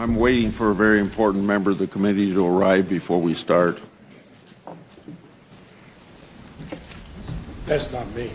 I'm waiting for a very important member of the committee to arrive before we start. That's not me.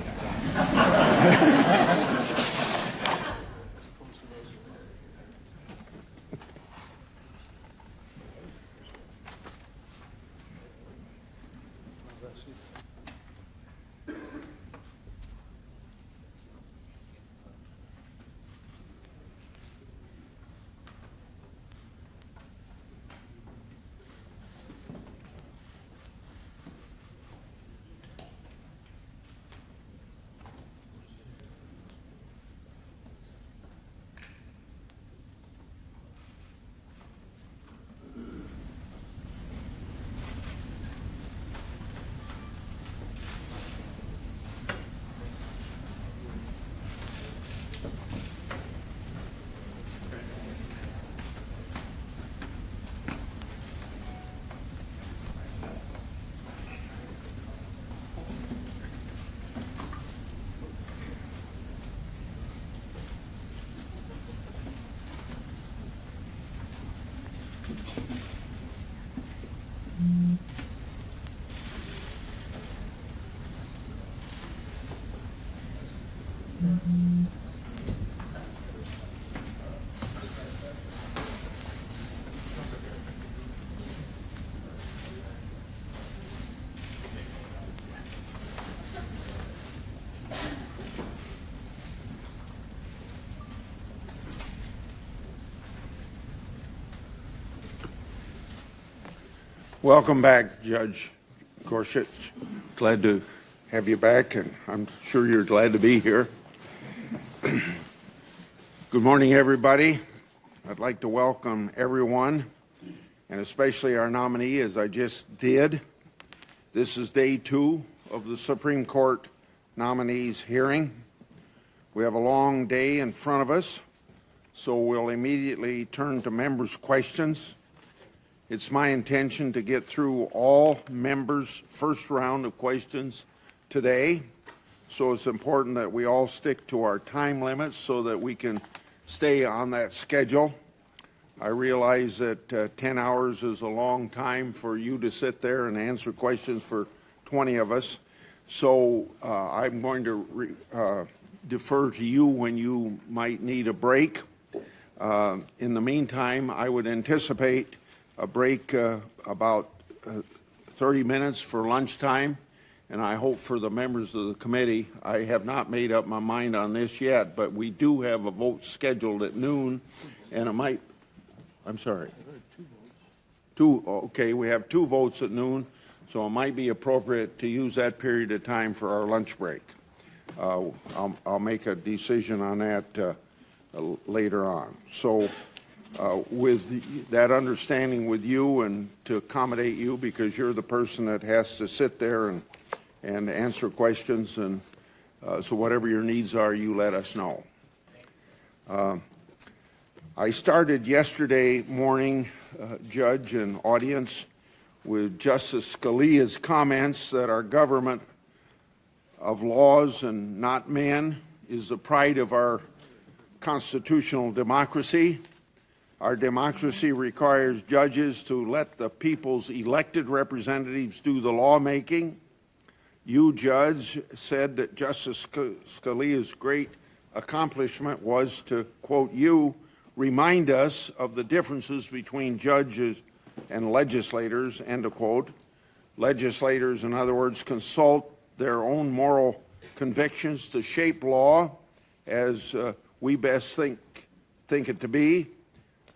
Welcome back, Judge Gorsuch. Glad to have you back, and I'm sure you're glad to be here. Good morning, everybody. I'd like to welcome everyone, and especially our nominee, as I just did. This is day 2 of the Supreme Court nominees hearing. We have a long day in front of us, so we'll immediately turn to members' questions. It's my intention to get through all members' first round of questions today, so it's important that we all stick to our time limits so that we can stay on that schedule. I realize that 10 hours is a long time for you to sit there and answer questions for 20 of us, so I'm going to defer to you when you might need a break. In the meantime, I would anticipate a break about 30 minutes for lunchtime, and I hope for the members of the committee. I have not made up my mind on this yet, but we do have a vote scheduled at noon, and it might, I'm sorry. Okay, we have 2 votes at noon, so it might be appropriate to use that period of time for our lunch break. I'll make a decision on that later on. So with that understanding with you and to accommodate you, because you're the person that has to sit there and answer questions, and so whatever your needs are, you let us know. I started yesterday morning, Judge and audience, with Justice Scalia's comments that our government of laws and not men is the pride of our constitutional democracy. Our democracy requires judges to let the people's elected representatives do the lawmaking. You, Judge, said that Justice Scalia's great accomplishment was to, quote you, remind us of the differences between judges and legislators, end of quote. Legislators, in other words, consult their own moral convictions to shape law as we best think it to be.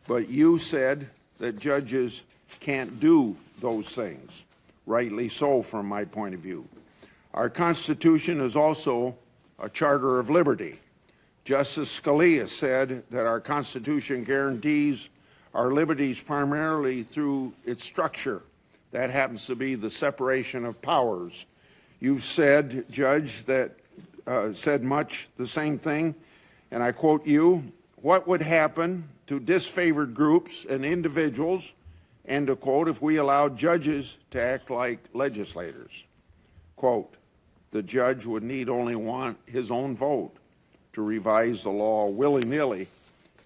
But you said that judges can't do those things, rightly so from my point of view. Our Constitution is also a charter of liberty. Justice Scalia said that our Constitution guarantees our liberties primarily through its structure. That happens to be the separation of powers. You've said, Judge, that said much the same thing, and I quote you, what would happen to disfavored groups and individuals, end of quote, if we allowed judges to act like legislators? Quote, the judge would need only want his own vote to revise the law willy-nilly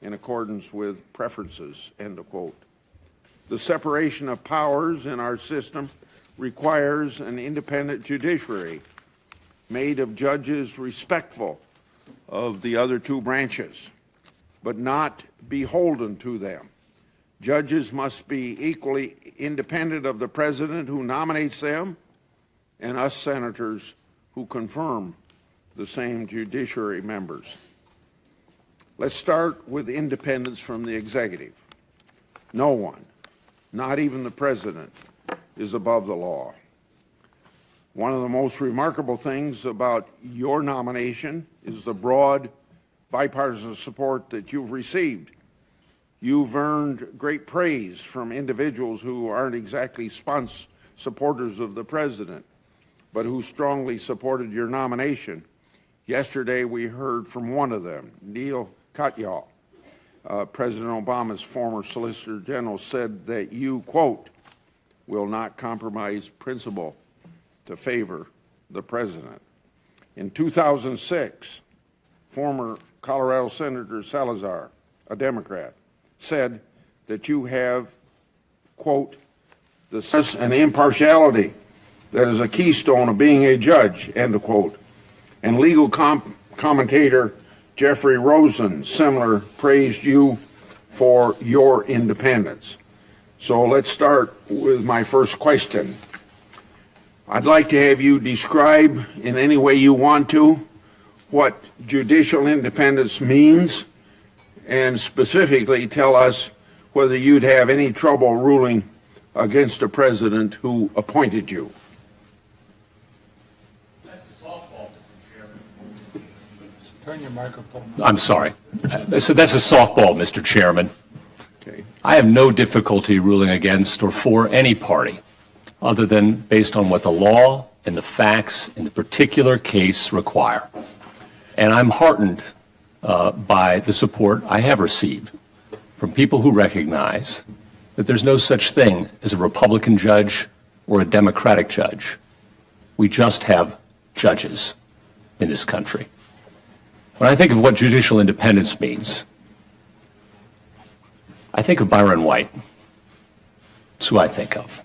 in accordance with preferences, end of quote. The separation of powers in our system requires an independent judiciary made of judges respectful of the other two branches, but not beholden to them. Judges must be equally independent of the president who nominates them and us senators who confirm the same judiciary members. Let's start with independence from the executive. No one, not even the president, is above the law. One of the most remarkable things about your nomination is the broad bipartisan support that you've received. You've earned great praise from individuals who aren't exactly supporters of the president, but who strongly supported your nomination. Yesterday, we heard from one of them, Neil Katyal. President Obama's former Solicitor General said that you, quote, will not compromise principle to favor the president. In 2006, former Colorado Senator Salazar, a Democrat, said that you have, quote, the sense and impartiality that is a keystone of being a judge, end of quote. And legal commentator Jeffrey Rosen, similar, praised you for your independence. So let's start with my first question. I'd like to have you describe in any way you want to what judicial independence means, and specifically tell us whether you'd have any trouble ruling against a president who appointed you. That's a softball, Mr. Chairman. Turn your microphone. I'm sorry. So that's a softball, Mr. Chairman. Okay. I have no difficulty ruling against or for any party other than based on what the law and the facts in the particular case require. And I'm heartened by the support I have received from people who recognize that there's no such thing as a Republican judge or a Democratic judge. We just have judges in this country. When I think of what judicial independence means, I think of Byron White. That's who I think of.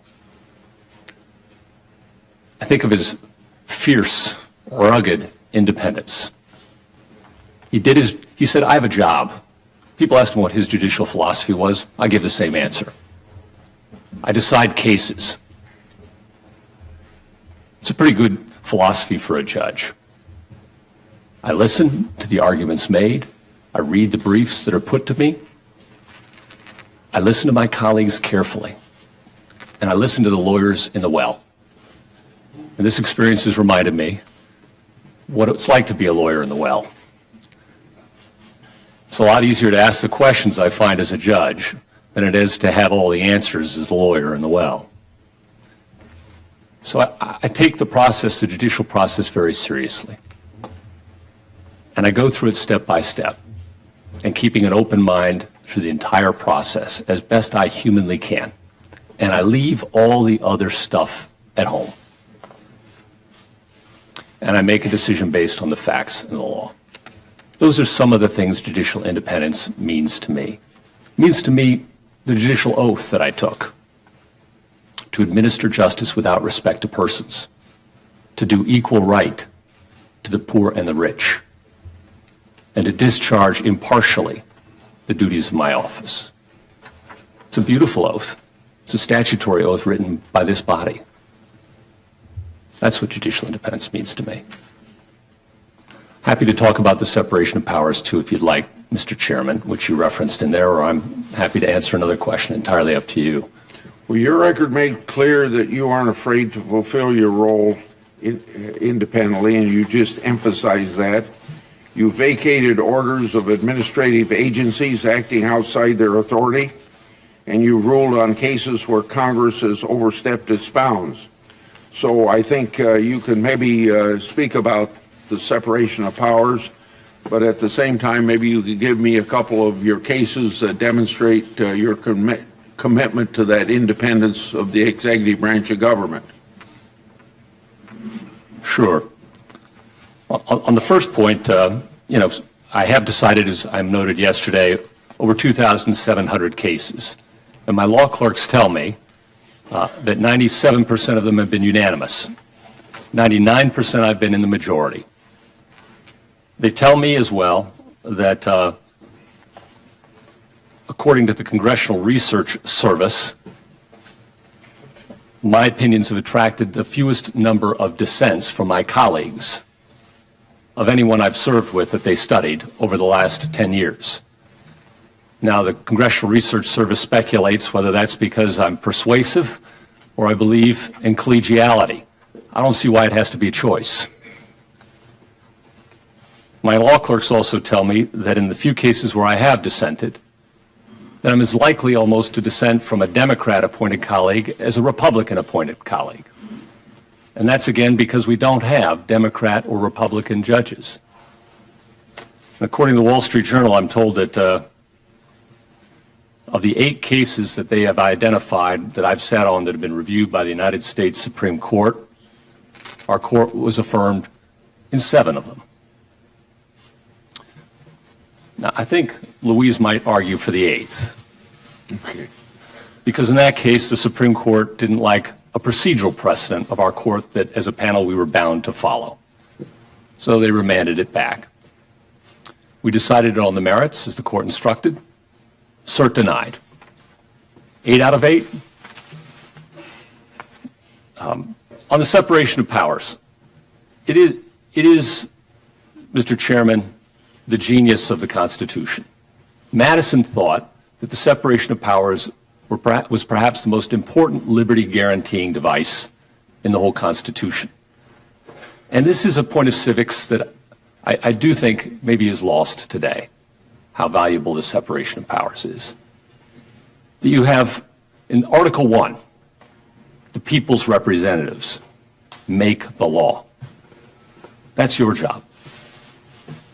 I think of his fierce, rugged independence. He said, I have a job. People asked him what his judicial philosophy was. I give the same answer. I decide cases. It's a pretty good philosophy for a judge. I listen to the arguments made. I read the briefs that are put to me. I listen to my colleagues carefully. And I listen to the lawyers in the well. And this experience has reminded me what it's like to be a lawyer in the well. It's a lot easier to ask the questions, I find, as a judge than it is to have all the answers as the lawyer in the well. So I take the process, the judicial process, very seriously. And I go through it step by step, and keeping an open mind through the entire process as best I humanly can. And I leave all the other stuff at home. And I make a decision based on the facts and the law. Those are some of the things judicial independence means to me. It means to me the judicial oath that I took to administer justice without respect to persons, to do equal right to the poor and the rich, and to discharge impartially the duties of my office. It's a beautiful oath. It's a statutory oath written by this body. That's what judicial independence means to me. Happy to talk about the separation of powers, too, if you'd like, Mr. Chairman, which you referenced in there, or I'm happy to answer another question, entirely up to you. Well, your record made clear that you aren't afraid to fulfill your role independently, and you just emphasized that. You vacated orders of administrative agencies acting outside their authority, and you ruled on cases where Congress has overstepped its bounds. So I think you can maybe speak about the separation of powers, but at the same time, maybe you could give me a couple of your cases that demonstrate your commitment to that independence of the executive branch of government. Sure. On the first point, I have decided, as I noted yesterday, over 2,700 cases. And my law clerks tell me that 97% of them have been unanimous. 99% I've been in the majority. They tell me as well that according to the Congressional Research Service, my opinions have attracted the fewest number of dissents from my colleagues of anyone I've served with that they studied over the last 10 years. Now, the Congressional Research Service speculates whether that's because I'm persuasive or I believe in collegiality. I don't see why it has to be a choice. My law clerks also tell me that in the few cases where I have dissented, that I'm as likely almost to dissent from a Democrat-appointed colleague as a Republican-appointed colleague. And that's, again, because we don't have Democrat or Republican judges. And according to the Wall Street Journal, I'm told that of the 8 cases that they have identified that I've sat on that have been reviewed by the United States Supreme Court, our court was affirmed in 7 of them. Now, I think Louise might argue for the 8th. Okay. Because in that case, the Supreme Court didn't like a procedural precedent of our court that as a panel we were bound to follow. So they remanded it back. We decided on the merits as the court instructed. Cert denied. 8 out of 8. On the separation of powers, it is, Mr. Chairman, the genius of the Constitution. Madison thought that the separation of powers was perhaps the most important liberty-guaranteeing device in the whole Constitution. And this is a point of civics that I do think maybe is lost today, how valuable the separation of powers is. That you have, in Article 1, the people's representatives make the law. That's your job.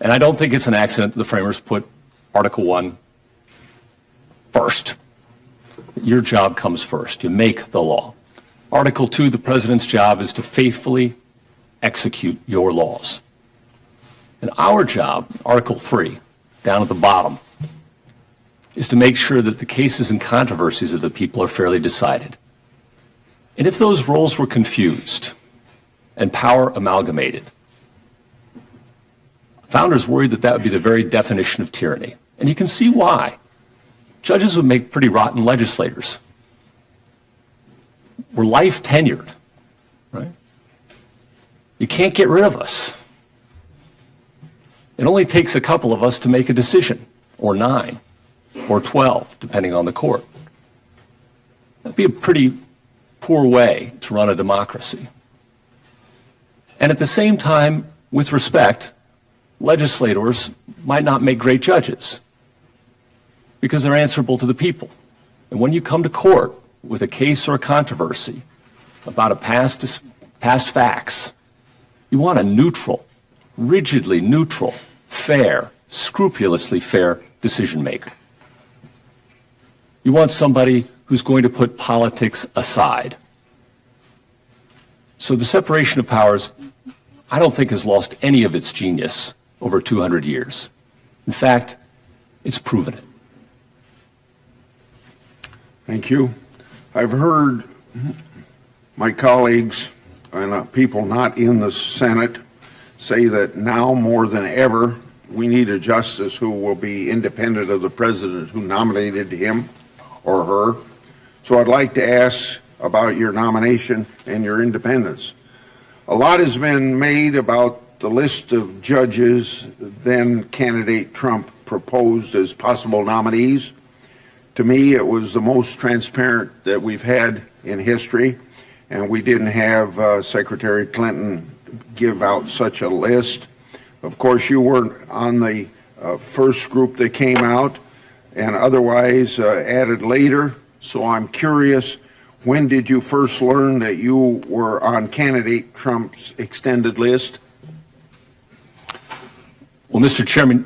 And I don't think it's an accident that the framers put Article 1 first. Your job comes first. You make the law. Article 2, the president's job is to faithfully execute your laws. And our job, Article 3, down at the bottom, is to make sure that the cases and controversies of the people are fairly decided. And if those roles were confused and power amalgamated, founders worried that that would be the very definition of tyranny. And you can see why. Judges would make pretty rotten legislators. We're life tenured, right? You can't get rid of us. It only takes a couple of us to make a decision, or 9, or 12, depending on the court. That'd be a pretty poor way to run a democracy. And at the same time, with respect, legislators might not make great judges because they're answerable to the people. And when you come to court with a case or a controversy about a past facts, you want a neutral, rigidly neutral, fair, scrupulously fair decision maker. You want somebody who's going to put politics aside. So the separation of powers, I don't think has lost any of its genius over 200 years. In fact, it's proven it. Thank you. I've heard my colleagues and people not in the Senate say that now more than ever we need a justice who will be independent of the president who nominated him or her. So I'd like to ask about your nomination and your independence. A lot has been made about the list of judges then candidate Trump proposed as possible nominees. To me, it was the most transparent that we've had in history, and we didn't have Secretary Clinton give out such a list. Of course, you weren't on the first group that came out, and otherwise added later. So I'm curious, when did you first learn that you were on candidate Trump's extended list? Well, Mr. Chairman,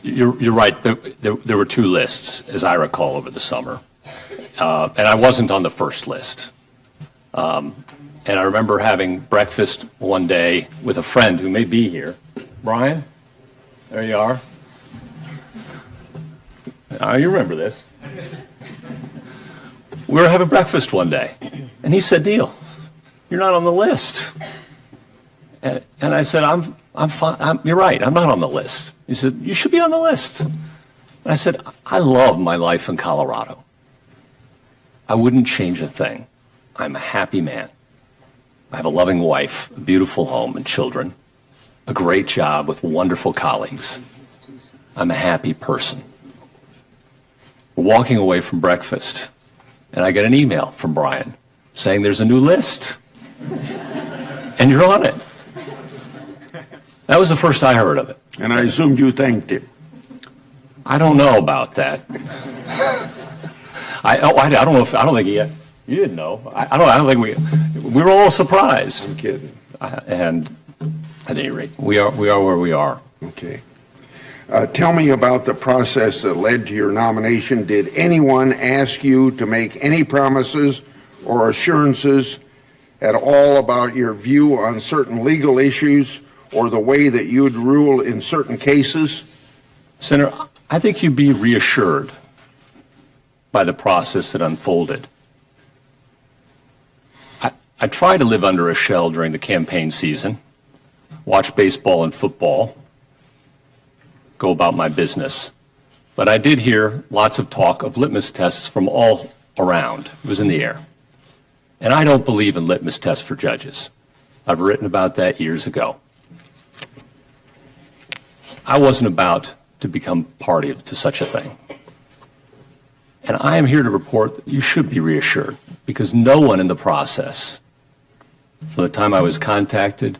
you're right. There were 2 lists, as I recall, over the summer. And I wasn't on the first list. And I remember having breakfast one day with a friend who may be here. Brian, there you are. You remember this. We were having breakfast one day, and he said, Neil, you're not on the list. And I said, I'm fine. You're right, I'm not on the list. He said, you should be on the list. And I said, I love my life in Colorado. I wouldn't change a thing. I'm a happy man. I have a loving wife, a beautiful home and children, a great job with wonderful colleagues. I'm a happy person. We're walking away from breakfast, and I get an email from Brian saying there's a new list, and you're on it. That was the first I heard of it. And I assumed you thanked him. I don't know about that. I don't think he. You didn't know. I don't think we were all surprised. I'm kidding. And at any rate, we are where we are. Okay. Tell me about the process that led to your nomination. Did anyone ask you to make any promises or assurances at all about your view on certain legal issues or the way that you'd rule in certain cases? Senator, I think you'd be reassured by the process that unfolded. I tried to live under a shell during the campaign season, watch baseball and football, go about my business. But I did hear lots of talk of litmus tests from all around. It was in the air. And I don't believe in litmus tests for judges. I've written about that years ago. I wasn't about to become party to such a thing. And I am here to report that you should be reassured, because no one in the process, from the time I was contacted,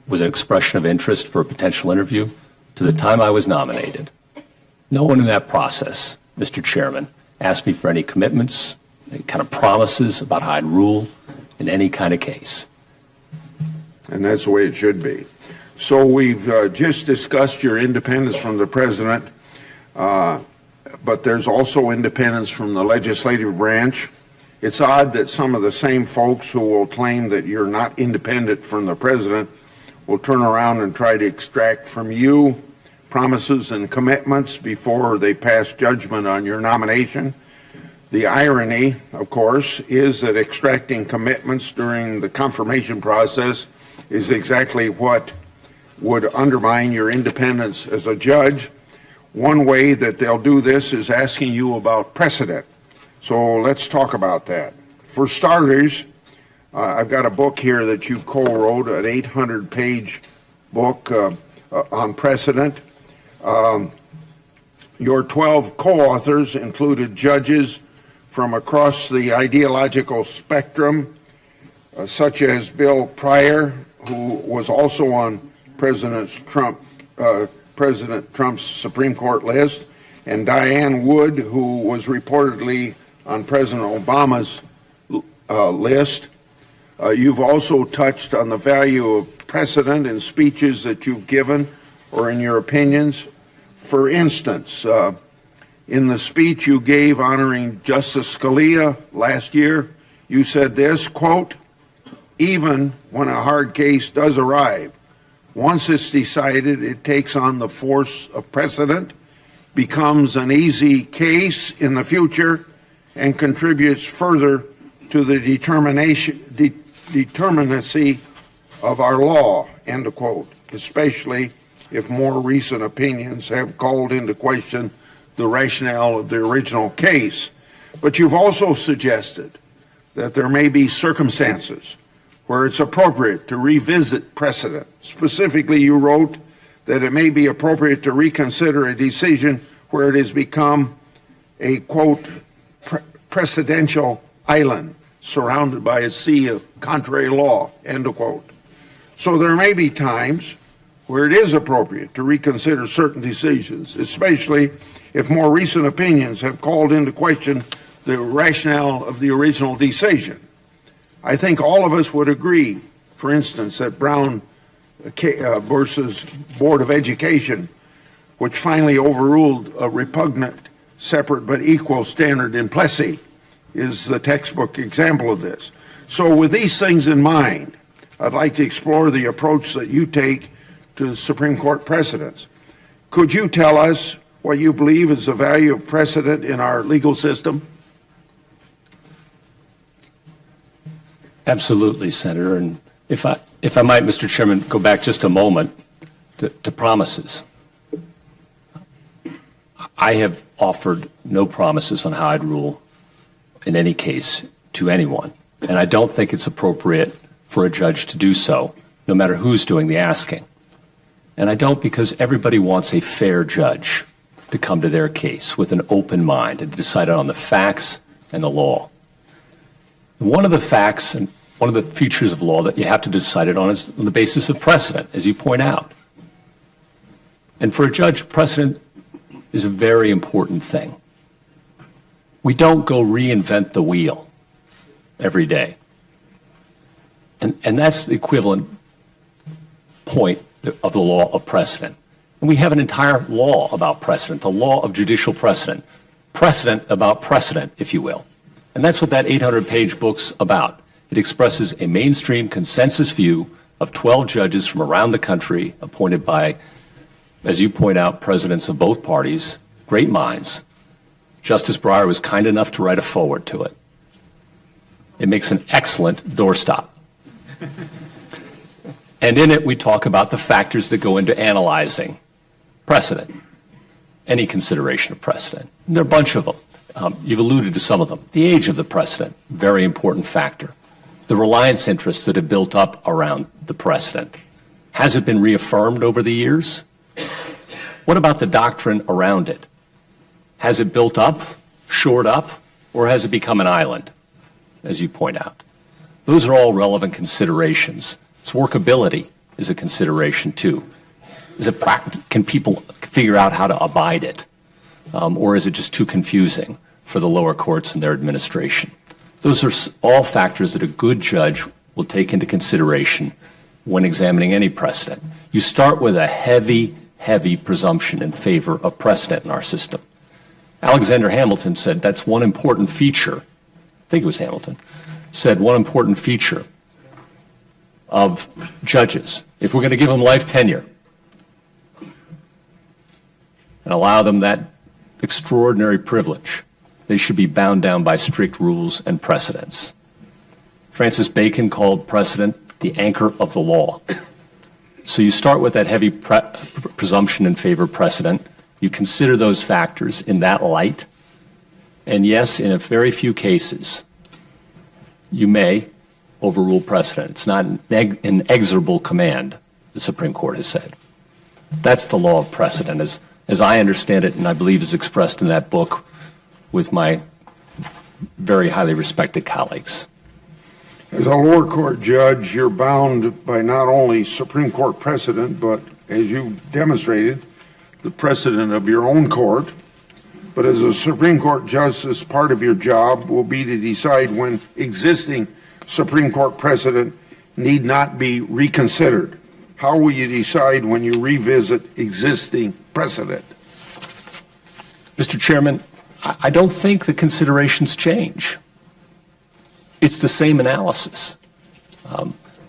was an expression of interest for a potential interview, to the time I was nominated. No one in that process, Mr. Chairman, asked me for any commitments, any kind of promises about how I'd rule in any kind of case. And that's the way it should be. So we've just discussed your independence from the president, but there's also independence from the legislative branch. It's odd that some of the same folks who will claim that you're not independent from the president will turn around and try to extract from you promises and commitments before they pass judgment on your nomination. The irony, of course, is that extracting commitments during the confirmation process is exactly what would undermine your independence as a judge. One way that they'll do this is asking you about precedent. So let's talk about that. For starters, I've got a book here that you co-wrote, an 800-page book on precedent. Your 12 co-authors included judges from across the ideological spectrum, such as Bill Pryor, who was also on President Trump's Supreme Court list, and Diane Wood, who was reportedly on President Obama's list. You've also touched on the value of precedent in speeches that you've given or in your opinions. For instance, in the speech you gave honoring Justice Scalia last year, you said this, quote, "Even when a hard case does arrive, once it's decided, it takes on the force of precedent, becomes an easy case in the future, and contributes further to the determinacy of our law," end of quote, especially if more recent opinions have called into question the rationale of the original case. But you've also suggested that there may be circumstances where it's appropriate to revisit precedent. Specifically, you wrote that it may be appropriate to reconsider a decision where it has become a, quote, precedential island surrounded by a sea of contrary law, end of quote. So there may be times where it is appropriate to reconsider certain decisions, especially if more recent opinions have called into question the rationale of the original decision. I think all of us would agree, for instance, that Brown versus Board of Education, which finally overruled a repugnant, separate but equal standard in Plessy, is the textbook example of this. So with these things in mind, I'd like to explore the approach that you take to Supreme Court precedents. Could you tell us what you believe is the value of precedent in our legal system? Absolutely, Senator. And if I might, Mr. Chairman, go back just a moment to promises. I have offered no promises on how I'd rule in any case to anyone, and I don't think it's appropriate for a judge to do so, no matter who's doing the asking. And I don't because everybody wants a fair judge to come to their case with an open mind and decide on the facts and the law. One of the facts and one of the features of law that you have to decide it on is on the basis of precedent, as you point out. And for a judge, precedent is a very important thing. We don't go reinvent the wheel every day. And that's the equivalent point of the law of precedent. And we have an entire law about precedent, the law of judicial precedent. Precedent about precedent, if you will. And that's what that 800-page book's about. It expresses a mainstream consensus view of 12 judges from around the country appointed by, as you point out, presidents of both parties, great minds. Justice Breyer was kind enough to write a foreword to it. It makes an excellent doorstop. And in it, we talk about the factors that go into analyzing precedent, any consideration of precedent. And there are a bunch of them. You've alluded to some of them. The age of the precedent, very important factor. The reliance interests that have built up around the precedent. Has it been reaffirmed over the years? What about the doctrine around it? Has it built up, shored up, or has it become an island, as you point out? Those are all relevant considerations. Its workability is a consideration, too. Can people figure out how to abide it? Or is it just too confusing for the lower courts and their administration? Those are all factors that a good judge will take into consideration when examining any precedent. You start with a heavy, heavy presumption in favor of precedent in our system. Alexander Hamilton said that's one important feature, I think it was Hamilton, said one important feature of judges. If we're going to give them life tenure and allow them that extraordinary privilege, they should be bound down by strict rules and precedents. Francis Bacon called precedent the anchor of the law. So you start with that heavy presumption in favor of precedent. You consider those factors in that light. And yes, in a very few cases, you may overrule precedent. It's not an inexorable command, the Supreme Court has said. That's the law of precedent, as I understand it, and I believe is expressed in that book with my very highly respected colleagues. As a lower court judge, you're bound by not only Supreme Court precedent, but as you demonstrated, the precedent of your own court. But as a Supreme Court justice, part of your job will be to decide when existing Supreme Court precedent need not be reconsidered. How will you decide when you revisit existing precedent? Mr. Chairman, I don't think the considerations change. It's the same analysis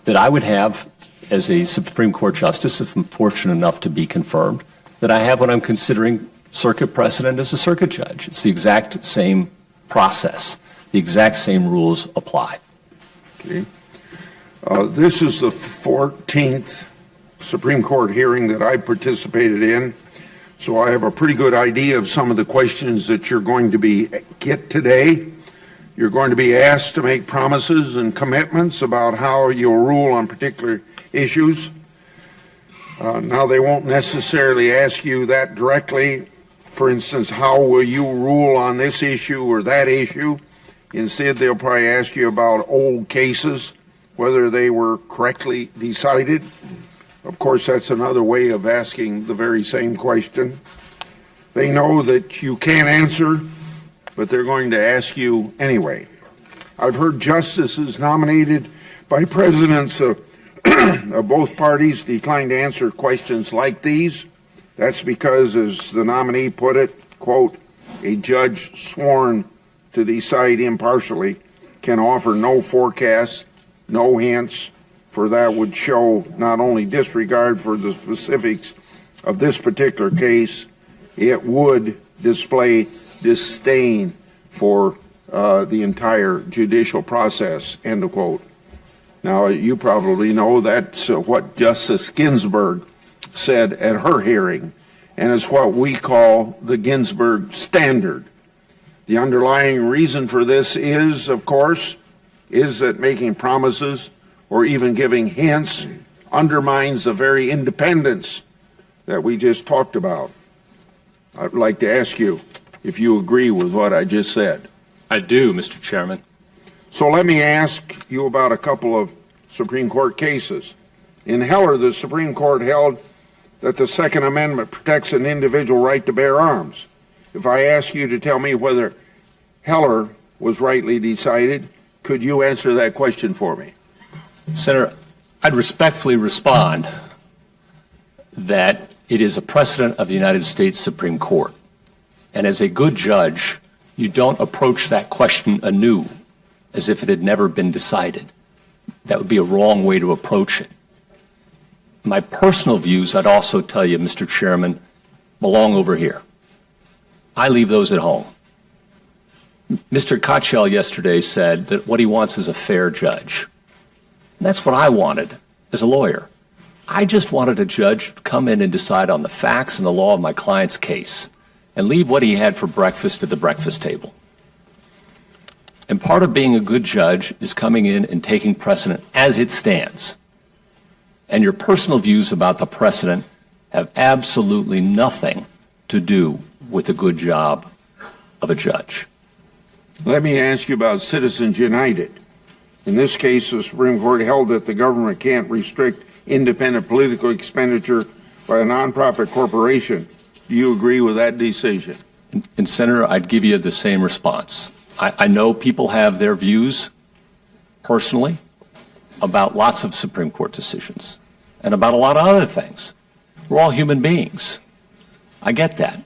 that I would have as a Supreme Court justice, if I'm fortunate enough to be confirmed, that I have when I'm considering circuit precedent as a circuit judge. It's the exact same process. The exact same rules apply. Okay. This is the 14th Supreme Court hearing that I participated in, so I have a pretty good idea of some of the questions that you're going to get today. You're going to be asked to make promises and commitments about how you'll rule on particular issues. Now, they won't necessarily ask you that directly. For instance, how will you rule on this issue or that issue? Instead, they'll probably ask you about old cases, whether they were correctly decided. Of course, that's another way of asking the very same question. They know that you can't answer, but they're going to ask you anyway. I've heard justices nominated by presidents of both parties decline to answer questions like these. That's because, as the nominee put it, quote, a judge sworn to decide impartially can offer no forecast, no hints, for that would show not only disregard for the specifics of this particular case, it would display disdain for the entire judicial process, end of quote. Now, you probably know that's what Justice Ginsburg said at her hearing, and it's what we call the Ginsburg Standard. The underlying reason for this is, of course, that making promises or even giving hints undermines the very independence that we just talked about. I'd like to ask you if you agree with what I just said. I do, Mr. Chairman. So let me ask you about a couple of Supreme Court cases. In Heller, the Supreme Court held that the Second Amendment protects an individual right to bear arms. If I ask you to tell me whether Heller was rightly decided, could you answer that question for me? Senator, I'd respectfully respond that it is a precedent of the United States Supreme Court. And as a good judge, you don't approach that question anew as if it had never been decided. That would be a wrong way to approach it. My personal views, I'd also tell you, Mr. Chairman, belong over here. I leave those at home. Mr. Kochel yesterday said that what he wants is a fair judge. And that's what I wanted as a lawyer. I just wanted a judge to come in and decide on the facts and the law of my client's case and leave what he had for breakfast at the breakfast table. And part of being a good judge is coming in and taking precedent as it stands. And your personal views about the precedent have absolutely nothing to do with the good job of a judge. Let me ask you about Citizens United. In this case, the Supreme Court held that the government can't restrict independent political expenditure by a nonprofit corporation. Do you agree with that decision? And Senator, I'd give you the same response. I know people have their views personally about lots of Supreme Court decisions and about a lot of other things. We're all human beings. I get that.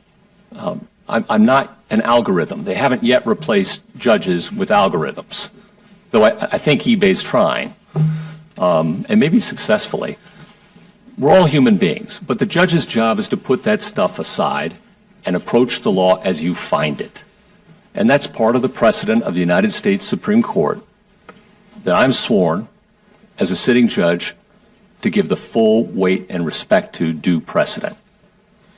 I'm not an algorithm. They haven't yet replaced judges with algorithms, though I think eBay's trying, and maybe successfully. We're all human beings, but the judge's job is to put that stuff aside and approach the law as you find it. And that's part of the precedent of the United States Supreme Court that I'm sworn as a sitting judge to give the full weight and respect to due precedent.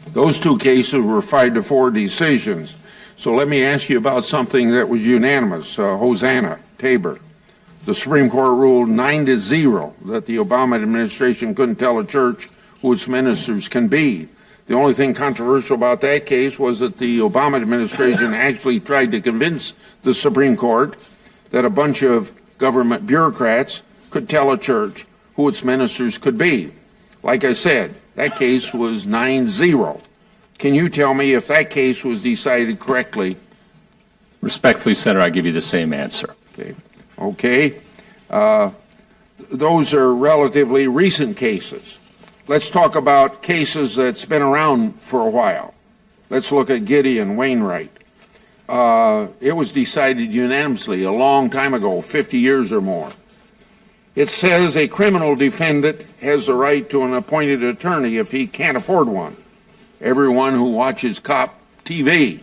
Those two cases were 5-4 decisions. So let me ask you about something that was unanimous, Hosanna, Tabor. The Supreme Court ruled 9-0 that the Obama administration couldn't tell a church who its ministers can be. The only thing controversial about that case was that the Obama administration actually tried to convince the Supreme Court that a bunch of government bureaucrats could tell a church who its ministers could be. Like I said, that case was 9-0. Can you tell me if that case was decided correctly? Respectfully, Senator, I give you the same answer. Okay. Those are relatively recent cases. Let's talk about cases that's been around for a while. Let's look at Gideon Wainwright. It was decided unanimously a long time ago, 50 years or more. It says a criminal defendant has the right to an appointed attorney if he can't afford one. Everyone who watches cop TV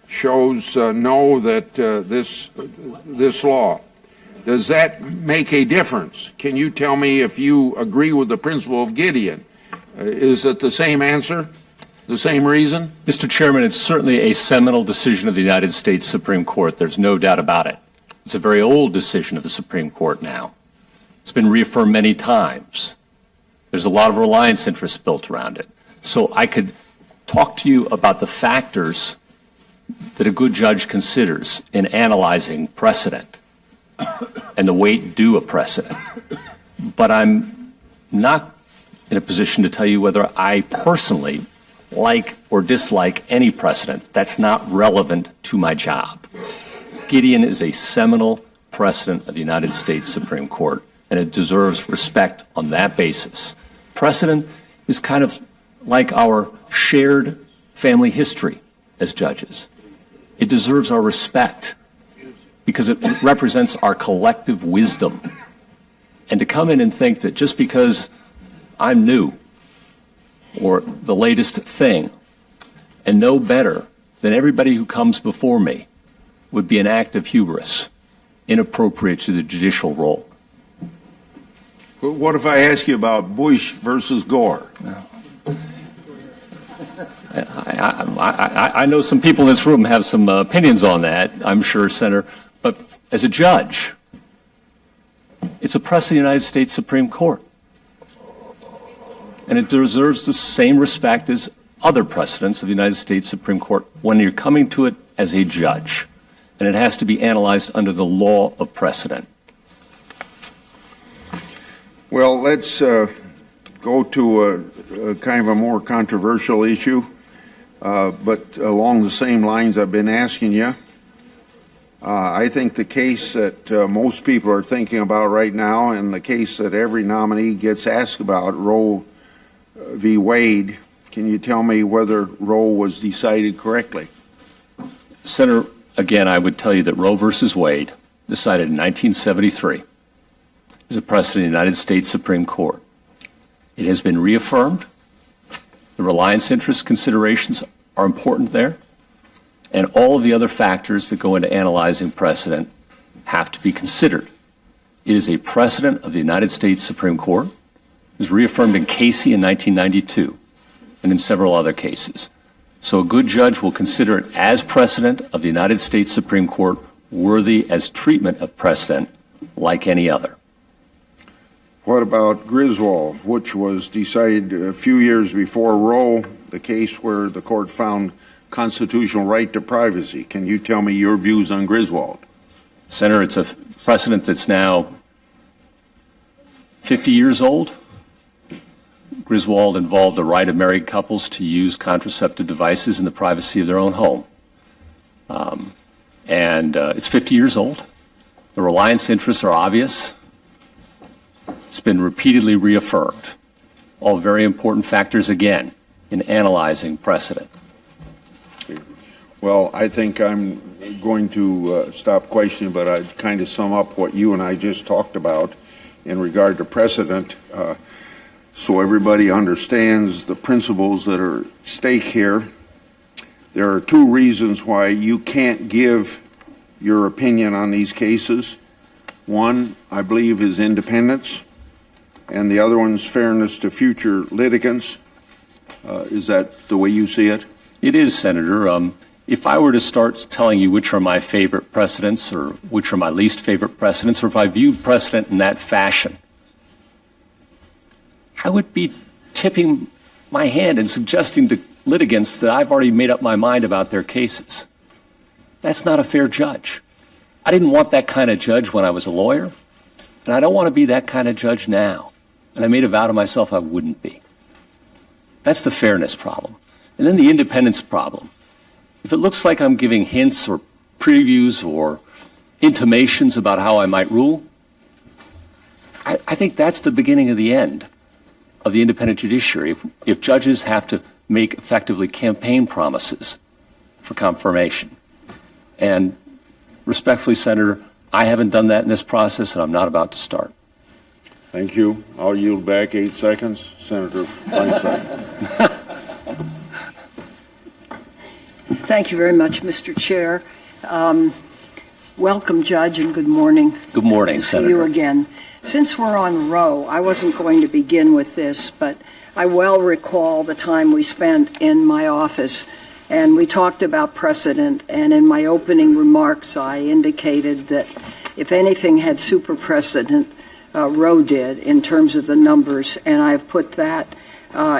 shows know that this law. Does that make a difference? Can you tell me if you agree with the principle of Gideon? Is it the same answer? The same reason? Mr. Chairman, it's certainly a seminal decision of the United States Supreme Court. There's no doubt about it. It's a very old decision of the Supreme Court now. It's been reaffirmed many times. There's a lot of reliance interests built around it. So I could talk to you about the factors that a good judge considers in analyzing precedent and the weight due a precedent. But I'm not in a position to tell you whether I personally like or dislike any precedent. That's not relevant to my job. Gideon is a seminal precedent of the United States Supreme Court, and it deserves respect on that basis. Precedent is kind of like our shared family history as judges. It deserves our respect because it represents our collective wisdom. And to come in and think that just because I'm new or the latest thing, and know better than everybody who comes before me would be an act of hubris, inappropriate to the judicial role. But what if I ask you about Bush versus Gore? I know some people in this room have some opinions on that, I'm sure, Senator, but as a judge, it's a press of the United States Supreme Court. And it deserves the same respect as other precedents of the United States Supreme Court when you're coming to it as a judge. And it has to be analyzed under the law of precedent. Well, let's go to a kind of a more controversial issue, but along the same lines I've been asking you. I think the case that most people are thinking about right now, and the case that every nominee gets asked about, Roe v. Wade, can you tell me whether Roe was decided correctly? Senator, again, I would tell you that Roe versus Wade, decided in 1973, is a precedent of the United States Supreme Court. It has been reaffirmed. The reliance interest considerations are important there, and all of the other factors that go into analyzing precedent have to be considered. It is a precedent of the United States Supreme Court. It was reaffirmed in Casey in 1992 and in several other cases. So a good judge will consider it as precedent of the United States Supreme Court, worthy as treatment of precedent like any other. What about Griswold, which was decided a few years before Roe, the case where the court found constitutional right to privacy? Can you tell me your views on Griswold? Senator, it's a precedent that's now 50 years old. Griswold involved the right of married couples to use contraceptive devices in the privacy of their own home. It's 50 years old. The reliance interests are obvious. It's been repeatedly reaffirmed. All very important factors, again, in analyzing precedent. Well, I think I'm going to stop questioning, but I'd kind of sum up what you and I just talked about in regard to precedent, so everybody understands the principles that are at stake here. There are two reasons why you can't give your opinion on these cases. One, I believe, is independence, and the other one is fairness to future litigants. Is that the way you see it? It is, Senator. If I were to start telling you which are my favorite precedents or which are my least favorite precedents, or if I viewed precedent in that fashion, I would be tipping my hand and suggesting to litigants that I've already made up my mind about their cases. That's not a fair judge. I didn't want that kind of judge when I was a lawyer, and I don't want to be that kind of judge now. And I made a vow to myself I wouldn't be. That's the fairness problem. And then the independence problem. If it looks like I'm giving hints or previews or intimations about how I might rule, I think that's the beginning of the end of the independent judiciary. If judges have to make effectively campaign promises for confirmation. And respectfully, Senator, I haven't done that in this process, and I'm not about to start. Thank you. I'll yield back 8 seconds. Senator Feinstein. Thank you very much, Mr. Chair. Welcome, Judge, and good morning. Good morning, Good to Senator. see you again. Since we're on Roe, I wasn't going to begin with this, but I well recall the time we spent in my office, and we talked about precedent, and in my opening remarks, I indicated that if anything had super precedent, Roe did in terms of the numbers, and I've put that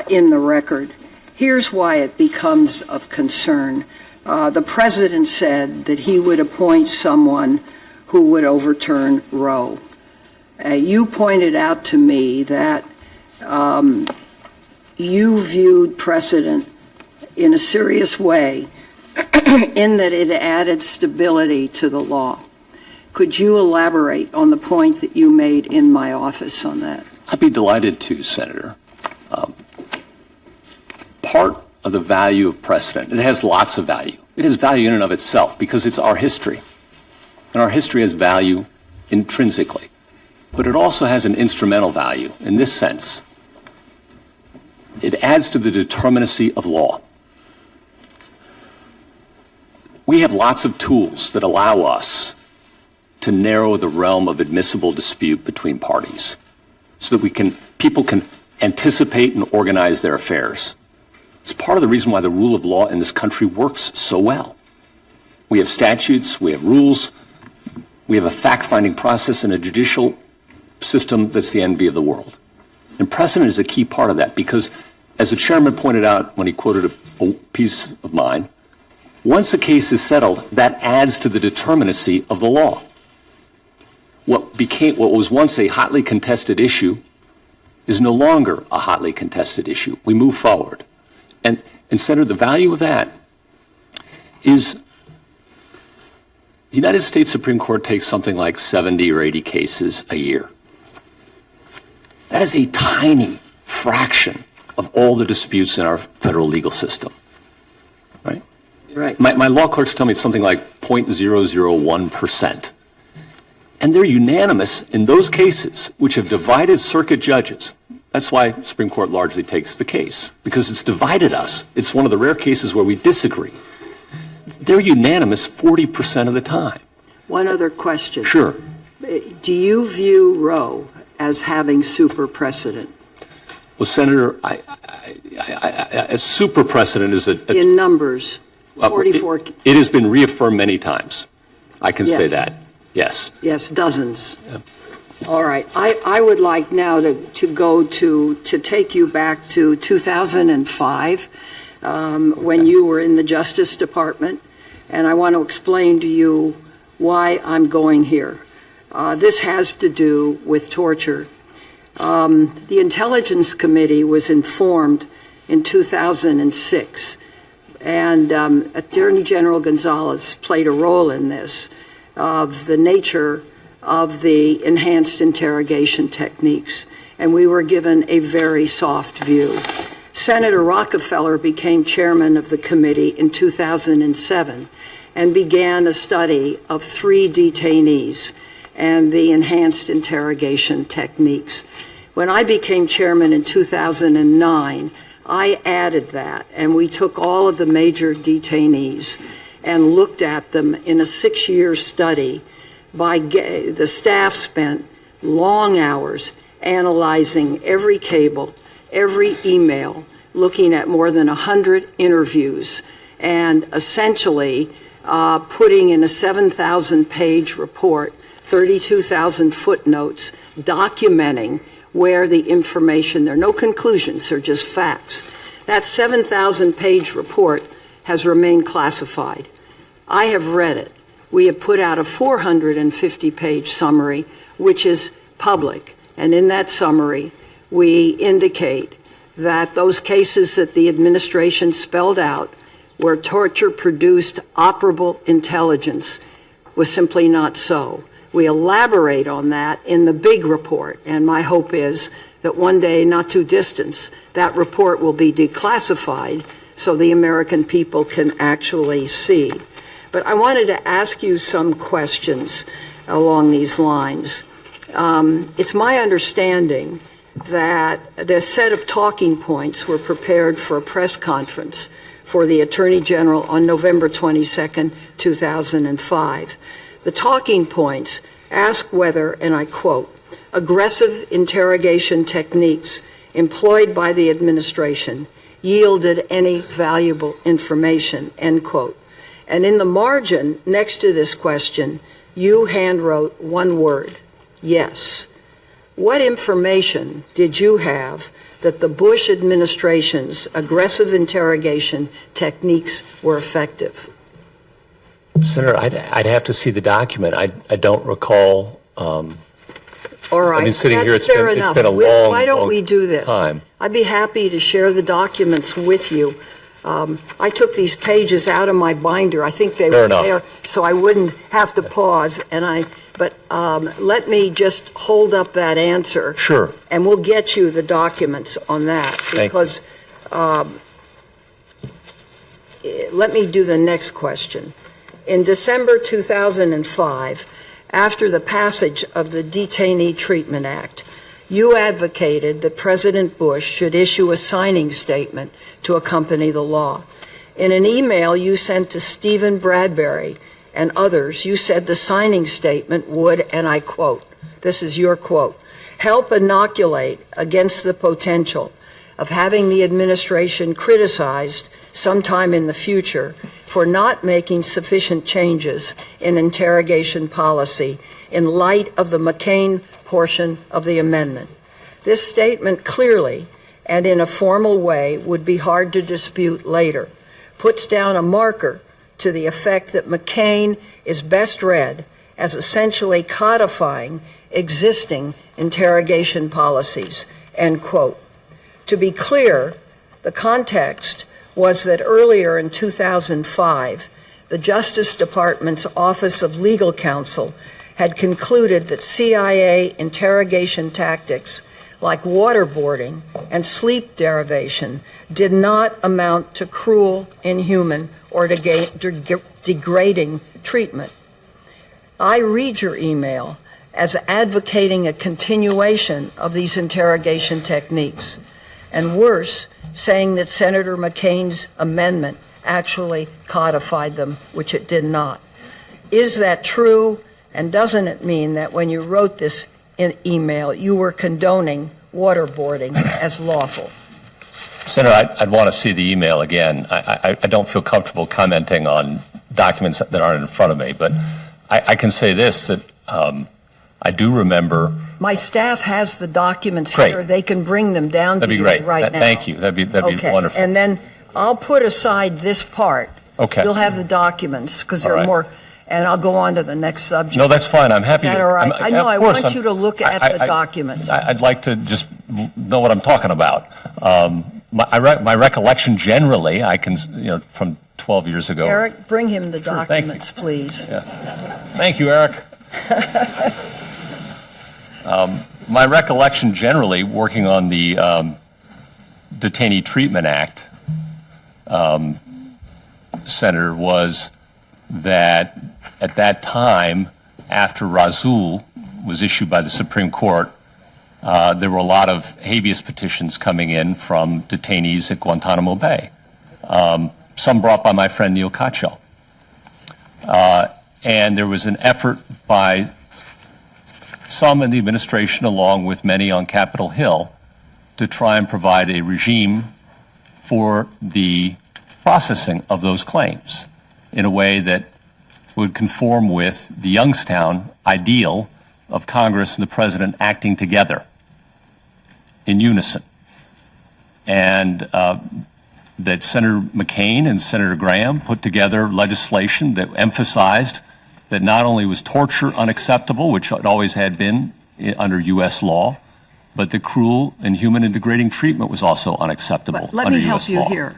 in the record. Here's why it becomes of concern. The president said that he would appoint someone who would overturn Roe. You pointed out to me that you viewed precedent in a serious way in that it added stability to the law. Could you elaborate on the point that you made in my office on that? I'd be delighted to, Senator. Part of the value of precedent, it has lots of value. It has value in and of itself because it's our history. And our history has value intrinsically. But it also has an instrumental value in this sense. It adds to the determinacy of law. We have lots of tools that allow us to narrow the realm of admissible dispute between parties so that people can anticipate and organize their affairs. It's part of the reason why the rule of law in this country works so well. We have statutes, we have rules, we have a fact-finding process and a judicial system that's the envy of the world. And precedent is a key part of that because, as the chairman pointed out when he quoted a piece of mine, once a case is settled, that adds to the determinacy of the law. What was once a hotly contested issue is no longer a hotly contested issue. We move forward. And Senator, the value of that is the United States Supreme Court takes something like 70 or 80 cases a year. That is a tiny fraction of all the disputes in our federal legal system, right? Right. My law clerks tell me it's something like 0.001%. And they're unanimous in those cases which have divided circuit judges. That's why the Supreme Court largely takes the case, because it's divided us. It's one of the rare cases where we disagree. They're unanimous 40% of the time. One other question. Sure. Do you view Roe as having super precedent? Well, Senator, a super precedent is in numbers, 44. It has been reaffirmed many times. I can say Yes. that. Yes. Yes, dozens. All right. I would like now to take you back to 2005 when you were in the Justice Department, and I want to explain to you why I'm going here. This has to do with torture. The Intelligence Committee was informed in 2006, and Attorney General Gonzalez played a role in this, of the nature of the enhanced interrogation techniques, and we were given a very soft view. Senator Rockefeller became chairman of the committee in 2007 and began a study of 3 detainees and the enhanced interrogation techniques. When I became chairman in 2009, I added that, and we took all of the major detainees and looked at them in a 6-year study. The staff spent long hours analyzing every cable, every email, looking at more than 100 interviews, and essentially putting in a 7,000-page report, 32,000 footnotes, documenting where the information, there are no conclusions, they're just facts. That 7,000-page report has remained classified. I have read it. We have put out a 450-page summary, which is public. And in that summary, we indicate that those cases that the administration spelled out where torture produced operable intelligence was simply not so. We elaborate on that in the big report, and my hope is that one day, not too distant, that report will be declassified so the American people can actually see. But I wanted to ask you some questions along these lines. It's my understanding that the set of talking points were prepared for a press conference for the Attorney General on November 22nd, 2005. The talking points ask whether, and I quote, aggressive interrogation techniques employed by the administration yielded any valuable information, end quote. And in the margin next to this question, you handwrote one word, yes. What information did you have that the Bush administration's aggressive interrogation techniques were effective? Senator, I'd have to see the document. I don't recall. All right, I've been sitting here. that's fair enough. It's been a Why don't we do this? time. I'd be happy to share the documents with you. I took these pages out of my binder. I think they Fair were enough. there, so I wouldn't have to pause. But let me just hold up that answer. Sure. And we'll get you the documents on that. Thank you. Because let me do the next question. In December 2005, after the passage of the Detainee Treatment Act, you advocated that President Bush should issue a signing statement to accompany the law. In an email you sent to Stephen Bradbury and others, you said the signing statement would, and I quote, this is your quote, help inoculate against the potential of having the administration criticized sometime in the future for not making sufficient changes in interrogation policy in light of the McCain portion of the amendment. This statement clearly and in a formal way would be hard to dispute later, puts down a marker to the effect that McCain is best read as essentially codifying existing interrogation policies, end quote. To be clear, the context was that earlier in 2005, the Justice Department's Office of Legal Counsel had concluded that CIA interrogation tactics like waterboarding and sleep deprivation did not amount to cruel, inhuman, or degrading treatment. I read your email as advocating a continuation of these interrogation techniques, and worse, saying that Senator McCain's amendment actually codified them, which it did not. Is that true? And doesn't it mean that when you wrote this email, you were condoning waterboarding as lawful? Senator, I'd want to see the email again. I don't feel comfortable commenting on documents that aren't in front of me, but I can say this, that I do remember. My staff has the documents Great. here. They can bring them down That'd to be you great. right now. Thank you. That'd be Okay. wonderful. And then I'll put aside this part. Okay. You'll have the documents because there All are right. more, and I'll go on to the next subject. No, that's fine. I'm happy Is that to. all right? I'm- I know. of I course, want you to look at the documents. I'd like to just know what I'm talking about. My recollection generally, I can, from 12 years ago. Eric, bring him the Sure, thank you. documents, please. Thank you, Eric. My recollection generally, working on the Detainee Treatment Act, Senator, was that at that time, after Razul was issued by the Supreme Court, there were a lot of habeas petitions coming in from detainees at Guantanamo Bay, some brought by my friend Neil Katyal. And there was an effort by some in the administration, along with many on Capitol Hill, to try and provide a regime for the processing of those claims in a way that would conform with the Youngstown ideal of Congress and the President acting together in unison. And that Senator McCain and Senator Graham put together legislation that emphasized that not only was torture unacceptable, which it always had been under U.S. law, but the cruel, inhuman, and degrading treatment was also unacceptable Let under me help U.S. you law. here.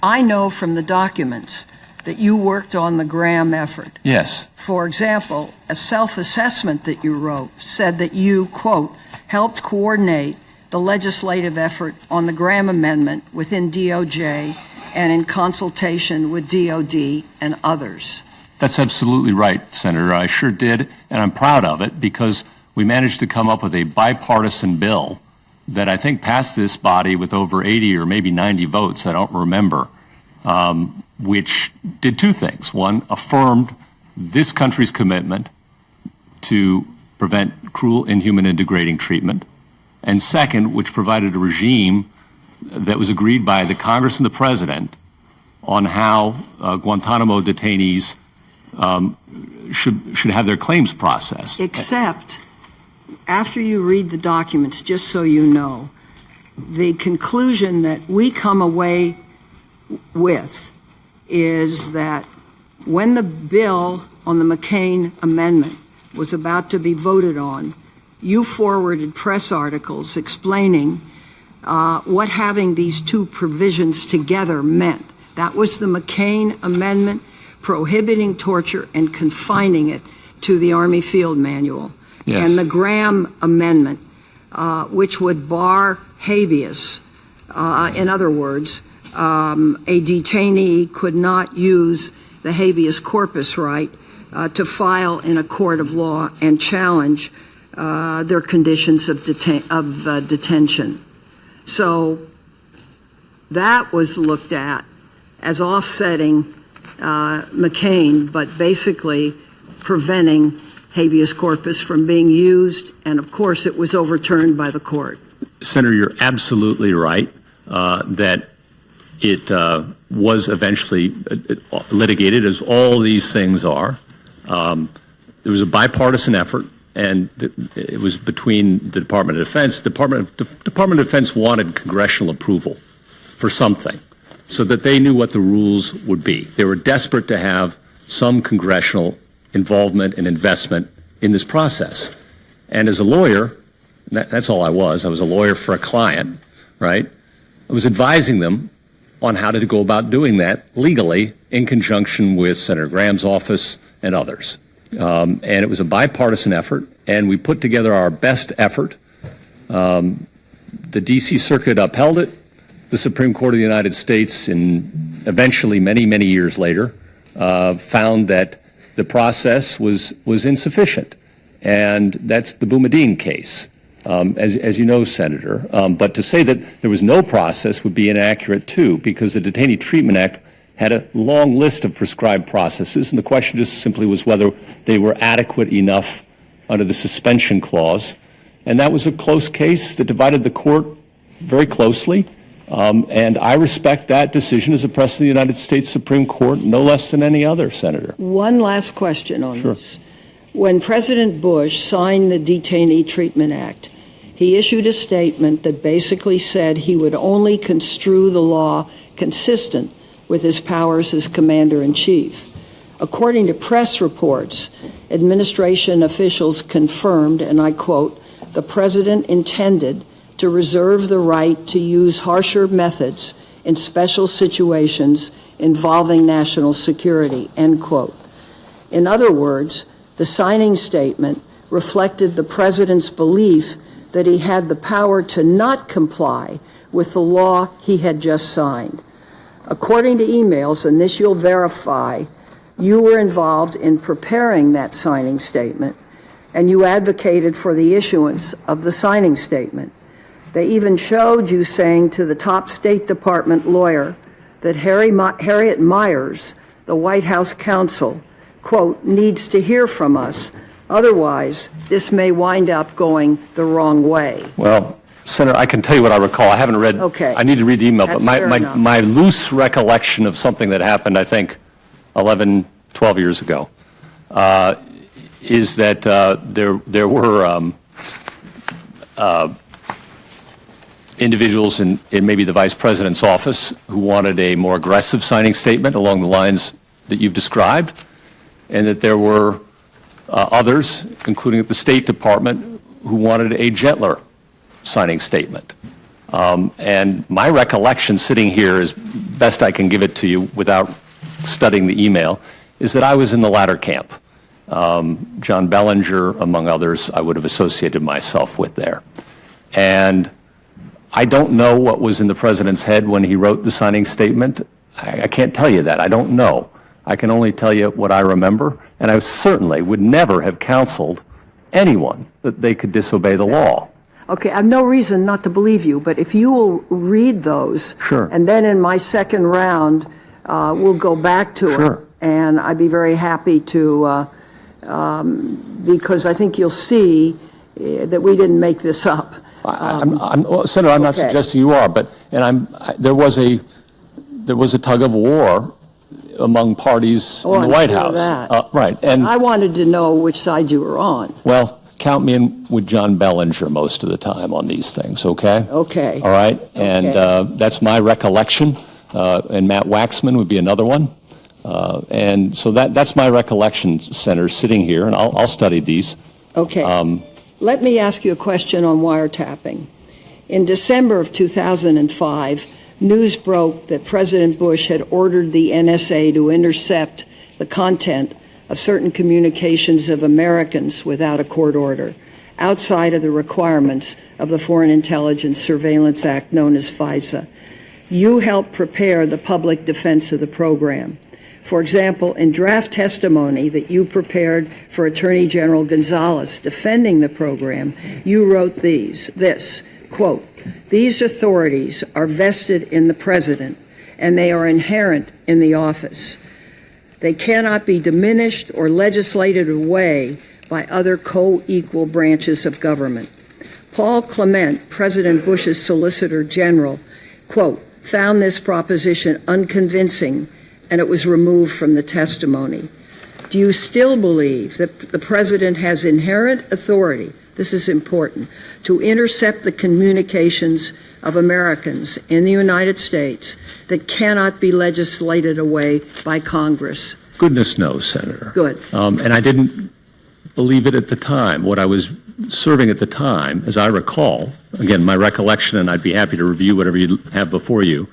I know from the documents that you worked on the Graham effort. Yes. For example, a self-assessment that you wrote said that you, quote, helped coordinate the legislative effort on the Graham Amendment within DOJ and in consultation with DOD and others. That's absolutely right, Senator. I sure did, and I'm proud of it because we managed to come up with a bipartisan bill that I think passed this body with over 80 or maybe 90 votes, I don't remember, which did two things. One, affirmed this country's commitment to prevent cruel, inhuman, and degrading treatment. And second, which provided a regime that was agreed by the Congress and the President on how Guantanamo detainees should have their claims processed. Except, after you read the documents, just so you know, the conclusion that we come away with is that when the bill on the McCain Amendment was about to be voted on, you forwarded press articles explaining what having these two provisions together meant. That was the McCain Amendment prohibiting torture and confining it to the Army Field Manual. Yes. And the Graham Amendment, which would bar habeas. In other words, a detainee could not use the habeas corpus right to file in a court of law and challenge their conditions of detention. So that was looked at as offsetting McCain, but basically preventing habeas corpus from being used, and of course it was overturned by the court. Senator, you're absolutely right that it was eventually litigated, as all these things are. There was a bipartisan effort, and it was between the Department of Defense. The Department of Defense wanted congressional approval for something so that they knew what the rules would be. They were desperate to have some congressional involvement and investment in this process. And as a lawyer, that's all I was. I was a lawyer for a client, right? I was advising them on how to go about doing that legally in conjunction with Senator Graham's office and others. And it was a bipartisan effort, and we put together our best effort. The D.C. Circuit upheld it. The Supreme Court of the United States, eventually many, many years later, found that the process was insufficient. And that's the Boumediene case, as you know, Senator. But to say that there was no process would be inaccurate, too, because the Detainee Treatment Act had a long list of prescribed processes, and the question just simply was whether they were adequate enough under the suspension clause. And that was a close case that divided the court very closely. And I respect that decision as a president of the United States Supreme Court no less than any other, Senator. One last question on this. When President Bush signed the Detainee Treatment Act, he issued a statement that basically said he would only construe the law consistent with his powers as Commander-in-Chief. According to press reports, administration officials confirmed, and I quote, "The President intended to reserve the right to use harsher methods in special situations involving national security," end quote. In other words, the signing statement reflected the President's belief that he had the power to not comply with the law he had just signed. According to emails, and this you'll verify, you were involved in preparing that signing statement, and you advocated for the issuance of the signing statement. They even showed you saying to the top State Department lawyer that Harriet Miers, the White House counsel, quote, "needs to hear from us. Otherwise, this may wind up going the wrong way." Well, Senator, I can tell you what I recall. I haven't read, Okay. I need to read the email, That's but fair enough. my loose recollection of something that happened, I think, 11, 12 years ago, is that there were individuals in maybe the Vice President's office who wanted a more aggressive signing statement along the lines that you've described, and that there were others, including at the State Department, who wanted a gentler signing statement. And my recollection sitting here, as best I can give it to you without studying the email, is that I was in the latter camp. John Bellinger, among others, I would have associated myself with there. And I don't know what was in the President's head when he wrote the signing statement. I can't tell you that. I don't know. I can only tell you what I remember, and I certainly would never have counseled anyone that they could disobey the law. Okay, I have no reason not to believe you, but if you will read those, Sure. and then in my second round, we'll go back to Sure. it. And I'd be very happy to, because I think you'll see that we didn't make this up. Senator, I'm not okay. suggesting you are, but there was a tug of war among parties in the I'm White sure House. of that. Right, and I wanted to know which side you were on. well, count me in with John Bellinger most of the time on these things. Okay. Okay. All right, and Okay. that's my recollection. And Matt Waxman would be another one. And so that's my recollection, Senator, sitting here, and I'll study these. Okay. Let me ask you a question on wiretapping. In December of 2005, news broke that President Bush had ordered the NSA to intercept the content of certain communications of Americans without a court order, outside of the requirements of the Foreign Intelligence Surveillance Act known as FISA. You helped prepare the public defense of the program. For example, in draft testimony that you prepared for Attorney General Gonzalez defending the program, you wrote this, quote, "These authorities are vested in the President and they are inherent in the office. They cannot be diminished or legislated away by other co-equal branches of government. Paul Clement, President Bush's Solicitor General, quote, found this proposition unconvincing, and it was removed from the testimony. Do you still believe that the President has inherent authority, this is important, to intercept the communications of Americans in the United States that cannot be legislated away by Congress? Goodness knows, Senator. Good. And I didn't believe it at the time. What I was serving at the time, as I recall, again, my recollection, and I'd be happy to review whatever you have before you,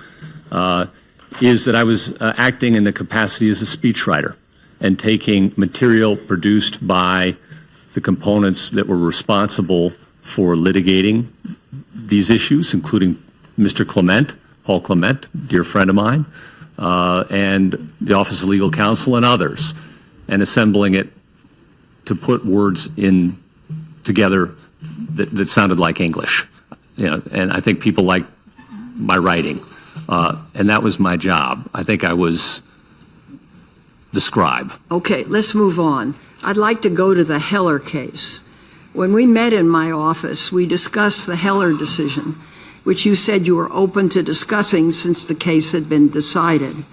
is that I was acting in the capacity as a speechwriter and taking material produced by the components that were responsible for litigating these issues, including Mr. Clement, Paul Clement, dear friend of mine, and the Office of Legal Counsel and others, and assembling it to put words in together that sounded like English. You know, and I think people like my writing, and that was my job. I think I was the scribe. Okay, let's move on. I'd like to go to the Heller case. When we met in my office, we discussed the Heller decision, which you said you were open to discussing since the case had been decided.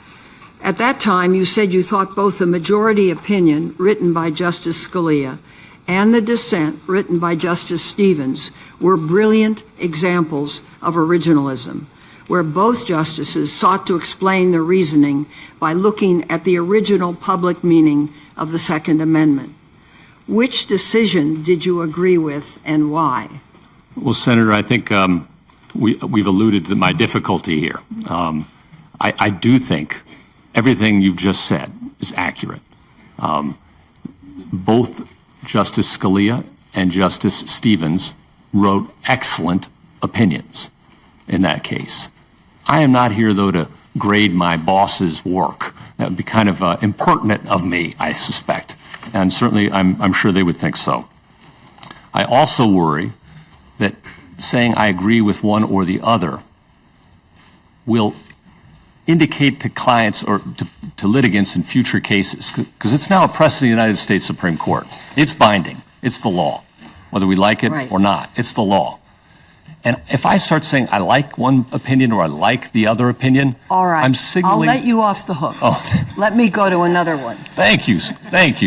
At that time, you said you thought both the majority opinion written by Justice Scalia and the dissent written by Justice Stevens were brilliant examples of originalism, where both justices sought to explain the reasoning by looking at the original public meaning of the Second Amendment. Which decision did you agree with and why? Well, Senator, I think we've alluded to my difficulty here. I do think everything you've just said is accurate. Both Justice Scalia and Justice Stevens wrote excellent opinions in that case. I am not here, though, to grade my boss's work. That would be kind of impertinent of me, I suspect. And certainly I'm sure they would think so. I also worry that saying I agree with one or the other will indicate to clients or to litigants in future cases, because it's now a precedent in the United States Supreme Court. It's binding. It's the law. Whether we like it or not, it's the law. And if I start saying I like one opinion or I like the other opinion, all right, I'm signaling... I'll let you off the hook. Oh. Let me go to another one. Thank you,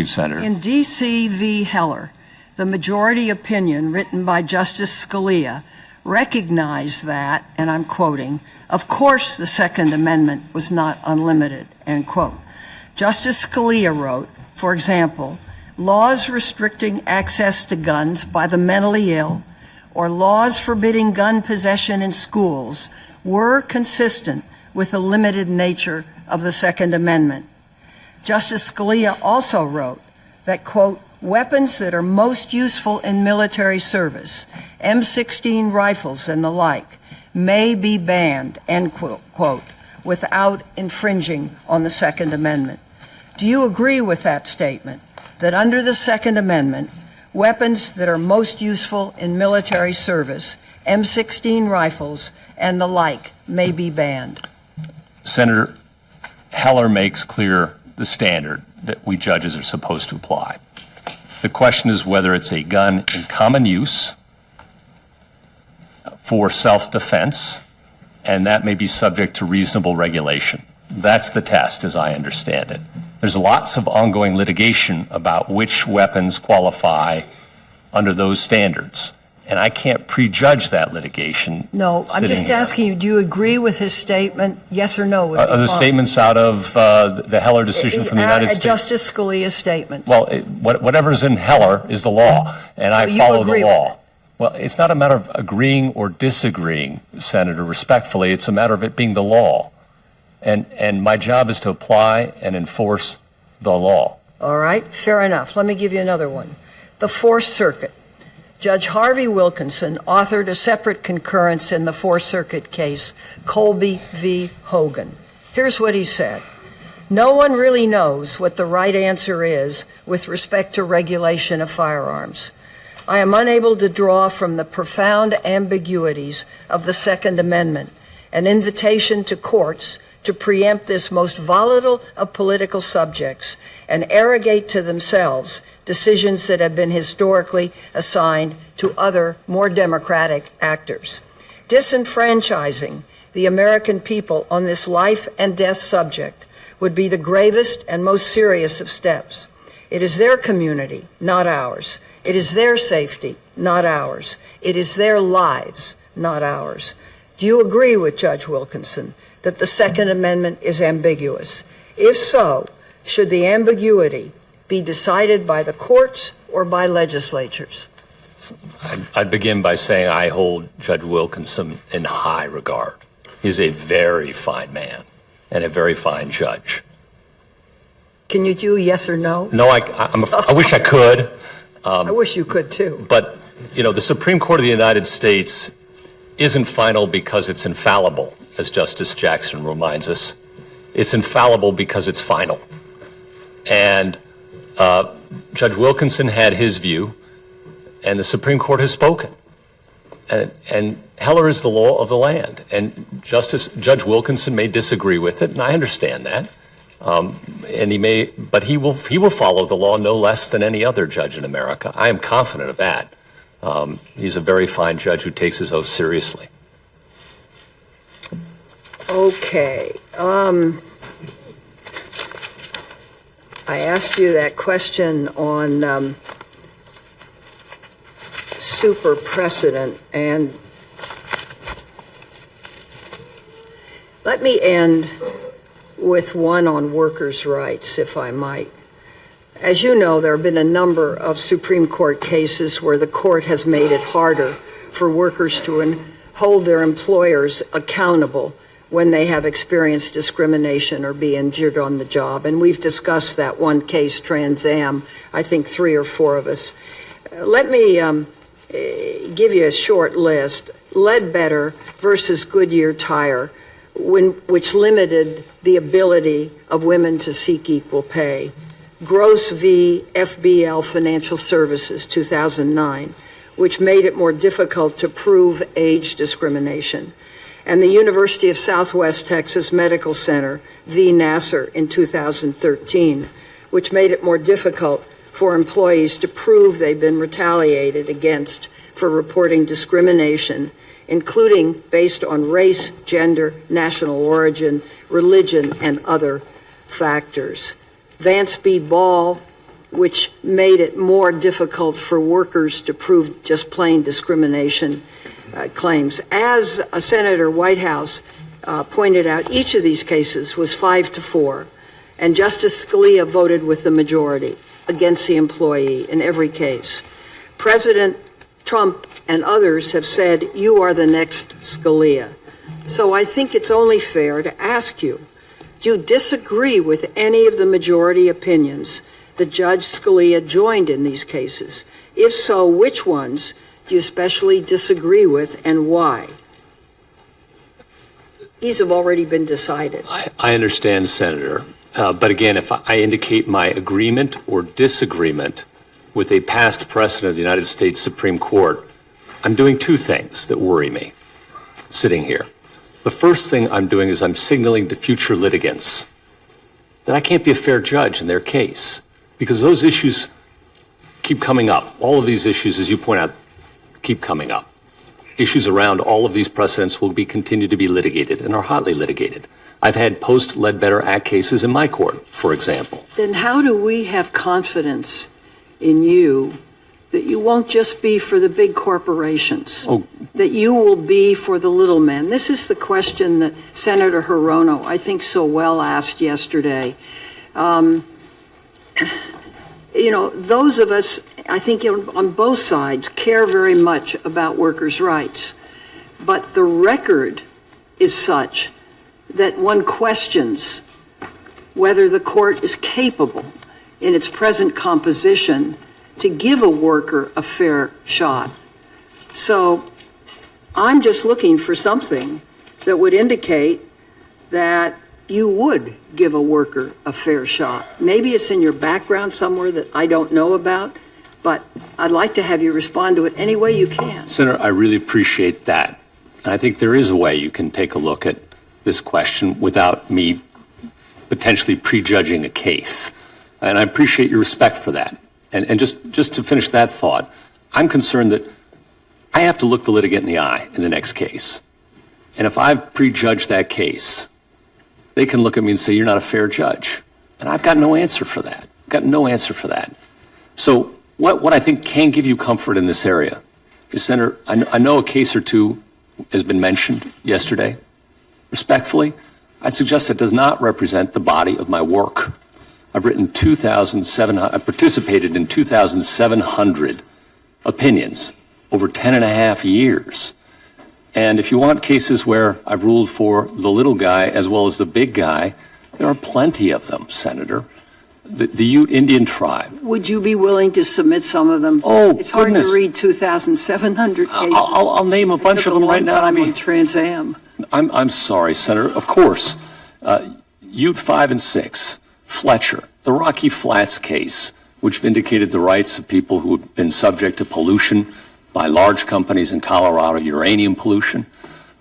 Senator. In D.C. v. Heller, the majority opinion written by Justice Scalia recognized that, and I'm quoting, of course the Second Amendment was not unlimited, end quote. Justice Scalia wrote, for example, laws restricting access to guns by the mentally ill or laws forbidding gun possession in schools were consistent with the limited nature of the Second Amendment. Justice Scalia also wrote that, quote, weapons that are most useful in military service, M16 rifles and the like, may be banned, end quote, without infringing on the Second Amendment. Do you agree with that statement, that under the Second Amendment, weapons that are most useful in military service, M16 rifles and the like, may be banned? Senator, Heller makes clear the standard that we judges are supposed to apply. The question is whether it's a gun in common use for self-defense, and that may be subject to reasonable regulation. That's the test, as I understand it. There's lots of ongoing litigation about which weapons qualify under those standards, and I can't prejudge that litigation. No, I'm just asking you, do you agree with his statement, yes or no? Are the statements out of the Heller decision from the United States? Justice Scalia's statement. Well, whatever's in Heller is the law, and I follow the law. Well, it's not a matter of agreeing or disagreeing, Senator, respectfully. It's a matter of it being the law. And my job is to apply and enforce the law. All right, fair enough. Let me give you another one. The Fourth Circuit. Judge Harvey Wilkinson authored a separate concurrence in the Fourth Circuit case, Colby v. Hogan. Here's what he said. No one really knows what the right answer is with respect to regulation of firearms. I am unable to draw from the profound ambiguities of the Second Amendment an invitation to courts to preempt this most volatile of political subjects and arrogate to themselves decisions that have been historically assigned to other, more democratic actors. Disenfranchising the American people on this life and death subject would be the gravest and most serious of steps. It is their community, not ours. It is their safety, not ours. It is their lives, not ours. Do you agree with Judge Wilkinson that the Second Amendment is ambiguous? If so, should the ambiguity be decided by the courts or by legislatures? I'd begin by saying I hold Judge Wilkinson in high regard. He's a very fine man and a very fine judge. Can you do yes or no? No, I wish I could. I wish you could too. But, you know, the Supreme Court of the United States isn't final because it's infallible, as Justice Jackson reminds us. It's infallible because it's final. And Judge Wilkinson had his view, and the Supreme Court has spoken. And Heller is the law of the land. And Judge Wilkinson may disagree with it, and I understand that. And he will follow the law no less than any other judge in America. I am confident of that. He's a very fine judge who takes his oath seriously. Okay. I asked you that question on super precedent, and let me end with one on workers' rights, if I might. As you know, there have been a number of Supreme Court cases where the court has made it harder for workers to hold their employers accountable when they have experienced discrimination or be injured on the job. And we've discussed that one case, Trans Am, I think 3 or 4 of us. Let me give you a short list. Ledbetter versus Goodyear Tire, which limited the ability of women to seek equal pay. Gross v. FBL Financial Services, 2009, which made it more difficult to prove age discrimination. And the University of Southwest Texas Medical Center v. Nassar in 2013, which made it more difficult for employees to prove they've been retaliated against for reporting discrimination, including based on race, gender, national origin, religion, and other factors. Vance v. Ball, which made it more difficult for workers to prove just plain discrimination claims. As Senator Whitehouse pointed out, each of these cases was 5-4, and Justice Scalia voted with the majority against the employee in every case. President Trump and others have said, you are the next Scalia. So I think it's only fair to ask you, do you disagree with any of the majority opinions that Judge Scalia joined in these cases? If so, which ones do you especially disagree with, and why? These have already been decided. I understand, Senator. But again, if I indicate my agreement or disagreement with a past precedent of the United States Supreme Court, I'm doing 2 things that worry me sitting here. The first thing I'm doing is I'm signaling to future litigants that I can't be a fair judge in their case, because those issues keep coming up. All of these issues, as you point out, keep coming up. Issues around all of these precedents will continue to be litigated and are hotly litigated. I've had post-Ledbetter Act cases in my court, for example. Then how do we have confidence in you that you won't just be for the big corporations, that you will be for the little men? This is the question that Senator Hirono, I think, so well asked yesterday. You know, those of us, I think on both sides, care very much about workers' rights. But the record is such that one questions whether the court is capable in its present composition to give a worker a fair shot. So I'm just looking for something that would indicate that you would give a worker a fair shot. Maybe it's in your background somewhere that I don't know about, but I'd like to have you respond to it any way you can. Senator, I really appreciate that. And I think there is a way you can take a look at this question without me potentially prejudging a case. And I appreciate your respect for that. And just to finish that thought, I'm concerned that I have to look the litigant in the eye in the next case. And if I've prejudged that case, they can look at me and say, you're not a fair judge. And I've got no answer for that. I've got no answer for that. So what I think can give you comfort in this area is, Senator, I know a case or two has been mentioned yesterday. Respectfully, I'd suggest that does not represent the body of my work. I've participated in 2,700 opinions over 10 and a half years. And if you want cases where I've ruled for the little guy as well as the big guy, there are plenty of them, Senator. The Ute Indian tribe. Would you be willing to submit some of them? Oh, it's hard goodness. to read 2,700 pages. I'll name a bunch of them right now. I mean, Trans Am. I'm sorry, Senator. Of course, Ute 5 and 6, Fletcher, the Rocky Flats case, which vindicated the rights of people who had been subject to pollution by large companies in Colorado, uranium pollution.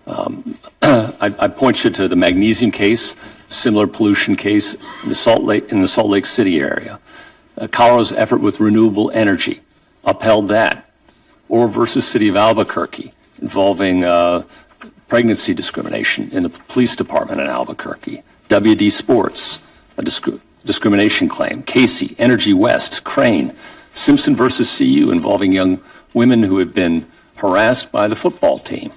I point you to the magnesium case, similar pollution case in the Salt Lake City area. Colorado's effort with renewable energy upheld that. Or versus City of Albuquerque, involving pregnancy discrimination in the police department in Albuquerque. WD Sports, a discrimination claim. Casey, Energy West, Crane. Simpson versus CU, involving young women who had been harassed by the football team.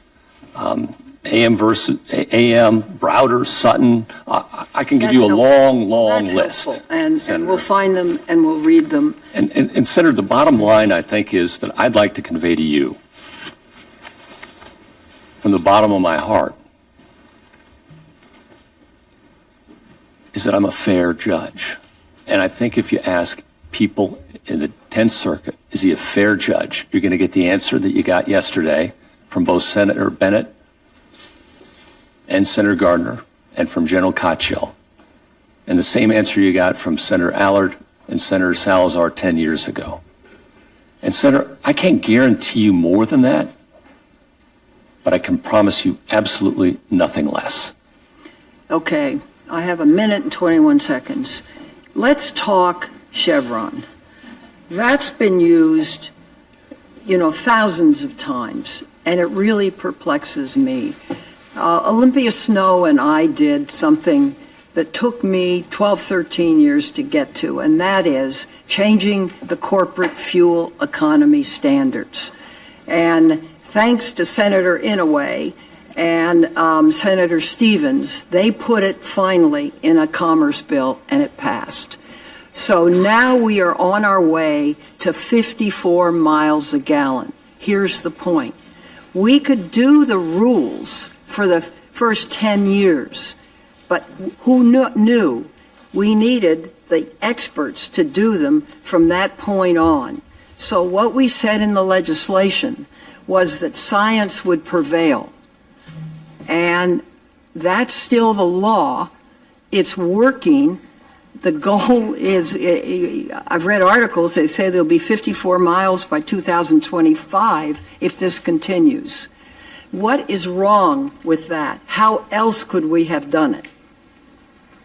AM versus AM, Browder, Sutton. I can give you a long list. Helpful. And we'll find them and we'll read them. And Senator, the bottom line, I think, is that I'd like to convey to you, from the bottom of my heart, is that I'm a fair judge. And I think if you ask people in the 10th Circuit, is he a fair judge, you're going to get the answer that you got yesterday from both Senator Bennett and Senator Gardner and from General Cotchill, and the same answer you got from Senator Allard and Senator Salazar 10 years ago. And Senator, I can't guarantee you more than that, but I can promise you absolutely nothing less. Okay, I have a minute and 21 seconds. Let's talk Chevron. That's been used, thousands of times, and it really perplexes me. Olympia Snow and I did something that took me 12, 13 years to get to, and that is changing the corporate fuel economy standards. And thanks to Senator Inouye and Senator Stevens, they put it finally in a commerce bill, and it passed. So now we are on our way to 54 miles a gallon. Here's the point. We could do the rules for the first 10 years, but who knew we needed the experts to do them from that point on. So what we said in the legislation was that science would prevail. And that's still the law. It's working. The goal is, I've read articles that say there'll be 54 miles by 2025 if this continues. What is wrong with that? How else could we have done it?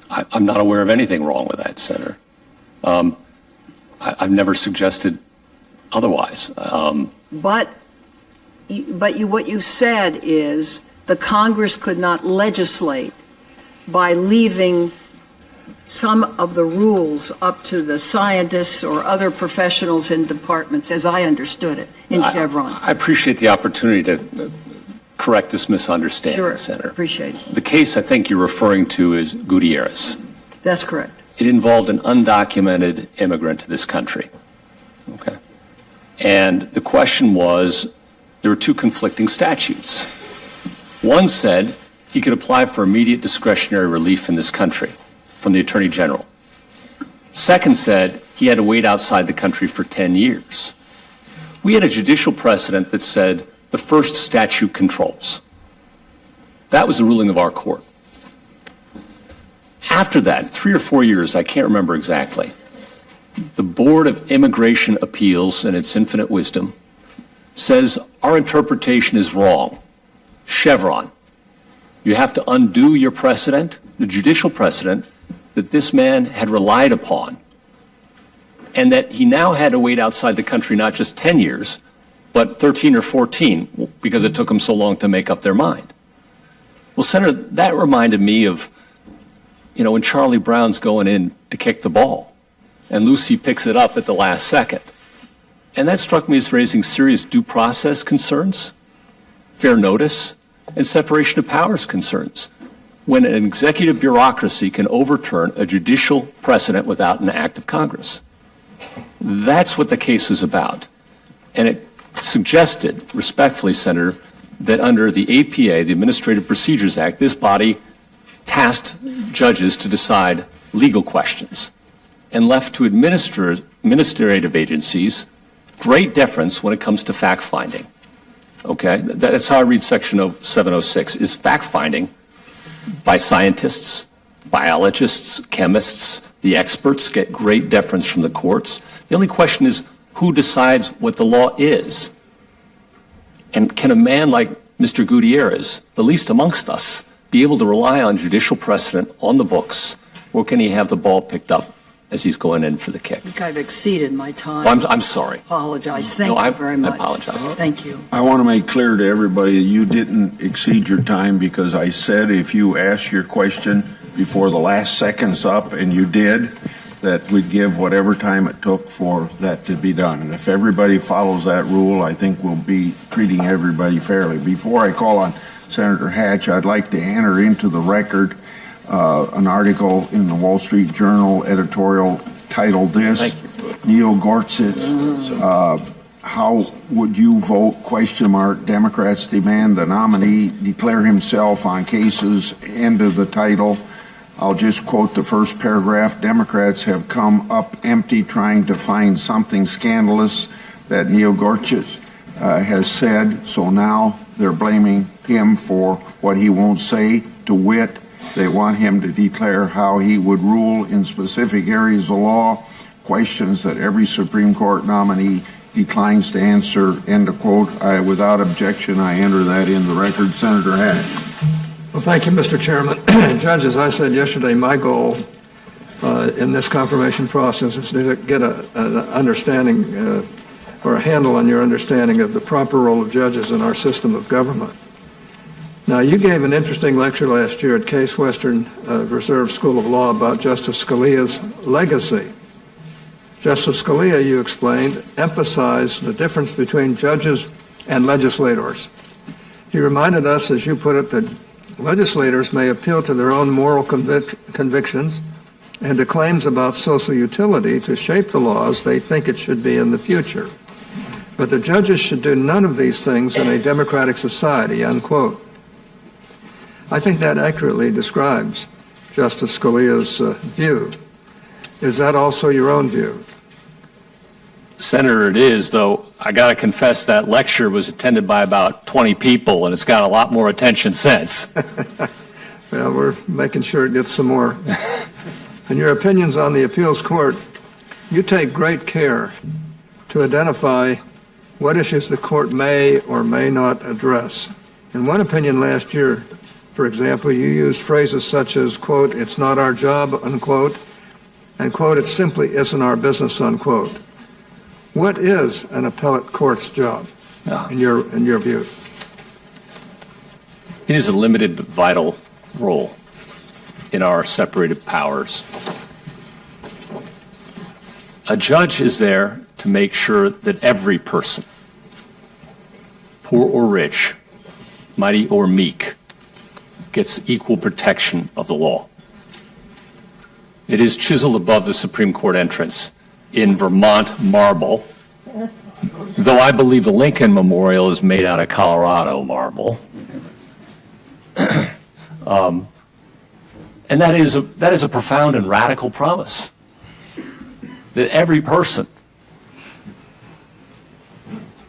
I'm not aware of anything wrong with that, Senator. I've never suggested otherwise. But what you said is the Congress could not legislate by leaving some of the rules up to the scientists or other professionals in departments, as I understood it, in Chevron. I appreciate the opportunity to correct this misunderstanding, Sure, Senator. appreciate it. The case I think you're referring to is Gutierrez. That's correct. It involved an undocumented immigrant to this country. Okay. And the question was, there were two conflicting statutes. One said he could apply for immediate discretionary relief in this country from the Attorney General. Second said he had to wait outside the country for 10 years. We had a judicial precedent that said the first statute controls. That was the ruling of our court. After that, 3 or 4 years, I can't remember exactly, the Board of Immigration Appeals, in its infinite wisdom, says our interpretation is wrong. Chevron. You have to undo your precedent, the judicial precedent, that this man had relied upon, and that he now had to wait outside the country not just 10 years, but 13 or 14, because it took them so long to make up their mind. Well, Senator, that reminded me of, when Charlie Brown's going in to kick the ball, and Lucy picks it up at the last second. And that struck me as raising serious due process concerns, fair notice, and separation of powers concerns, when an executive bureaucracy can overturn a judicial precedent without an act of Congress. That's what the case was about. And it suggested, respectfully, Senator, that under the APA, the Administrative Procedures Act, this body tasked judges to decide legal questions and left to administrative agencies great deference when it comes to fact-finding. Okay? That's how I read Section 706, is fact-finding by scientists, biologists, chemists. The experts get great deference from the courts. The only question is who decides what the law is. And can a man like Mr. Gutierrez, the least amongst us, be able to rely on judicial precedent on the books, or can he have the ball picked up as he's going in for the kick? I think I've exceeded my time. I'm sorry. Apologize. Thank you very much. I apologize. Thank you. I want to make clear to everybody, you didn't exceed your time, because I said if you asked your question before the last second's up, and you did, that we'd give whatever time it took for that to be done. And if everybody follows that rule, I think we'll be treating everybody fairly. Before I call on Senator Hatch, I'd like to enter into the record an article in the Wall Street Journal editorial titled this, Neil Gorsuch, how would you vote, ? Democrats demand the nominee declare himself on cases, end of the title. I'll just quote the first paragraph. Democrats have come up empty trying to find something scandalous that Neil Gorsuch has said, so now they're blaming him for what he won't say, to wit, they want him to declare how he would rule in specific areas of law, questions that every Supreme Court nominee declines to answer, end of quote. Without objection, I enter that in the record. Senator Hatch. Well, thank you, Mr. Chairman. Judge, as I said yesterday, my goal in this confirmation process is to get an understanding or a handle on your understanding of the proper role of judges in our system of government. Now, you gave an interesting lecture last year at Case Western Reserve School of Law about Justice Scalia's legacy. Justice Scalia, you explained, emphasized the difference between judges and legislators. He reminded us, as you put it, that legislators may appeal to their own moral convictions and to claims about social utility to shape the laws they think it should be in the future. But the judges should do none of these things in a democratic society, unquote. I think that accurately describes Justice Scalia's view. Is that also your own view? Senator, it is, though I got to confess that lecture was attended by about 20 people, and it's got a lot more attention since. Well, we're making sure it gets some more. In your opinions on the appeals court, you take great care to identify what issues the court may or may not address. In one opinion last year, for example, you used phrases such as, quote, it's not our job, unquote, and, quote, it simply isn't our business, unquote. What is an appellate court's job, in your view? It is a limited but vital role in our separated powers. A judge is there to make sure that every person, poor or rich, mighty or meek, gets equal protection of the law. It is chiseled above the Supreme Court entrance in Vermont marble, though I believe the Lincoln Memorial is made out of Colorado marble. And that is a profound and radical promise, that every person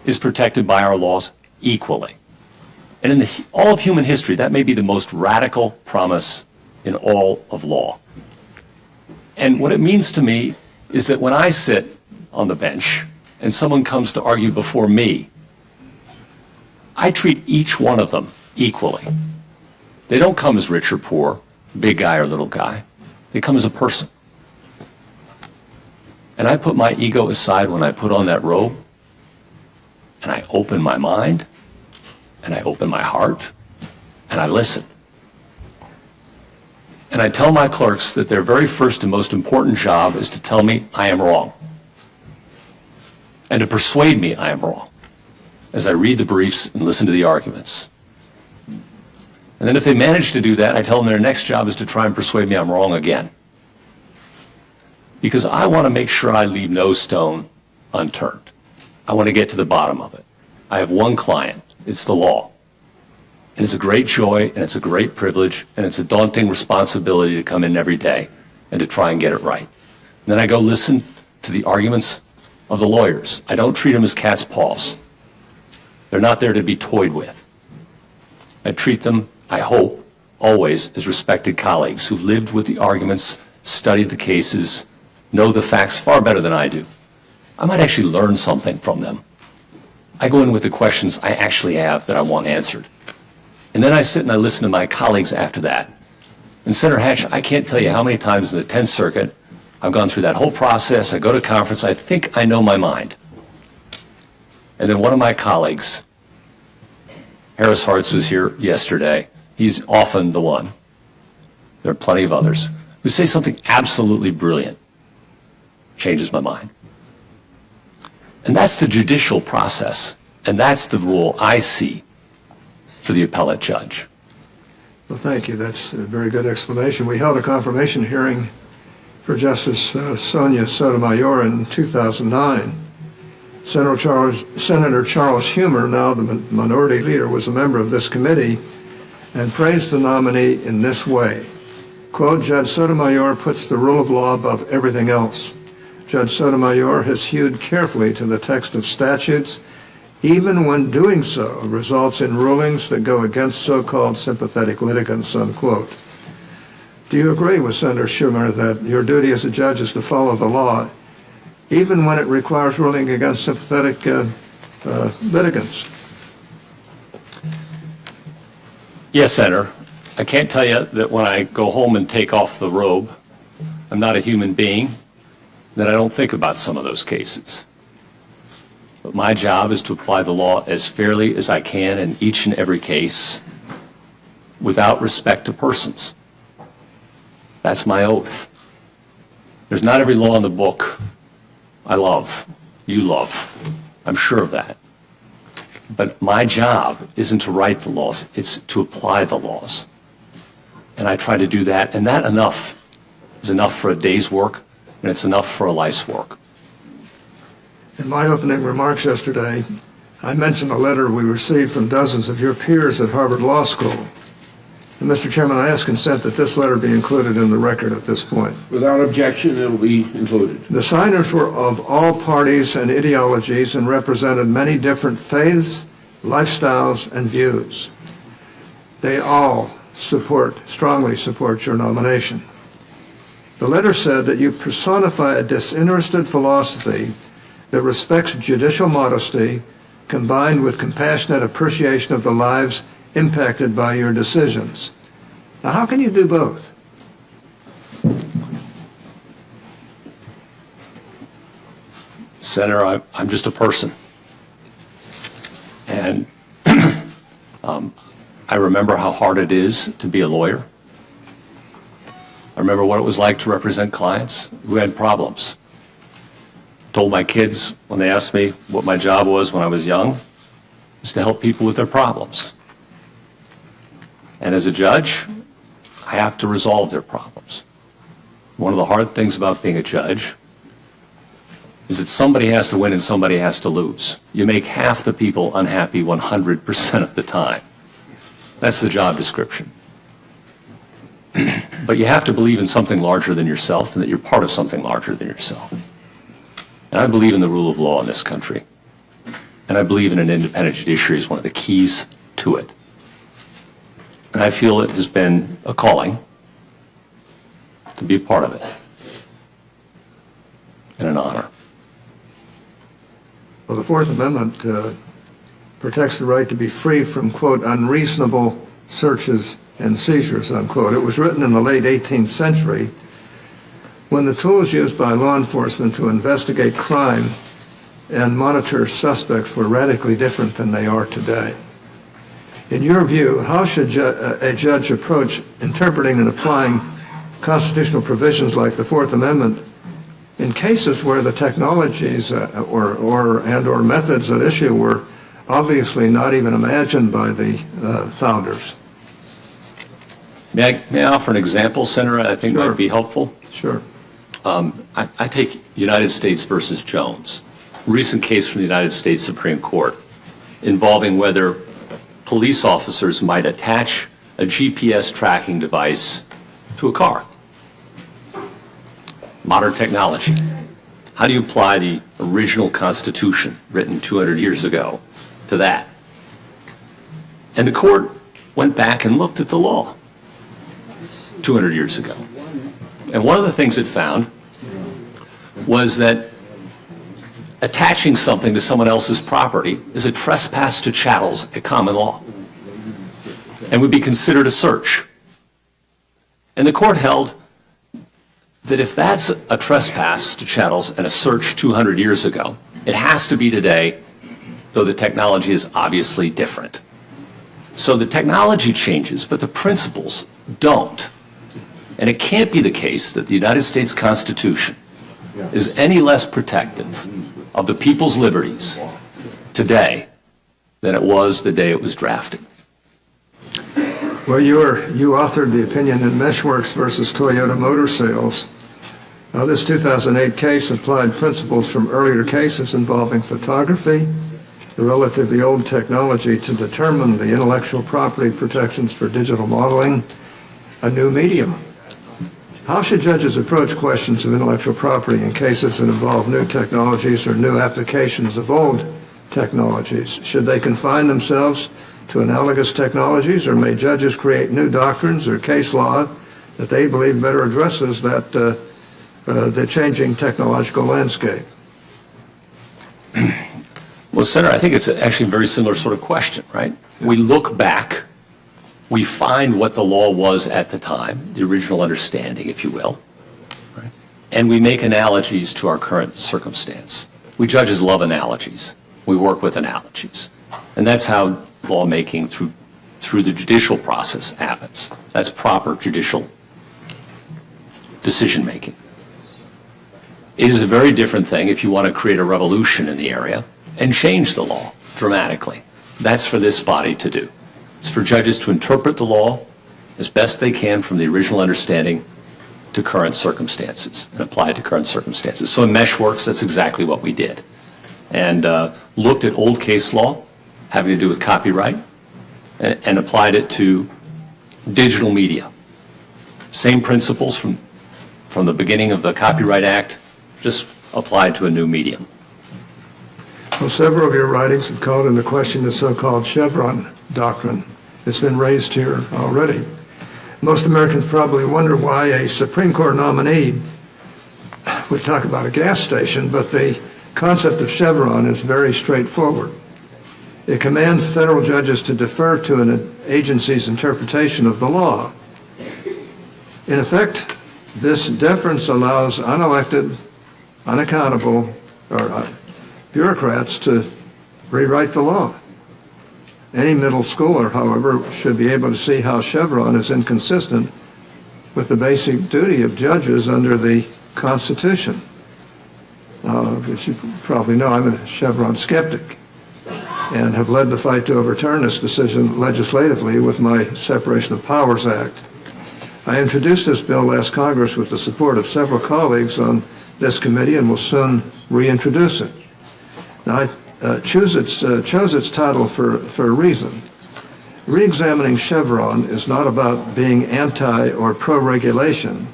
is protected by our laws equally. And in all of human history, that may be the most radical promise in all of law. And what it means to me is that when I sit on the bench and someone comes to argue before me, I treat each one of them equally. They don't come as rich or poor, big guy or little guy. They come as a person. And I put my ego aside when I put on that robe, and I open my mind, and I open my heart, and I listen. And I tell my clerks that their very first and most important job is to tell me I am wrong, and to persuade me I am wrong as I read the briefs and listen to the arguments. And then if they manage to do that, I tell them their next job is to try and persuade me I'm wrong again. Because I want to make sure I leave no stone unturned. I want to get to the bottom of it. I have one client. It's the law. And it's a great joy, and it's a great privilege, and it's a daunting responsibility to come in every day and to try and get it right. And then I go listen to the arguments of the lawyers. I don't treat them as cat's paws. They're not there to be toyed with. I treat them, I hope, always as respected colleagues who've lived with the arguments, studied the cases, know the facts far better than I do. I might actually learn something from them. I go in with the questions I actually have that I want answered. And then I sit and I listen to my colleagues after that. And Senator Hatch, I can't tell you how many times in the 10th Circuit I've gone through that whole process. I go to conference, I think I know my mind. And then one of my colleagues, Harris Hartz, was here yesterday. He's often the one. There are plenty of others who say something absolutely brilliant. Changes my mind. And that's the judicial process, and that's the rule I see for the appellate judge. Well, thank you. That's a very good explanation. We held a confirmation hearing for Justice Sonia Sotomayor in 2009. Senator Charles Humer, now the minority leader, was a member of this committee and praised the nominee in this way. Quote, Judge Sotomayor puts the rule of law above everything else. Judge Sotomayor has hewed carefully to the text of statutes, even when doing so results in rulings that go against so-called sympathetic litigants, unquote. Do you agree with Senator Schumer that your duty as a judge is to follow the law, even when it requires ruling against sympathetic litigants? Yes, Senator. I can't tell you that when I go home and take off the robe, I'm not a human being, that I don't think about some of those cases. But my job is to apply the law as fairly as I can in each and every case, without respect to persons. That's my oath. There's not every law in the book I love, you love. I'm sure of that. But my job isn't to write the laws, it's to apply the laws. And I try to do that, and that enough is enough for a day's work, and it's enough for a life's work. In my opening remarks yesterday, I mentioned a letter we received from dozens of your peers at Harvard Law School. And Mr. Chairman, I ask consent that this letter be included in the record at this point. Without objection, it'll be included. The signers were of all parties and ideologies and represented many different faiths, lifestyles, and views. They all strongly support your nomination. The letter said that you personify a disinterested philosophy that respects judicial modesty combined with compassionate appreciation of the lives impacted by your decisions. Now, how can you do both? Senator, I'm just a person. And I remember how hard it is to be a lawyer. I remember what it was like to represent clients who had problems. I told my kids when they asked me what my job was when I was young, was to help people with their problems. And as a judge, I have to resolve their problems. One of the hard things about being a judge is that somebody has to win and somebody has to lose. You make half the people unhappy 100% of the time. That's the job description. But you have to believe in something larger than yourself and that you're part of something larger than yourself. And I believe in the rule of law in this country. And I believe in an independent judiciary as one of the keys to it. And I feel it has been a calling to be a part of it. And an honor. Well, the Fourth Amendment protects the right to be free from, quote, unreasonable searches and seizures, unquote. It was written in the late 18th century when the tools used by law enforcement to investigate crime and monitor suspects were radically different than they are today. In your view, how should a judge approach interpreting and applying constitutional provisions like the Fourth Amendment in cases where the technologies or methods at issue were obviously not even imagined by the founders? May I offer an example, Senator, I think Sure. might be helpful? Sure. I take United States versus Jones, a recent case from the United States Supreme Court involving whether police officers might attach a GPS tracking device to a car. Modern technology. How do you apply the original Constitution, written 200 years ago, to that? And the court went back and looked at the law 200 years ago. And one of the things it found was that attaching something to someone else's property is a trespass to chattels at common law and would be considered a search. And the court held that if that's a trespass to chattels and a search 200 years ago, it has to be today, though the technology is obviously different. So the technology changes, but the principles don't. And it can't be the case that the United States Constitution is any less protective of the people's liberties today than it was the day it was drafted. Well, you authored the opinion in Meshworks versus Toyota Motor Sales. This 2008 case applied principles from earlier cases involving photography, the relatively old technology to determine the intellectual property protections for digital modeling, a new medium. How should judges approach questions of intellectual property in cases that involve new technologies or new applications of old technologies? Should they confine themselves to analogous technologies, or may judges create new doctrines or case law that they believe better addresses the changing technological landscape? Well, Senator, I think it's actually a very similar sort of question, right? We look back, we find what the law was at the time, the original understanding, if you will, right? And we make analogies to our current circumstance. We judges love analogies. We work with analogies. And that's how lawmaking through the judicial process happens. That's proper judicial decision-making. It is a very different thing if you want to create a revolution in the area and change the law dramatically. That's for this body to do. It's for judges to interpret the law as best they can from the original understanding to current circumstances and apply it to current circumstances. So in Meshworks, that's exactly what we did. And looked at old case law having to do with copyright and applied it to digital media. Same principles from the beginning of the Copyright Act, just applied to a new medium. Well, several of your writings have called into question the so-called Chevron doctrine. It's been raised here already. Most Americans probably wonder why a Supreme Court nominee would talk about a gas station, but the concept of Chevron is very straightforward. It commands federal judges to defer to an agency's interpretation of the law. In effect, this deference allows unelected, unaccountable, bureaucrats to rewrite the law. Any middle schooler, however, should be able to see how Chevron is inconsistent with the basic duty of judges under the Constitution. As you probably know, I'm a Chevron skeptic and have led the fight to overturn this decision legislatively with my Separation of Powers Act. I introduced this bill last Congress with the support of several colleagues on this committee and will soon reintroduce it. Now, I chose its title for a reason. Reexamining Chevron is not about being anti or pro-regulation.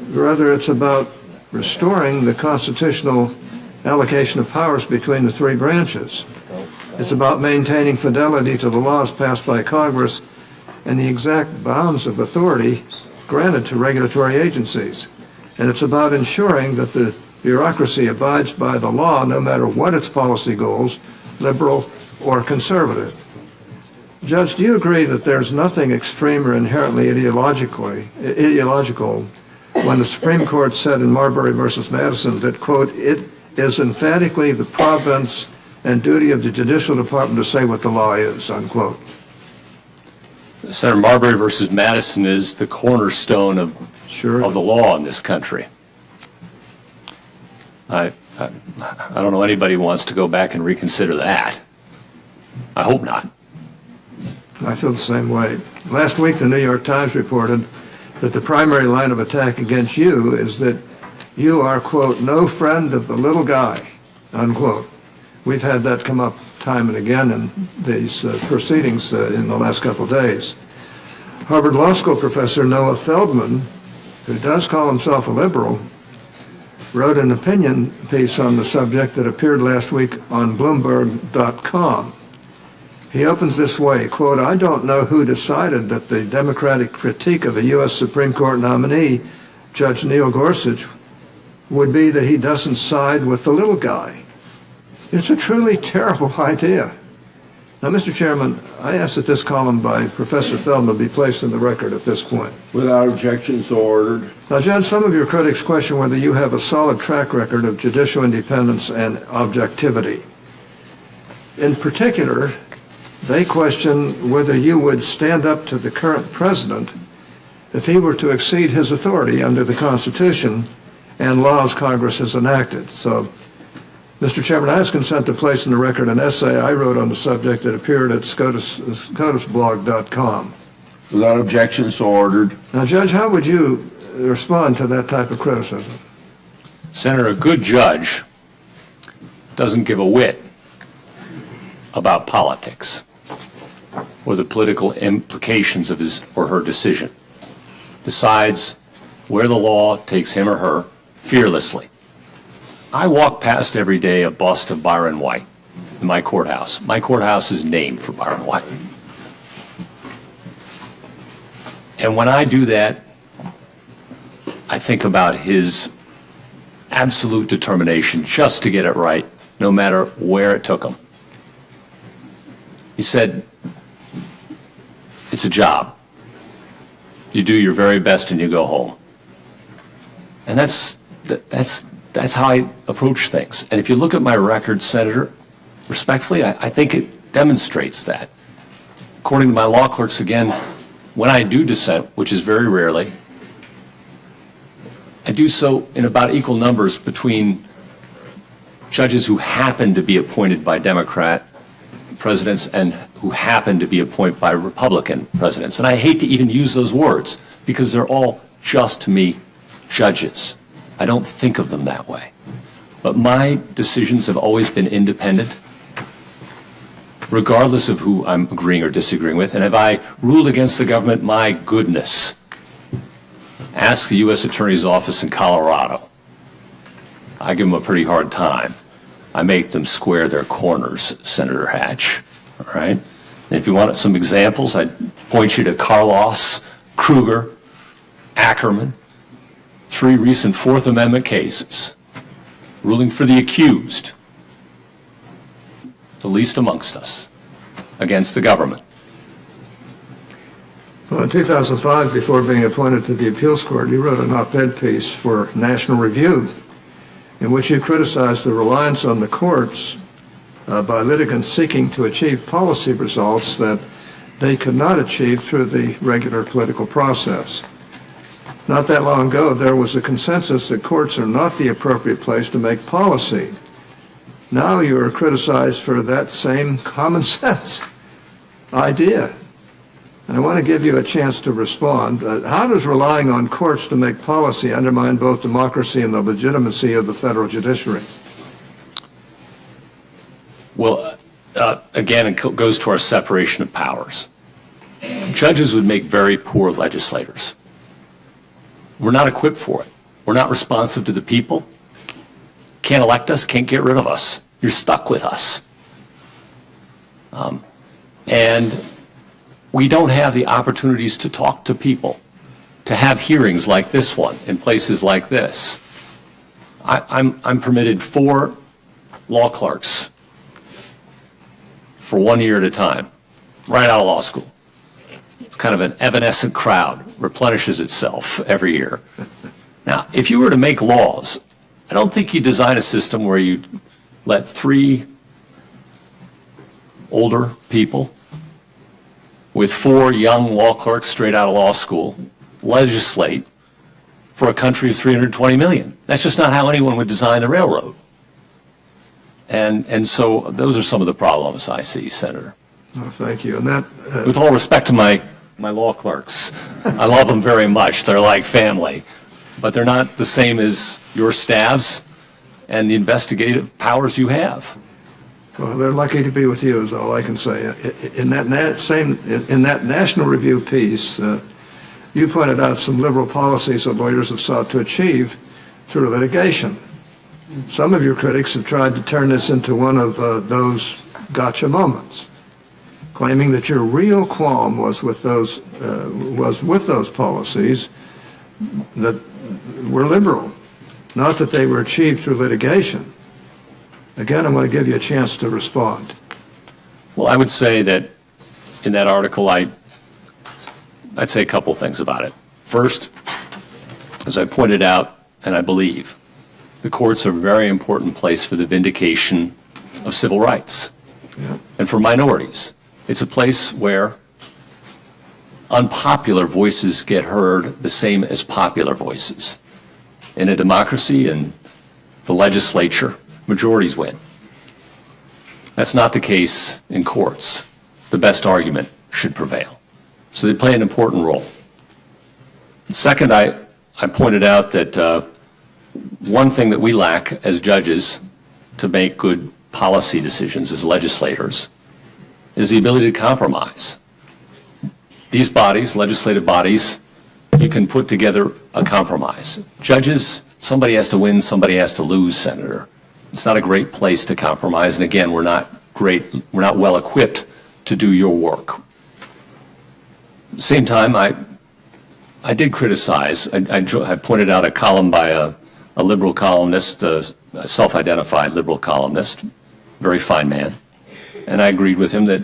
Rather, it's about restoring the constitutional allocation of powers between the three branches. It's about maintaining fidelity to the laws passed by Congress and the exact bounds of authority granted to regulatory agencies. And it's about ensuring that the bureaucracy abides by the law no matter what its policy goals, liberal or conservative. Judge, do you agree that there's nothing extreme or inherently ideological when the Supreme Court said in Marbury versus Madison that, quote, it is emphatically the province and duty of the Judicial Department to say what the law is, unquote? Senator, Marbury versus Madison is the cornerstone of the law in this country. I don't know anybody who wants to go back and reconsider that. I hope not. I feel the same way. Last week, the New York Times reported that the primary line of attack against you is that you are, quote, no friend of the little guy, unquote. We've had that come up time and again in these proceedings in the last couple of days. Harvard Law School professor Noah Feldman, who does call himself a liberal, wrote an opinion piece on the subject that appeared last week on Bloomberg.com. He opens this way, quote, I don't know who decided that the Democratic critique of a U.S. Supreme Court nominee, Judge Neil Gorsuch, would be that he doesn't side with the little guy. It's a truly terrible idea. Now, Mr. Chairman, I ask that this column by Professor Feldman be placed in the record at this point. Without objection, so ordered. Now, Judge, some of your critics question whether you have a solid track record of judicial independence and objectivity. In particular, they question whether you would stand up to the current president if he were to exceed his authority under the Constitution and laws Congress has enacted. So, Mr. Chairman, I ask consent to place in the record an essay I wrote on the subject that appeared at scotusblog.com. Without objection, so ordered. Now, Judge, how would you respond to that type of criticism? Senator, a good judge doesn't give a whit about politics or the political implications of his or her decision. Decides where the law takes him or her fearlessly. I walk past every day a bust of Byron White in my courthouse. My courthouse is named for Byron White. And when I do that, I think about his absolute determination just to get it right, no matter where it took him. He said, it's a job. You do your very best and you go home. And that's how I approach things. And if you look at my record, Senator, respectfully, I think it demonstrates that. According to my law clerks, again, when I do dissent, which is very rarely, I do so in about equal numbers between judges who happen to be appointed by Democrat presidents and who happen to be appointed by Republican presidents. And I hate to even use those words because they're all just, to me, judges. I don't think of them that way. But my decisions have always been independent, regardless of who I'm agreeing or disagreeing with. And if I ruled against the government, my goodness, ask the U.S. Attorney's Office in Colorado. I give them a pretty hard time. I make them square their corners, Senator Hatch, all right? And if you want some examples, I'd point you to Carlos, Kruger, Ackerman, 3 recent Fourth Amendment cases, ruling for the accused, the least amongst us, against the government. Well, in 2005, before being appointed to the appeals court, you wrote an op-ed piece for National Review in which you criticized the reliance on the courts by litigants seeking to achieve policy results that they could not achieve through the regular political process. Not that long ago, there was a consensus that courts are not the appropriate place to make policy. Now you are criticized for that same common sense idea. And I want to give you a chance to respond. How does relying on courts to make policy undermine both democracy and the legitimacy of the federal judiciary? Well, again, it goes to our separation of powers. Judges would make very poor legislators. We're not equipped for it. We're not responsive to the people. Can't elect us, can't get rid of us. You're stuck with us. And we don't have the opportunities to talk to people, to have hearings like this one in places like this. I'm permitted 4 law clerks for 1 year at a time. right out of law school. It's kind of an evanescent crowd, replenishes itself every year. Now, if you were to make laws, I don't think you design a system where you let 3 older people with 4 young law clerks straight out of law school legislate for a country of 320 million. That's just not how anyone would design the railroad. And so those are some of the problems I see, Senator. Oh, thank you. And that, With all respect to my law clerks, I love them very much. They're like family. But they're not the same as your staffs and the investigative powers you have. well, they're lucky to be with you, is all I can say. In that National Review piece, you pointed out some liberal policies that lawyers have sought to achieve through litigation. Some of your critics have tried to turn this into one of those gotcha moments, claiming that your real qualm was with those policies that were liberal, not that they were achieved through litigation. Again, I'm going to give you a chance to respond. Well, I would say that in that article, I'd say a couple things about it. First, as I pointed out, and I believe, the courts are a very important place for the vindication of civil rights. Yeah. And for minorities. It's a place where unpopular voices get heard the same as popular voices. In a democracy and the legislature, majorities win. That's not the case in courts. The best argument should prevail. So they play an important role. Second, I pointed out that one thing that we lack as judges to make good policy decisions as legislators is the ability to compromise. These bodies, legislative bodies, you can put together a compromise. Judges, somebody has to win, somebody has to lose, Senator. It's not a great place to compromise, and again, we're not well equipped to do your work. At the same time, I did criticize, I pointed out a column by a liberal columnist, a self-identified liberal columnist, very fine man, and I agreed with him that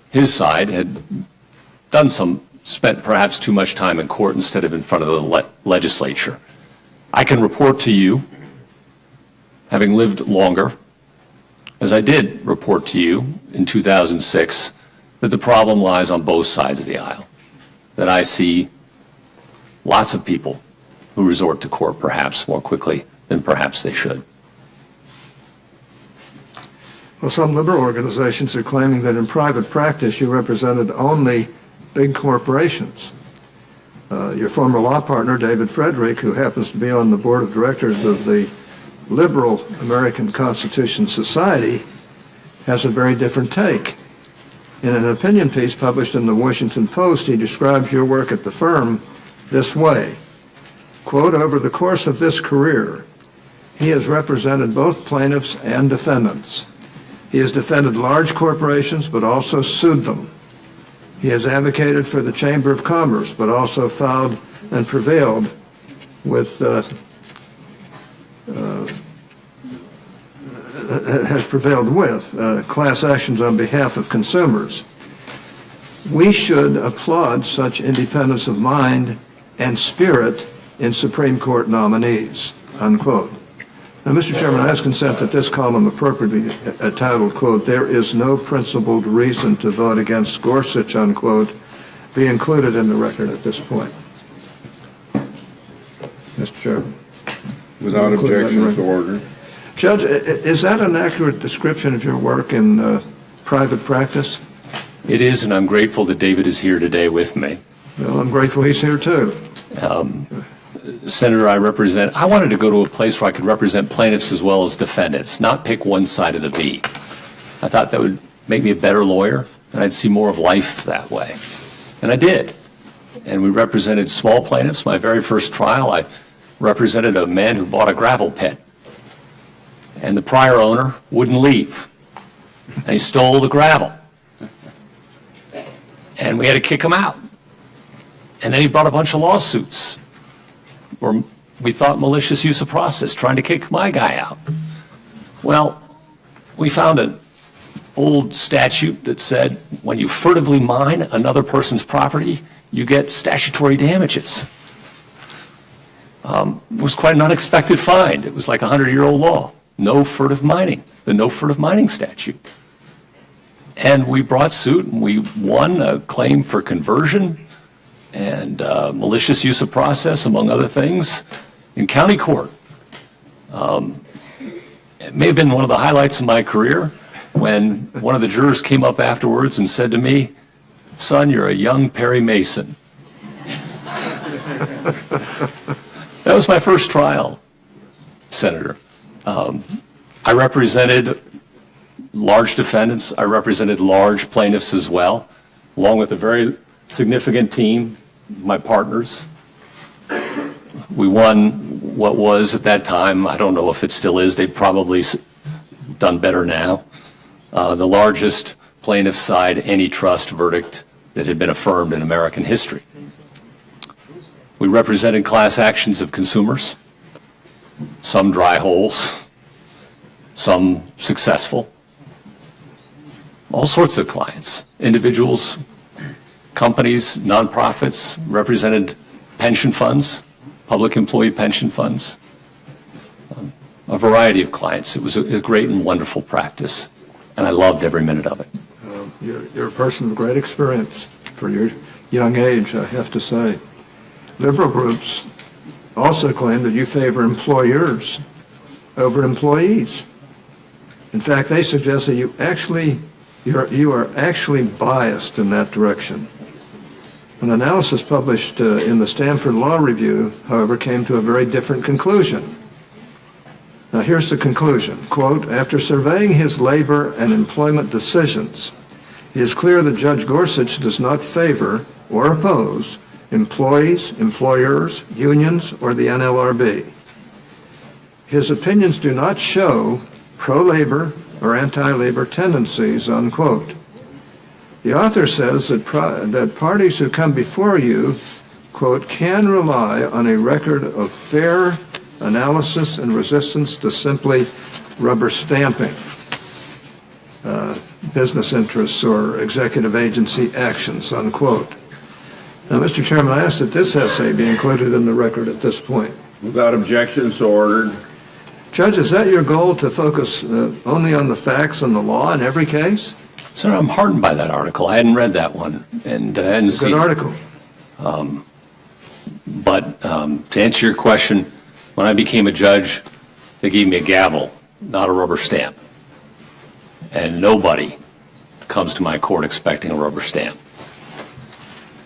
his side had spent perhaps too much time in court instead of in front of the legislature. I can report to you, having lived longer, as I did report to you in 2006, that the problem lies on both sides of the aisle, that I see lots of people who resort to court perhaps more quickly than perhaps they should. Well, some liberal organizations are claiming that in private practice you represented only big corporations. Your former law partner, David Frederick, who happens to be on the board of directors of the Liberal American Constitution Society, has a very different take. In an opinion piece published in the Washington Post, he describes your work at the firm this way, quote, "Over the course of this career, he has represented both plaintiffs and defendants. He has defended large corporations, but also sued them. He has advocated for the Chamber of Commerce, but also filed and prevailed with class actions on behalf of consumers. We should applaud such independence of mind and spirit in Supreme Court nominees," unquote. Now, Mr. Chairman, I ask consent that this column appropriately titled, quote, "There is no principled reason to vote against Gorsuch," unquote, be included in the record at this point. Mr. Chairman. Without objection, so ordered. Judge, is that an accurate description of your work in private practice? It is, and I'm grateful that David is here today with me. Well, I'm grateful he's here, too. Senator, I wanted to go to a place where I could represent plaintiffs as well as defendants, not pick one side of the V. I thought that would make me a better lawyer, and I'd see more of life that way. And I did. And we represented small plaintiffs. My very first trial, I represented a man who bought a gravel pit. And the prior owner wouldn't leave. And he stole the gravel. And we had to kick him out. And then he brought a bunch of lawsuits, or we thought malicious use of process, trying to kick my guy out. Well, we found old statute that said when you furtively mine another person's property, you get statutory damages. It was quite an unexpected find. It was like a 100-year-old law. No furtive mining, the no furtive mining statute. And we brought suit and we won a claim for conversion and malicious use of process, among other things, in county court. It may have been one of the highlights of my career when one of the jurors came up afterwards and said to me, "Son, you're a young Perry Mason." That was my first trial, Senator. I represented large defendants. I represented large plaintiffs as well, along with a very significant team, my partners. We won what was at that time, I don't know if it still is, they've probably done better now, the largest plaintiff side antitrust verdict that had been affirmed in American history. We represented class actions of consumers, some dry holes, some successful, all sorts of clients, individuals, companies, nonprofits, represented pension funds, public employee pension funds, a variety of clients. It was a great and wonderful practice, and I loved every minute of it. You're a person of great experience for your young age, I have to say. Liberal groups also claim that you favor employers over employees. In fact, they suggest that you are actually biased in that direction. An analysis published in the Stanford Law Review, however, came to a very different conclusion. Now, here's the conclusion. Quote, "After surveying his labor and employment decisions, it is clear that Judge Gorsuch does not favor or oppose employees, employers, unions, or the NLRB. His opinions do not show pro-labor or anti-labor tendencies," unquote. The author says that parties who come before you, quote, "can rely on a record of fair analysis and resistance to simply rubber stamping business interests or executive agency actions," unquote. Now, Mr. Chairman, I ask that this essay be included in the record at this point. Without objection, so ordered. Judge, is that your goal, to focus only on the facts and the law in every case? Sir, I'm heartened by that article. I hadn't read that one. And It's a good article. But to answer your question, when I became a judge, they gave me a gavel, not a rubber stamp. And nobody comes to my court expecting a rubber stamp.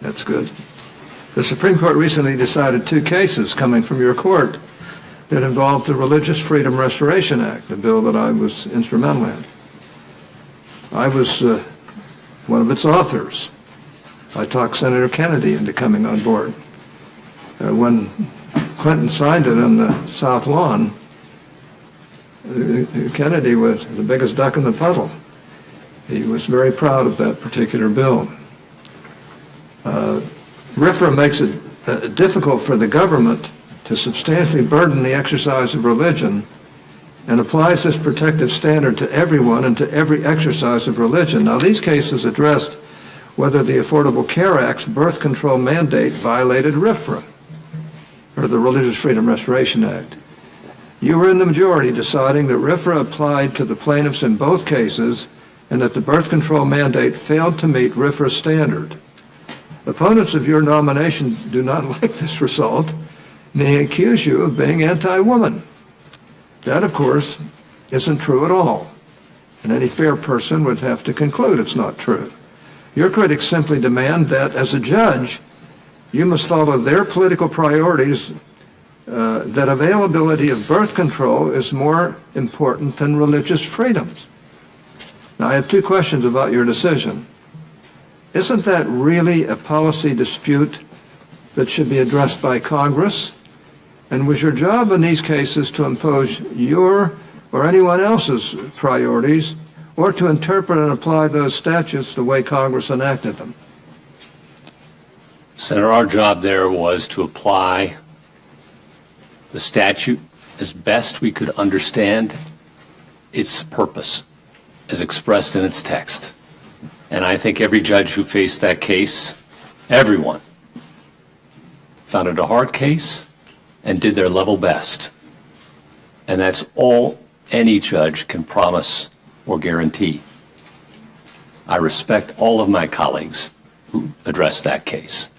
That's good. The Supreme Court recently decided 2 cases coming from your court that involved the Religious Freedom Restoration Act, a bill that I was instrumental in. I was one of its authors. I talked Senator Kennedy into coming on board. When Clinton signed it on the South Lawn, Kennedy was the biggest duck in the puddle. He was very proud of that particular bill. RFRA makes it difficult for the government to substantially burden the exercise of religion and applies this protective standard to everyone and to every exercise of religion. Now, these cases addressed whether the Affordable Care Act's birth control mandate violated RFRA, or the Religious Freedom Restoration Act. You were in the majority, deciding that RFRA applied to the plaintiffs in both cases and that the birth control mandate failed to meet RFRA's standard. Opponents of your nomination do not like this result, and they accuse you of being anti-woman. That, of course, isn't true at all, and any fair person would have to conclude it's not true. Your critics simply demand that, as a judge, you must follow their political priorities, that availability of birth control is more important than religious freedoms. Now, I have 2 questions about your decision. Isn't that really a policy dispute that should be addressed by Congress? And was your job in these cases to impose your or anyone else's priorities, or to interpret and apply those statutes the way Congress enacted them? Senator, our job there was to apply the statute as best we could understand its purpose. as expressed in its text. And I think every judge who faced that case, everyone, found it a hard case and did their level best. And that's all any judge can promise or guarantee. I respect all of my colleagues who addressed that case.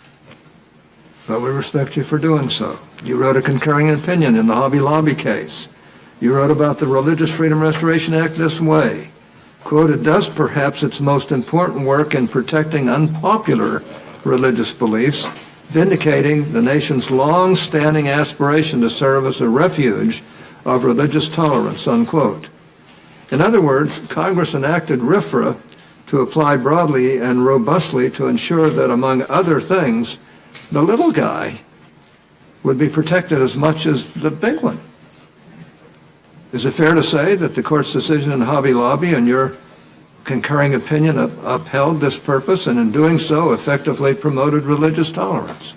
Well, we respect you for doing so. You wrote a concurring opinion in the Hobby Lobby case. You wrote about the Religious Freedom Restoration Act this way. Quote, it does perhaps its most important work in protecting unpopular religious beliefs, vindicating the nation's long-standing aspiration to serve as a refuge of religious tolerance, unquote. In other words, Congress enacted RFRA to apply broadly and robustly to ensure that, among other things, the little guy would be protected as much as the big one. Is it fair to say that the court's decision in Hobby Lobby and your concurring opinion upheld this purpose and in doing so effectively promoted religious tolerance?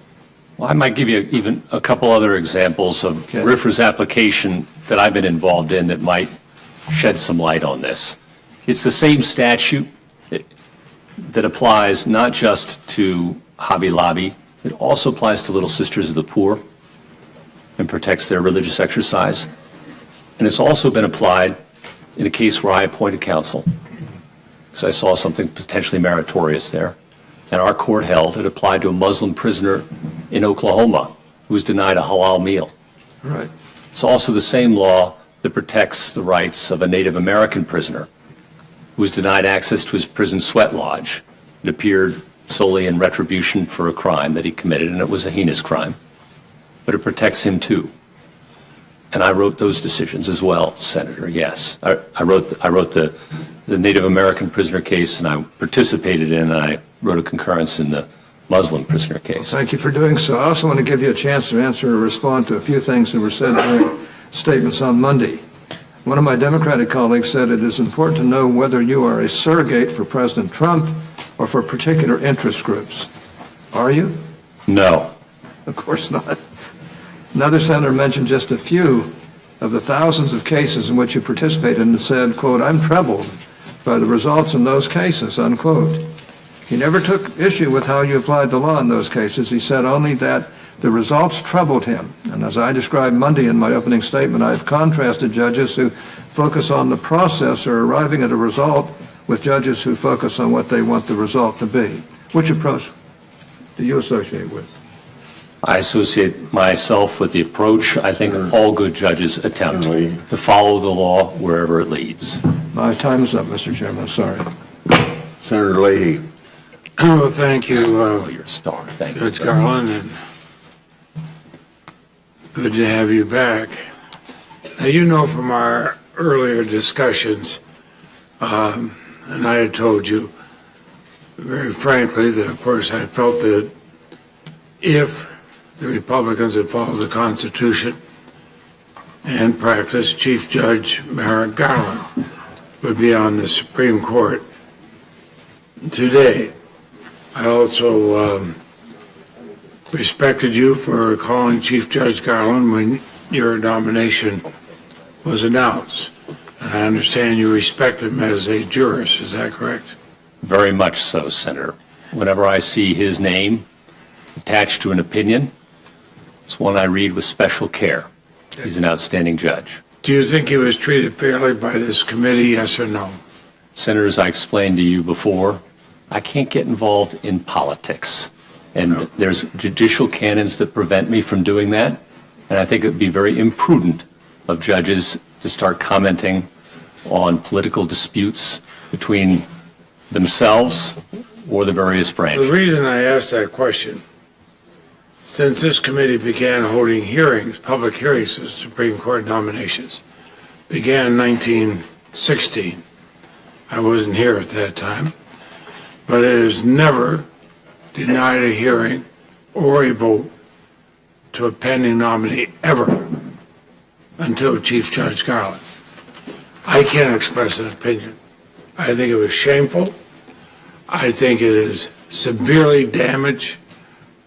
Well, I might give you even a couple other examples of RFRA's application that I've been involved in that might shed some light on this. It's the same statute that applies not just to Hobby Lobby, it also applies to Little Sisters of the Poor and protects their religious exercise. And it's also been applied in a case where I appointed counsel because I saw something potentially meritorious there. And our court held it applied to a Muslim prisoner in Oklahoma who was denied a halal meal. Right. It's also the same law that protects the rights of a Native American prisoner who was denied access to his prison sweat lodge. It appeared solely in retribution for a crime that he committed, and it was a heinous crime. But it protects him too. And I wrote those decisions as well, Senator, yes. I wrote the Native American prisoner case, and I participated in, and I wrote a concurrence in the Muslim prisoner case. Thank you for doing so. I also want to give you a chance to answer or respond to a few things that were said during statements on Monday. One of my Democratic colleagues said it is important to know whether you are a surrogate for President Trump or for particular interest groups. Are you? No. Of course not. Another senator mentioned just a few of the thousands of cases in which you participated and said, quote, I'm troubled by the results in those cases, unquote. He never took issue with how you applied the law in those cases. He said only that the results troubled him. And as I described Monday in my opening statement, I've contrasted judges who focus on the process or arriving at a result with judges who focus on what they want the result to be. Which approach do you associate with? I associate myself with the approach I think all good judges attempt to follow the law wherever it leads. My time is up, Mr. Chairman. Sorry. Senator Leahy. Well, thank you, Oh, you're a star. Thank you. Judge Garland, and good to have you back. Now, you know from our earlier discussions, and I had told you very frankly that, of course, I felt that if the Republicans had followed the Constitution and practiced, Chief Judge Merrick Garland would be on the Supreme Court today. I also respected you for calling Chief Judge Garland when your nomination was announced. And I understand you respect him as a jurist, is that correct? Very much so, Senator. Whenever I see his name attached to an opinion, it's one I read with special care. He's an outstanding judge. Do you think he was treated fairly by this committee, yes or no? Senator, as I explained to you before, I can't get involved in politics. And there's judicial canons that prevent me from doing that. And I think it would be very imprudent of judges to start commenting on political disputes between themselves or the various branches. The reason I asked that question, since this committee began holding hearings, public hearings of Supreme Court nominations, began in 1916. I wasn't here at that time, but it has never denied a hearing or a vote to a pending nominee ever until Chief Judge Garland. I can't express an opinion. I think it was shameful. I think it has severely damaged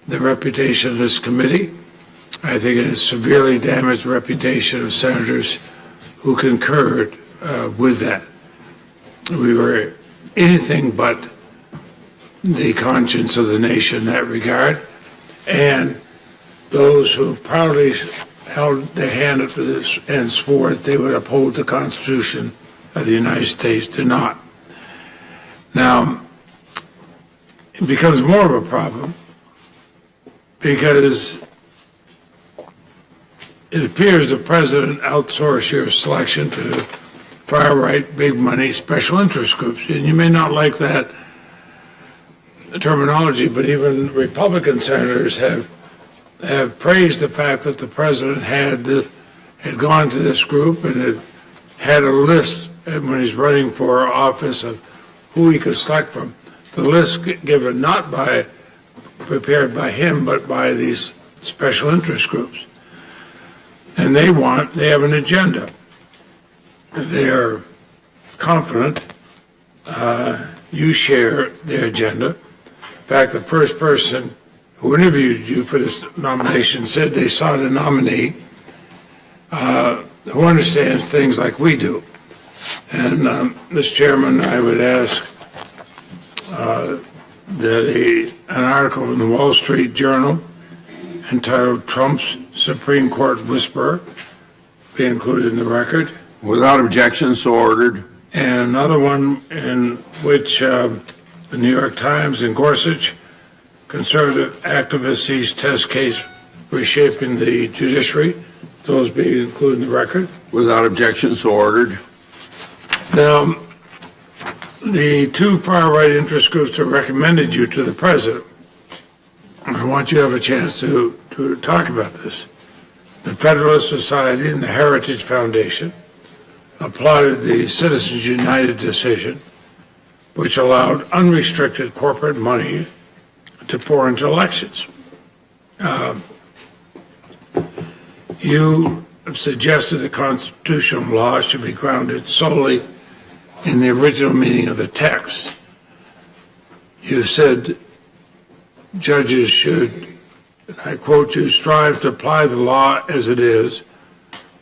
the reputation of this committee. I think it has severely damaged the reputation of senators who concurred with that. We were anything but the conscience of the nation in that regard. And those who proudly held their hand up to this and swore that they would uphold the Constitution of the United States did not. Now, it becomes more of a problem because it appears the president outsourced your selection to far-right, big money, special interest groups. And you may not like that terminology, but even Republican senators have praised the fact that the president had gone to this group and had a list when he's running for office of who he could select from. The list given not prepared by him, but by these special interest groups. And they have an agenda. They're confident you share their agenda. In fact, the first person who interviewed you for this nomination said they sought a nominee who understands things like we do. And, Mr. Chairman, I would ask that an article in the Wall Street Journal entitled "Trump's Supreme Court Whisperer" be included in the record. Without objection, so ordered. And another one in which the New York Times in Gorsuch, conservative activist sees test case reshaping the judiciary. Those be included in the record. Without objection, so ordered. Now, the two far-right interest groups that recommended you to the president, I want you to have a chance to talk about this. The Federalist Society and the Heritage Foundation applauded the Citizens United decision, which allowed unrestricted corporate money to pour into elections. You have suggested the constitutional law should be grounded solely in the original meaning of the text. You said judges should, and I quote you, strive to apply the law as it is,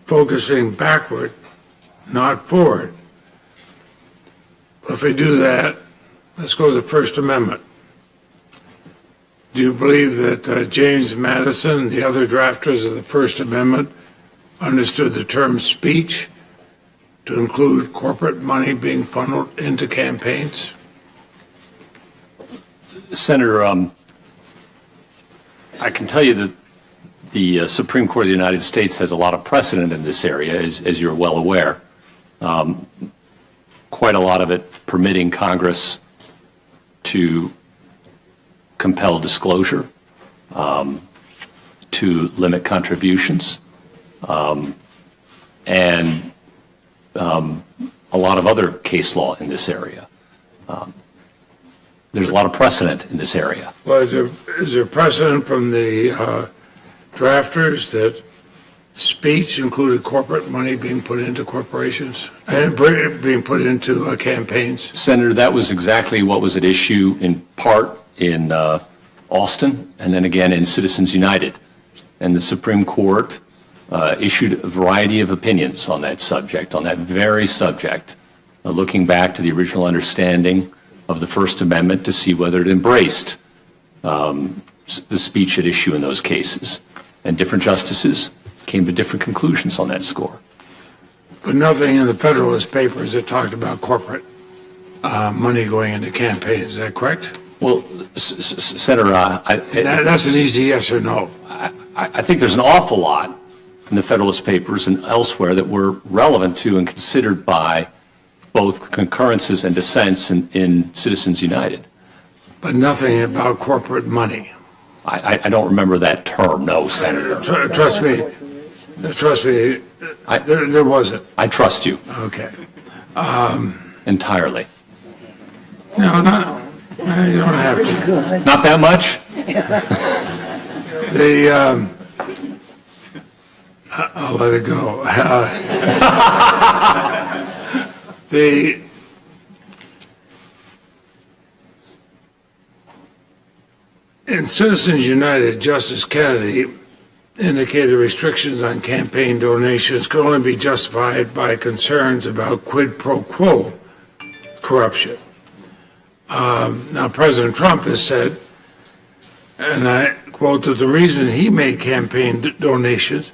focusing backward, not forward. Well, if we do that, let's go to the First Amendment. Do you believe that James Madison and the other drafters of the First Amendment understood the term speech to include corporate money being funneled into campaigns? Senator, I can tell you that the Supreme Court of the United States has a lot of precedent in this area, as you're well aware. Quite a lot of it permitting Congress to compel disclosure, to limit contributions, and a lot of other case law in this area. There's a lot of precedent in this area. Well, is there precedent from the drafters that speech included corporate money being put into corporations and being put into campaigns? Senator, that was exactly what was at issue in part in Austin and then again in Citizens United. And the Supreme Court issued a variety of opinions on that subject, on that very subject, looking back to the original understanding of the First Amendment to see whether it embraced the speech at issue in those cases. And different justices came to different conclusions on that score. But nothing in the Federalist Papers that talked about corporate money going into campaigns. Is that correct? Well, Senator, That's an easy yes or no. I think there's an awful lot in the Federalist Papers and elsewhere that were relevant to and considered by both concurrences and dissents in Citizens United. But nothing about corporate money. I don't remember that term, no, Senator. Trust me. There wasn't. I trust you Okay. entirely. No, you don't have to. Not that much? I'll let it go. In Citizens United, Justice Kennedy indicated restrictions on campaign donations could only be justified by concerns about quid pro quo corruption. Now, President Trump has said, and I quote, that the reason he made campaign donations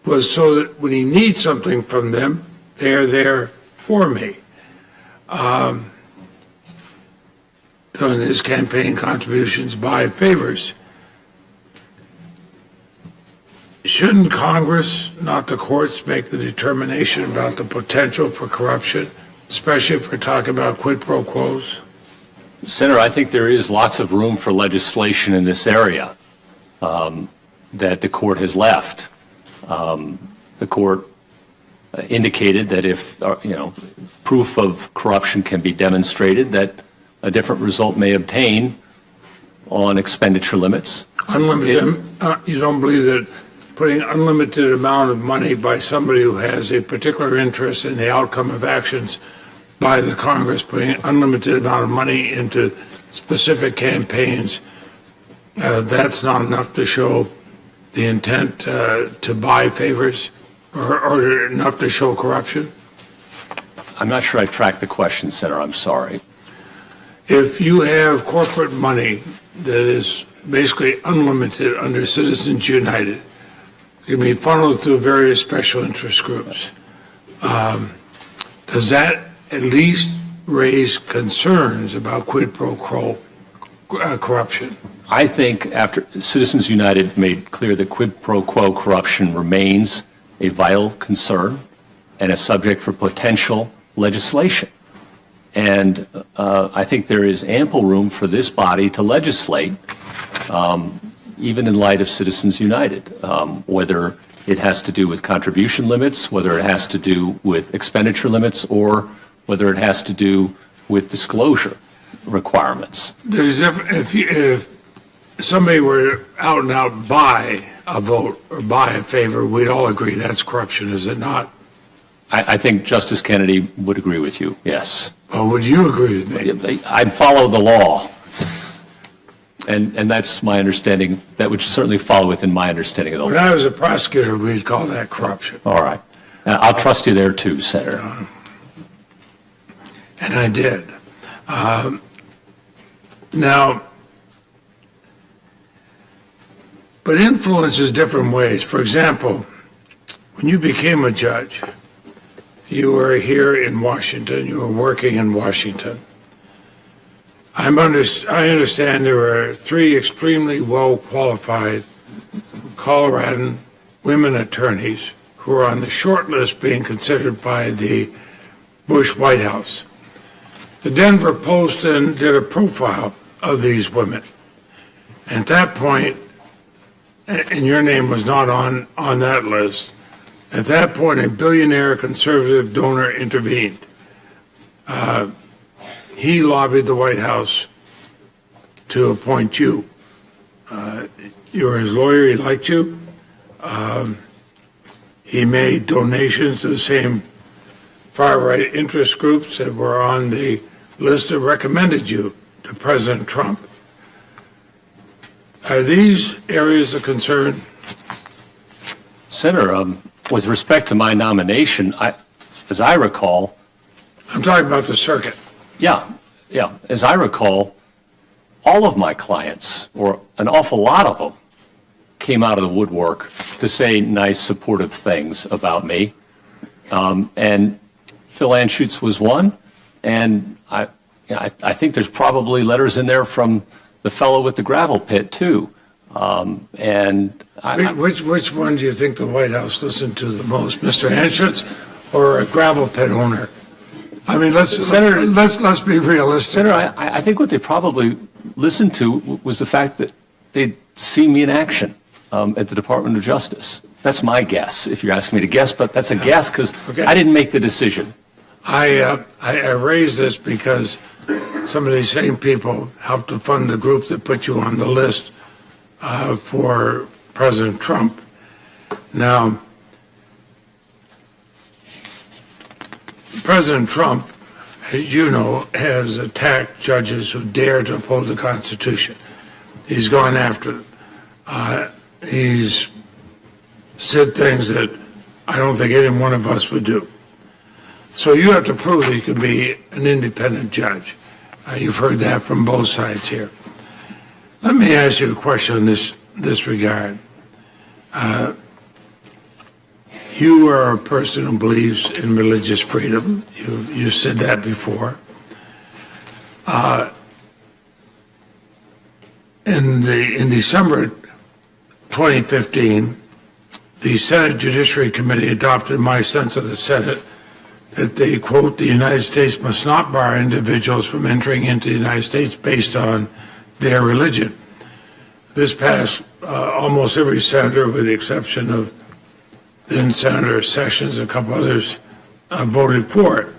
was so that when he needs something from them, they're there for me. Doing his campaign contributions buy favors. Shouldn't Congress, not the courts, make the determination about the potential for corruption, especially if we're talking about quid pro quos? Senator, I think there is lots of room for legislation in this area that the court has left. The court indicated that if, proof of corruption can be demonstrated, that a different result may obtain on expenditure limits. Unlimited, you don't believe that putting unlimited amount of money by somebody who has a particular interest in the outcome of actions by the Congress, putting unlimited amount of money into specific campaigns, that's not enough to show the intent to buy favors or enough to show corruption? I'm not sure I tracked the question, Senator. I'm sorry. If you have corporate money that is basically unlimited under Citizens United, it can be funneled through various special interest groups. Does that at least raise concerns about quid pro quo corruption? I think after Citizens United made clear that quid pro quo corruption remains a vital concern and a subject for potential legislation. And I think there is ample room for this body to legislate, even in light of Citizens United, whether it has to do with contribution limits, whether it has to do with expenditure limits, or whether it has to do with disclosure requirements. There's if somebody were out and out buy a vote or buy a favor, we'd all agree that's corruption, is it not? I think Justice Kennedy would agree with you, yes. Well, would you agree with me? I'd follow the law. And that's my understanding. That would certainly fall within my understanding of the When law. I was a prosecutor, we'd call that corruption. All right. I'll trust you there too, Senator. And I did. Now, but influence is different ways. For example, when you became a judge, you were here in Washington, you were working in Washington. I understand there were 3 extremely well-qualified Coloradan women attorneys who were on the short list being considered by the Bush White House. The Denver Post then did a profile of these women. At that point, and your name was not on that list, at that point, a billionaire conservative donor intervened. He lobbied the White House to appoint you. You were his lawyer, he liked you. He made donations to the same far-right interest groups that were on the list that recommended you to President Trump. Are these areas of concern? Senator, with respect to my nomination, as I recall, I'm talking about the circuit. yeah, as I recall, all of my clients, or an awful lot of them, came out of the woodwork to say nice, supportive things about me. And Phil Anschutz was one, and I think there's probably letters in there from the fellow with the gravel pit, too. Which one do you think the White House listened to the most, Mr. Anschutz or a gravel pit owner? I mean, let's be realistic. Senator, I think what they probably listened to was the fact that they'd seen me in action at the Department of Justice. That's my guess, if you're asking me to guess, but that's a guess because I didn't make the decision. I raise this because some of these same people helped to fund the group that put you on the list for President Trump. Now, President Trump, as you know, has attacked judges who dare to uphold the Constitution. He's gone after them. He's said things that I don't think any one of us would do. So you have to prove that you can be an independent judge. You've heard that from both sides here. Let me ask you a question in this regard. You are a person who believes in religious freedom. You said that before. In December 2015, the Senate Judiciary Committee adopted my sense of the Senate that they, quote, the United States must not bar individuals from entering into the United States based on their religion. This passed almost every senator, with the exception of then Senator Sessions and a couple others, voted for it.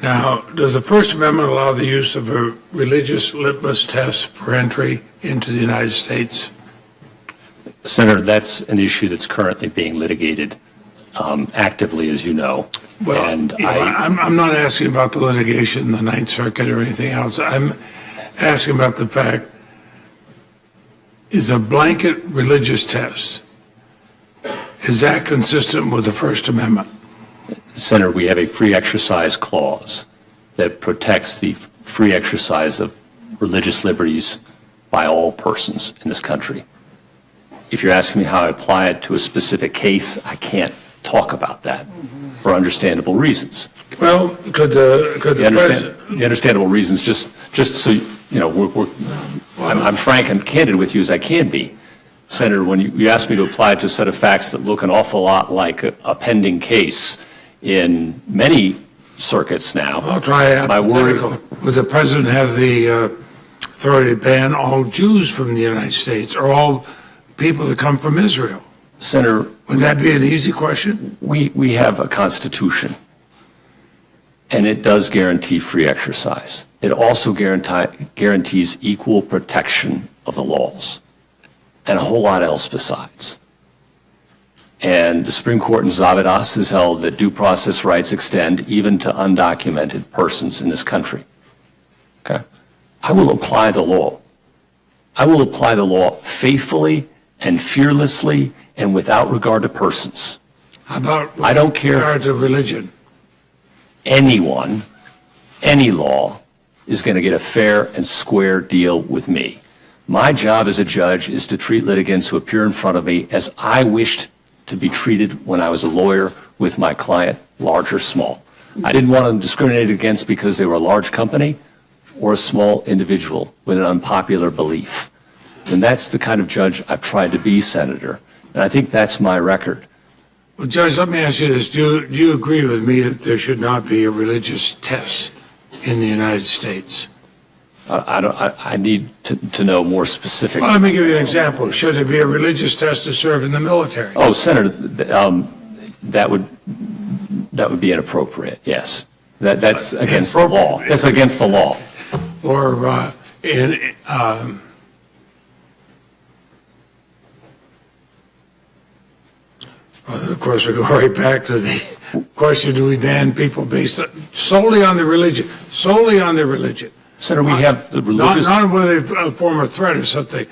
Now, does the First Amendment allow the use of a religious litmus test for entry into the United States? Senator, that's an issue that's currently being litigated actively, as you know. Well, and I'm not asking about the litigation in the Ninth Circuit or anything else. I'm asking about the fact, is a blanket religious test, is that consistent with the First Amendment? Senator, we have a free exercise clause that protects the free exercise of religious liberties by all persons in this country. If you're asking me how I apply it to a specific case, I can't talk about that for understandable reasons. Well, could the president... The understandable reasons, just so you know, I'm frank and candid with you as I can be. Senator, when you asked me to apply it to a set of facts that look an awful lot like a pending case in many circuits now. I'll try hypothetical. Would the president have the authority to ban all Jews from the United States or all people that come from Israel? Senator, would that be an easy question? We have a constitution, and it does guarantee free exercise. It also guarantees equal protection of the laws and a whole lot else besides. And the Supreme Court in Zavidas has held that due process rights extend even to undocumented persons in this country. Okay? I will apply the law. I will apply the law faithfully and fearlessly and without regard to persons. How about I don't care. regard to religion? Anyone, any law is going to get a fair and square deal with me. My job as a judge is to treat litigants who appear in front of me as I wished to be treated when I was a lawyer with my client, large or small. I didn't want them discriminated against because they were a large company or a small individual with an unpopular belief. And that's the kind of judge I've tried to be, Senator. And I think that's my record. Well, Judge, let me ask you this. Do you agree with me that there should not be a religious test in the United States? I need to know more specific. Well, let me give you an example. Should there be a religious test to serve in the military? Oh, Senator, that would be inappropriate. Yes, that's against the law. That's against the law. Or of course, we go right back to the question: do we ban people based solely on their religion? Solely on their religion. Senator, we have the religious... Not whether they form a threat or something,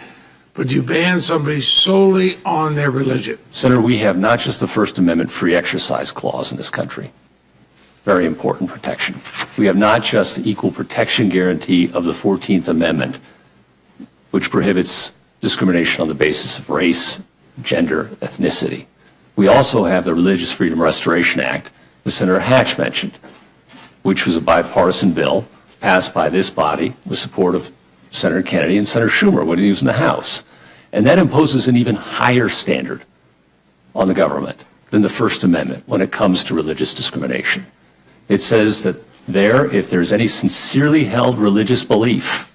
but you ban somebody solely on their religion. Senator, we have not just the First Amendment free exercise clause in this country. Very important protection. We have not just the equal protection guarantee of the 14th Amendment, which prohibits discrimination on the basis of race, gender, ethnicity. We also have the Religious Freedom Restoration Act that Senator Hatch mentioned, which was a bipartisan bill passed by this body with support of Senator Kennedy and Senator Schumer when he was in the House. And that imposes an even higher standard on the government than the First Amendment when it comes to religious discrimination. It says that if there's any sincerely held religious belief,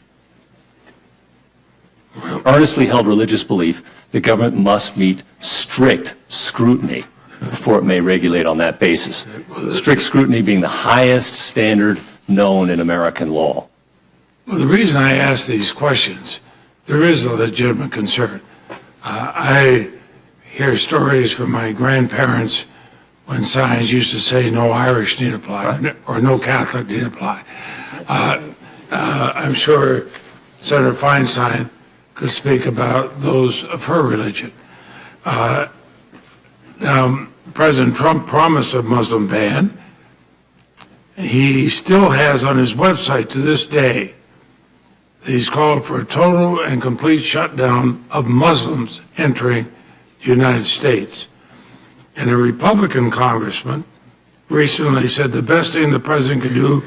earnestly held religious belief, the government must meet strict scrutiny before it may regulate on that basis. Strict scrutiny being the highest standard known in American law. Well, the reason I ask these questions, there is a legitimate concern. I hear stories from my grandparents when signs used to say no Irish need apply, right, or no Catholic need apply. I'm sure Senator Feinstein could speak about those of her religion. Now, President Trump promised a Muslim ban. He still has on his website to this day, he's called for a total and complete shutdown of Muslims entering the United States. And a Republican congressman recently said the best thing the president could do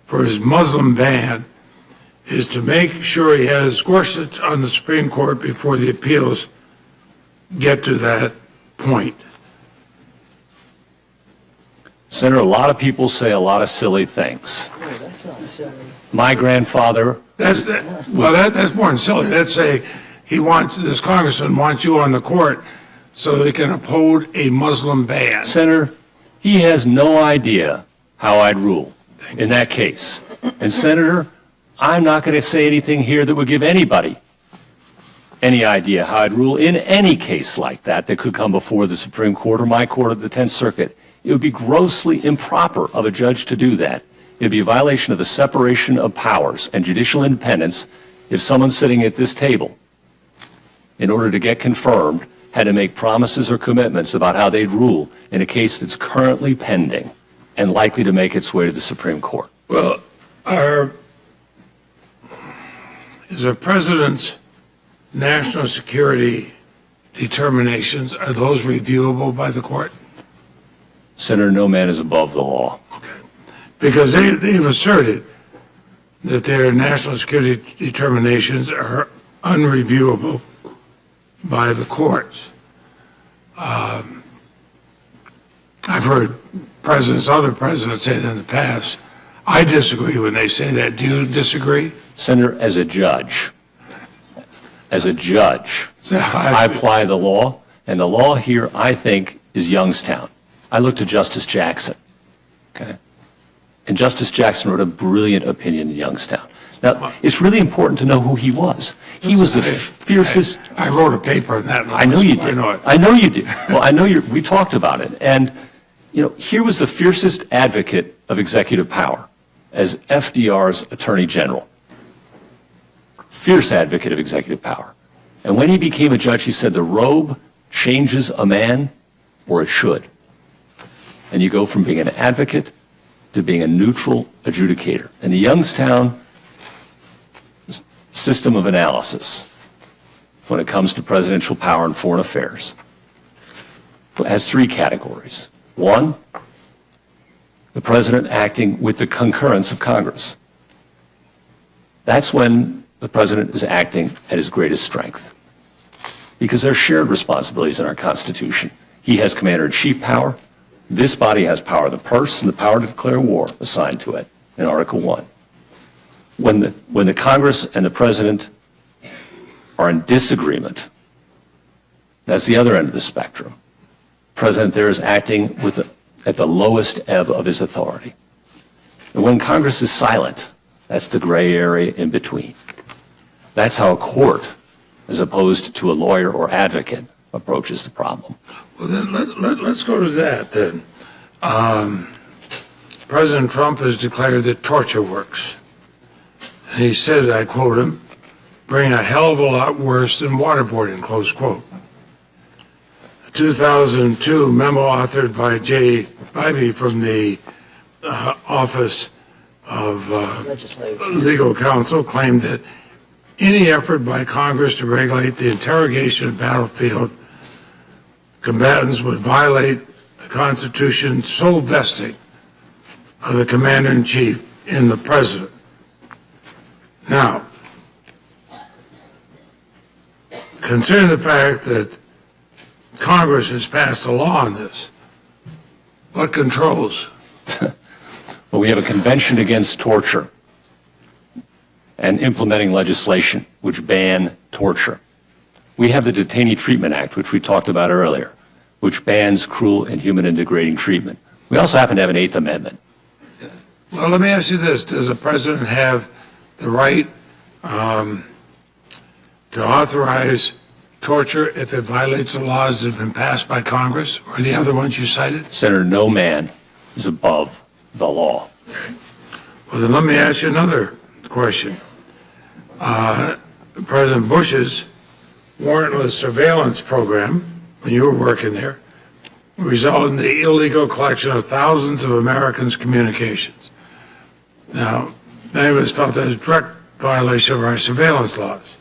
for his Muslim ban is to make sure he has Gorsuch on the Supreme Court before the appeals get to that point. Senator, a lot of people say a lot of silly things. No, that's not silly. My grandfather, That's more than silly. That's this congressman wants you on the court so they can uphold a Muslim ban. Senator, he has no idea how I'd rule in that case. And Senator, I'm not going to say anything here that would give anybody any idea how I'd rule in any case like that could come before the Supreme Court or my court or the 10th Circuit. It would be grossly improper of a judge to do that. It would be a violation of the separation of powers and judicial independence if someone sitting at this table, in order to get confirmed, had to make promises or commitments about how they'd rule in a case that's currently pending and likely to make its way to the Supreme Court. Well, is our president's national security determinations, are those reviewable by the court? Senator, no man is above the law. Okay. Because they've asserted that their national security determinations are unreviewable by the courts. I've heard other presidents say that in the past. I disagree when they say that. Do you disagree? Senator, as a judge, So I apply the law, and the law here, I think, is Youngstown. I looked at Justice Jackson, okay? And Justice Jackson wrote a brilliant opinion in Youngstown. Now, it's really important to know who he was. He was the fiercest... I wrote a paper on that. I know you did. I know it. I know you did. Well, I know we talked about it. And, here was the fiercest advocate of executive power as FDR's Attorney General. Fierce advocate of executive power. And when he became a judge, he said the robe changes a man, or it should. And you go from being an advocate to being a neutral adjudicator. And the Youngstown system of analysis, when it comes to presidential power and foreign affairs, has three categories. One, the president acting with the concurrence of Congress. That's when the president is acting at his greatest strength, because there are shared responsibilities in our Constitution. He has commander-in-chief power. This body has power of the purse and the power to declare war assigned to it in Article 1. When the Congress and the president are in disagreement, that's the other end of the spectrum. The president there is acting at the lowest ebb of his authority. And when Congress is silent, that's the gray area in between. That's how a court, as opposed to a lawyer or advocate, approaches the problem. Well, then let's go to that then. President Trump has declared that torture works. And he said, I quote him, bring a hell of a lot worse than waterboarding, close quote. A 2002 memo authored by Jay Bybee from the Office of Legal Counsel claimed that any effort by Congress to regulate the interrogation of battlefield combatants would violate the Constitution's sole vesting of the commander-in-chief in the president. Now, considering the fact that Congress has passed a law on this, what controls? Well, we have a convention against torture and implementing legislation which ban torture. We have the Detainee Treatment Act, which we talked about earlier, which bans cruel, inhuman, and degrading treatment. We also happen to have an Eighth Amendment. Well, let me ask you this. Does the president have the right to authorize torture if it violates the laws that have been passed by Congress or the other ones you cited? Senator, no man is above the law. Well, then let me ask you another question. President Bush's warrantless surveillance program, when you were working there, resulted in the illegal collection of thousands of Americans' communications. Now, many of us felt that was a direct violation of our surveillance laws.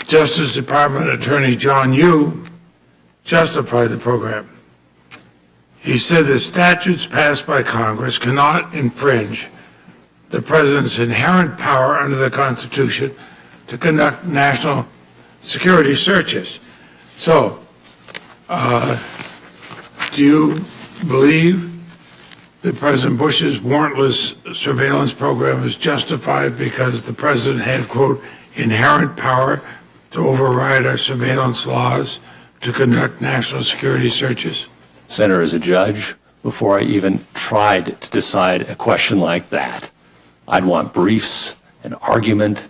Justice Department Attorney John Yoo justified the program. He said the statutes passed by Congress cannot infringe the president's inherent power under the Constitution to conduct national security searches. So, do you believe that President Bush's warrantless surveillance program is justified because the president had, quote, inherent power to override our surveillance laws to conduct national security searches? Senator, as a judge, before I even tried to decide a question like that, I'd want briefs and argument,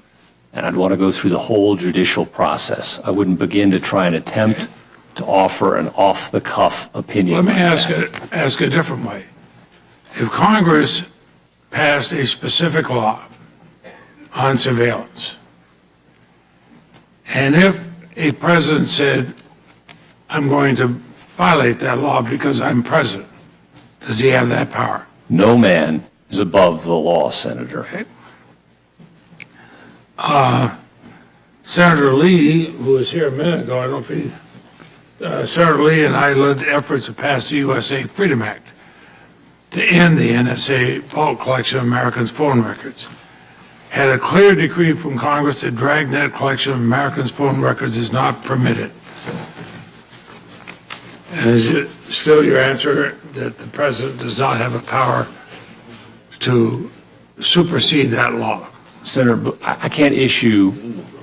and I'd want to go through the whole judicial process. I wouldn't begin to try and attempt to offer an off-the-cuff opinion. Let me like ask a different way. If Congress passed a specific law on surveillance, and if a president said, I'm going to violate that law because I'm president, does he have that power? No man is above the law, Senator. Okay. Senator Lee, who was here a minute ago, I don't know if he, Senator Lee and I led efforts to pass the USA Freedom Act to end the NSA bulk collection of Americans' phone records. Had a clear decree from Congress that dragnet collection of Americans' phone records is not permitted. And is it still your answer that the president does not have a power to supersede that law? Senator, I can't issue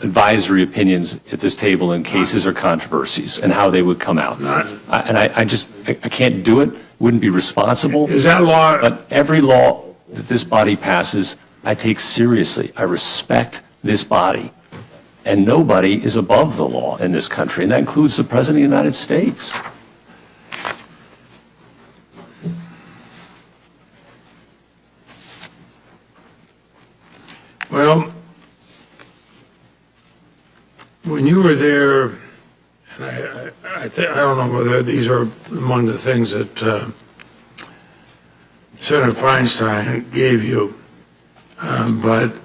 advisory opinions at this table in cases or controversies and how they would come out. I can't do it. Wouldn't be responsible. Is that law? But every law that this body passes, I take seriously. I respect this body. And nobody is above the law in this country, and that includes the President of the United States. Well, when you were there, and I don't know whether these are among the things that Senator Feinstein gave you, but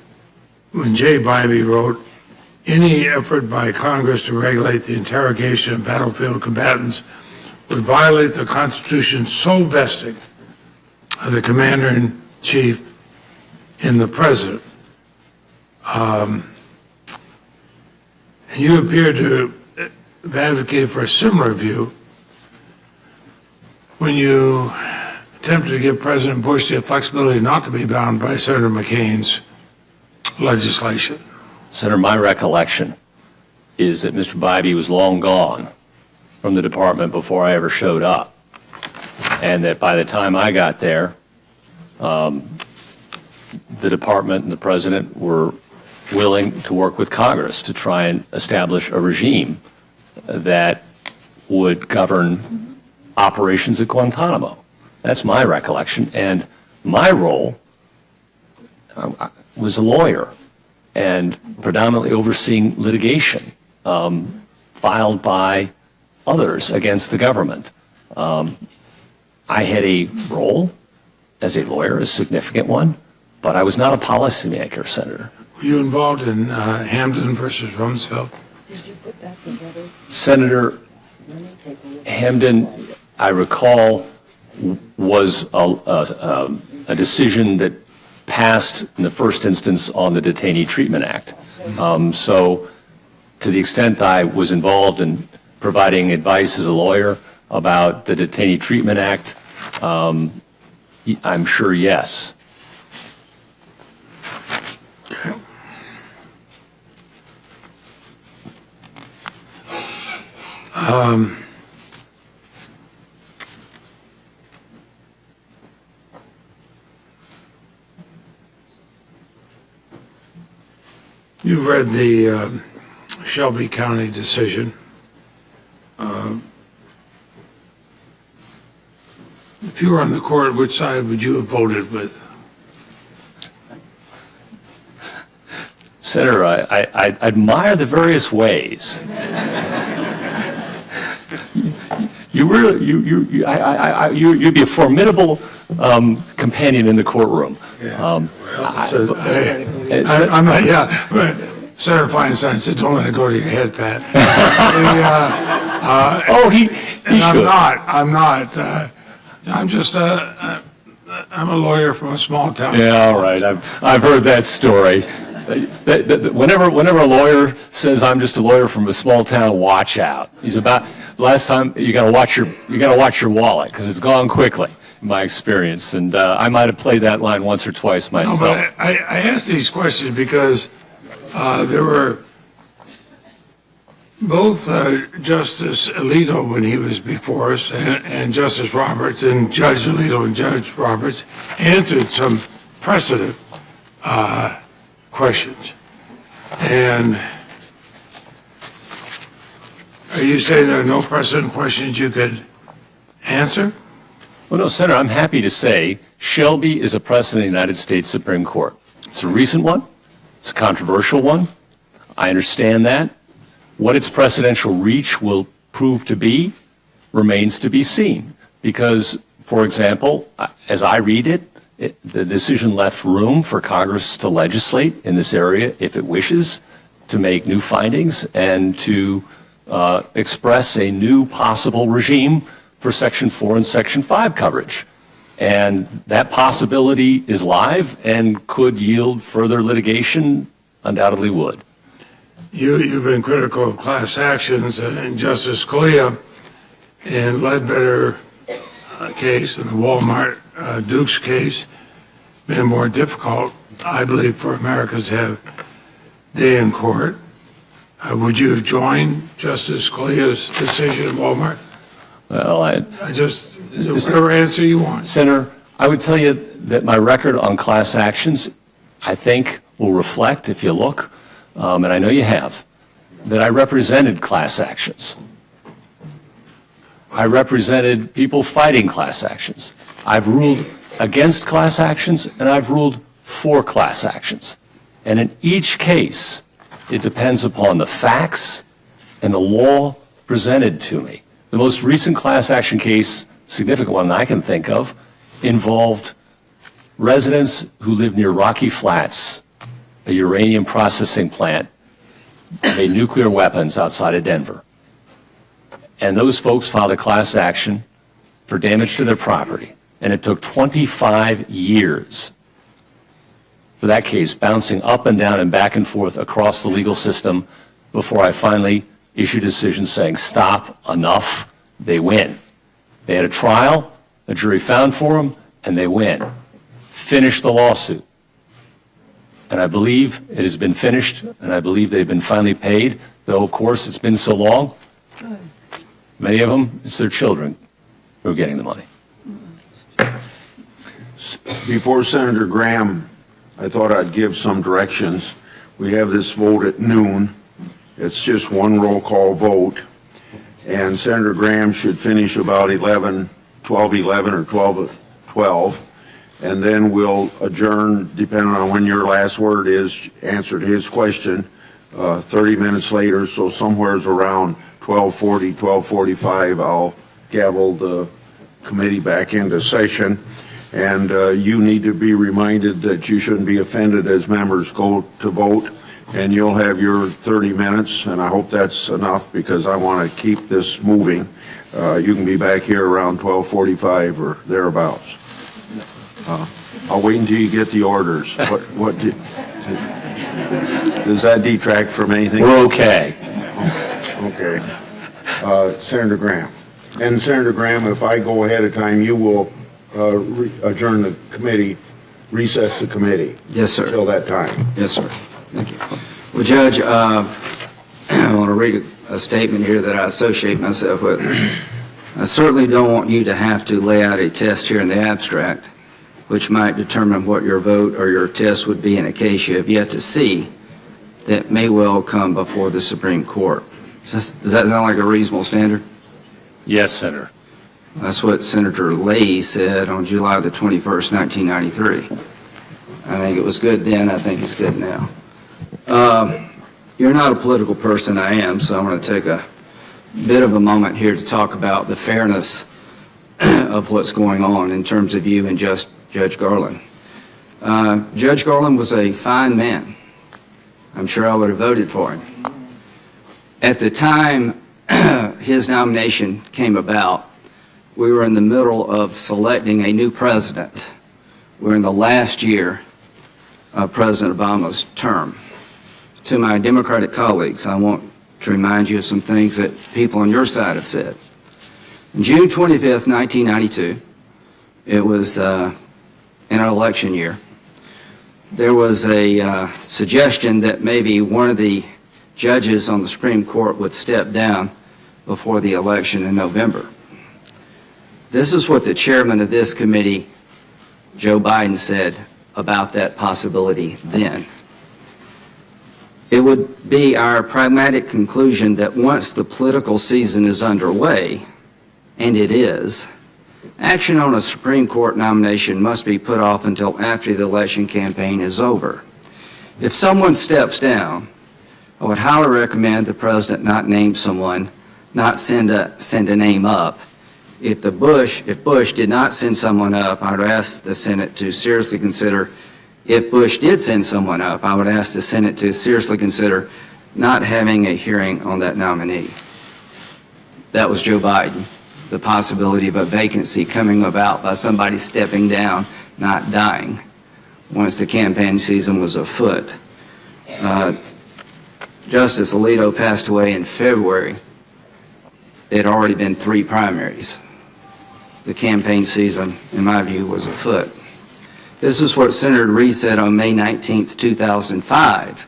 when Jay Bybee wrote, any effort by Congress to regulate the interrogation of battlefield combatants would violate the Constitution's sole vesting of the Commander-in-Chief in the President. And you appear to have advocated for a similar view when you attempted to give President Bush the flexibility not to be bound by Senator McCain's legislation. Senator, my recollection is that Mr. Bybee was long gone from the department before I ever showed up, and that by the time I got there, the department and the president were willing to work with Congress to try and establish a regime that would govern operations at Guantanamo. That's my recollection, and my role was a lawyer and predominantly overseeing litigation filed by others against the government. I had a role as a lawyer, a significant one, but I was not a policymaker, Senator. Were you involved in Hamden versus Rumsfeld? Did you put that together? Senator Hamden, I recall, was a decision that passed in the first instance on the Detainee Treatment Act. So to the extent I was involved in providing advice as a lawyer about the Detainee Treatment Act, I'm sure yes. Okay. You've read the Shelby County decision. If you were on the court, which side would you have voted with? Senator, I admire the various ways you'd be a formidable companion in the courtroom. I'm not, but Senator Feinstein said, don't let it go to your head, Pat. He should. I'm a lawyer from a small town. Yeah, all right. I've heard that story. Whenever a lawyer says I'm just a lawyer from a small town, watch out. Last time you got to watch your wallet because it's gone quickly, in my experience. And I might have played that line once or twice myself. No, but I asked these questions because there were both Justice Alito, when he was before us, and Justice Roberts, and Judge Alito and Judge Roberts answered some precedent questions. And are you saying there are no precedent questions you could answer? Well, no, Senator, I'm happy to say Shelby is a precedent in the United States Supreme Court. It's a recent one. It's a controversial one. I understand that. What its precedential reach will prove to be remains to be seen. Because, for example, as I read it, the decision left room for Congress to legislate in this area if it wishes, to make new findings and to express a new possible regime for Section 4 and Section 5 coverage. And that possibility is live and could yield further litigation, undoubtedly would. You've been critical of class actions, and Justice Scalia in Ledbetter case and the Walmart Dukes case been more difficult, I believe, for Americans to have day in court. Would you have joined Justice Scalia's decision in Walmart? Well, whatever answer you want. Senator, I would tell you that my record on class actions, I think, will reflect, if you look, and I know you have, that I represented class actions. I represented people fighting class actions. I've ruled against class actions, and I've ruled for class actions. And in each case, it depends upon the facts and the law presented to me. The most recent class action case, significant one I can think of, involved residents who lived near Rocky Flats, a uranium processing plant, made nuclear weapons outside of Denver. And those folks filed a class action for damage to their property. And it took 25 years for that case, bouncing up and down and back and forth across the legal system before I finally issued a decision saying, stop, enough, they win. They had a trial, a jury found for them, and they win. Finish the lawsuit. And I believe it has been finished, and I believe they've been finally paid, though, of course, it's been so long. Many of them, it's their children who are getting the money. Before Senator Graham, I thought I'd give some directions. We have this vote at noon. It's just one roll call vote. And Senator Graham should finish about 12:11 or 12:12. And then we'll adjourn, depending on when your last word is, answered his question, 30 minutes later. So somewhere's around 12:40, 12:45, I'll gavel the committee back into session. And you need to be reminded that you shouldn't be offended as members go to vote. And you'll have your 30 minutes, and I hope that's enough because I want to keep this moving. You can be back here around 12:45 or thereabouts. I'll wait until you get the orders. Does that detract from anything? We're okay. Okay. Senator Graham. And Senator Graham, if I go ahead of time, you will adjourn the committee, recess the committee. Yes, sir. Until that time. Yes, sir. Thank you. Well, Judge, I want to read a statement here that I associate myself with. I certainly don't want you to have to lay out a test here in the abstract, which might determine what your vote or your test would be in a case you have yet to see that may well come before the Supreme Court. Does that sound like a reasonable standard? Yes, Senator. That's what Senator Leahy said on July the 21st, 1993. I think it was good then. I think it's good now. You're not a political person. I am, so I'm going to take a bit of a moment here to talk about the fairness of what's going on in terms of you and just Judge Garland. Judge Garland was a fine man. I'm sure I would have voted for him. At the time his nomination came about, we were in the middle of selecting a new president. We're in the last year of President Obama's term. To my Democratic colleagues, I want to remind you of some things that people on your side have said. On June 25th, 1992, it was in an election year, there was a suggestion that maybe one of the judges on the Supreme Court would step down before the election in November. This is what the chairman of this committee, Joe Biden, said about that possibility then. It would be our pragmatic conclusion that once the political season is underway, and it is, action on a Supreme Court nomination must be put off until after the election campaign is over. If someone steps down, I would highly recommend the president not name someone, not send a name up. If Bush did not send someone up, I would ask the Senate to seriously consider. If Bush did send someone up, I would ask the Senate to seriously consider not having a hearing on that nominee. That was Joe Biden. The possibility of a vacancy coming about by somebody stepping down, not dying, once the campaign season was afoot. Justice Alito passed away in February. There had already been 3 primaries. The campaign season, in my view, was afoot. This is what Senator Reid said on May 19th, 2005.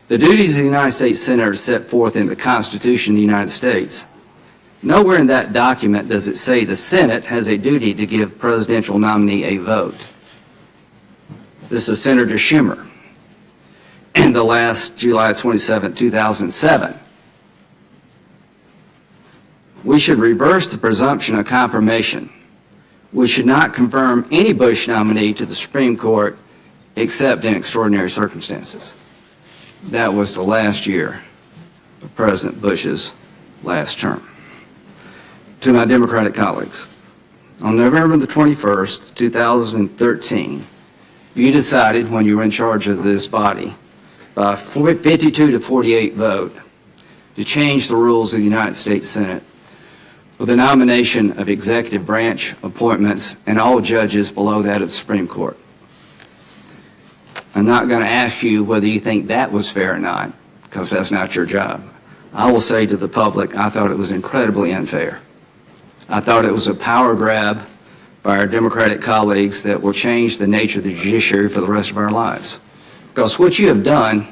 The duties of the United States Senator set forth in the Constitution of the United States. Nowhere in that document does it say the Senate has a duty to give presidential nominee a vote. This is Senator Schumer in the last July 27, 2007. We should reverse the presumption of confirmation. We should not confirm any Bush nominee to the Supreme Court except in extraordinary circumstances. That was the last year of President Bush's last term. To my Democratic colleagues, on November the 21st, 2013, you decided when you were in charge of this body by a 52 to 48 vote to change the rules of the United States Senate with the nomination of executive branch appointments and all judges below that of the Supreme Court. I'm not going to ask you whether you think that was fair or not, because that's not your job. I will say to the public, I thought it was incredibly unfair. I thought it was a power grab by our Democratic colleagues that will change the nature of the judiciary for the rest of our lives. Because what you have done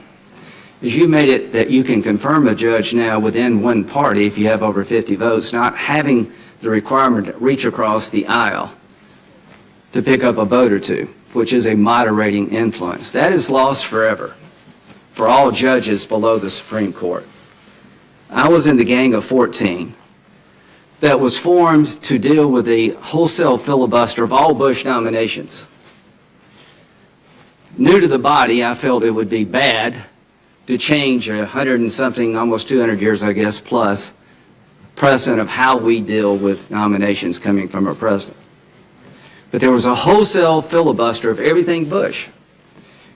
is you made it that you can confirm a judge now within one party if you have over 50 votes, not having the requirement to reach across the aisle to pick up a vote or two, which is a moderating influence. That is lost forever for all judges below the Supreme Court. I was in the Gang of 14 that was formed to deal with the wholesale filibuster of all Bush nominations. New to the body, I felt it would be bad to change 100 and something, almost 200 years, I guess, plus, precedent of how we deal with nominations coming from a president. But there was a wholesale filibuster of everything Bush.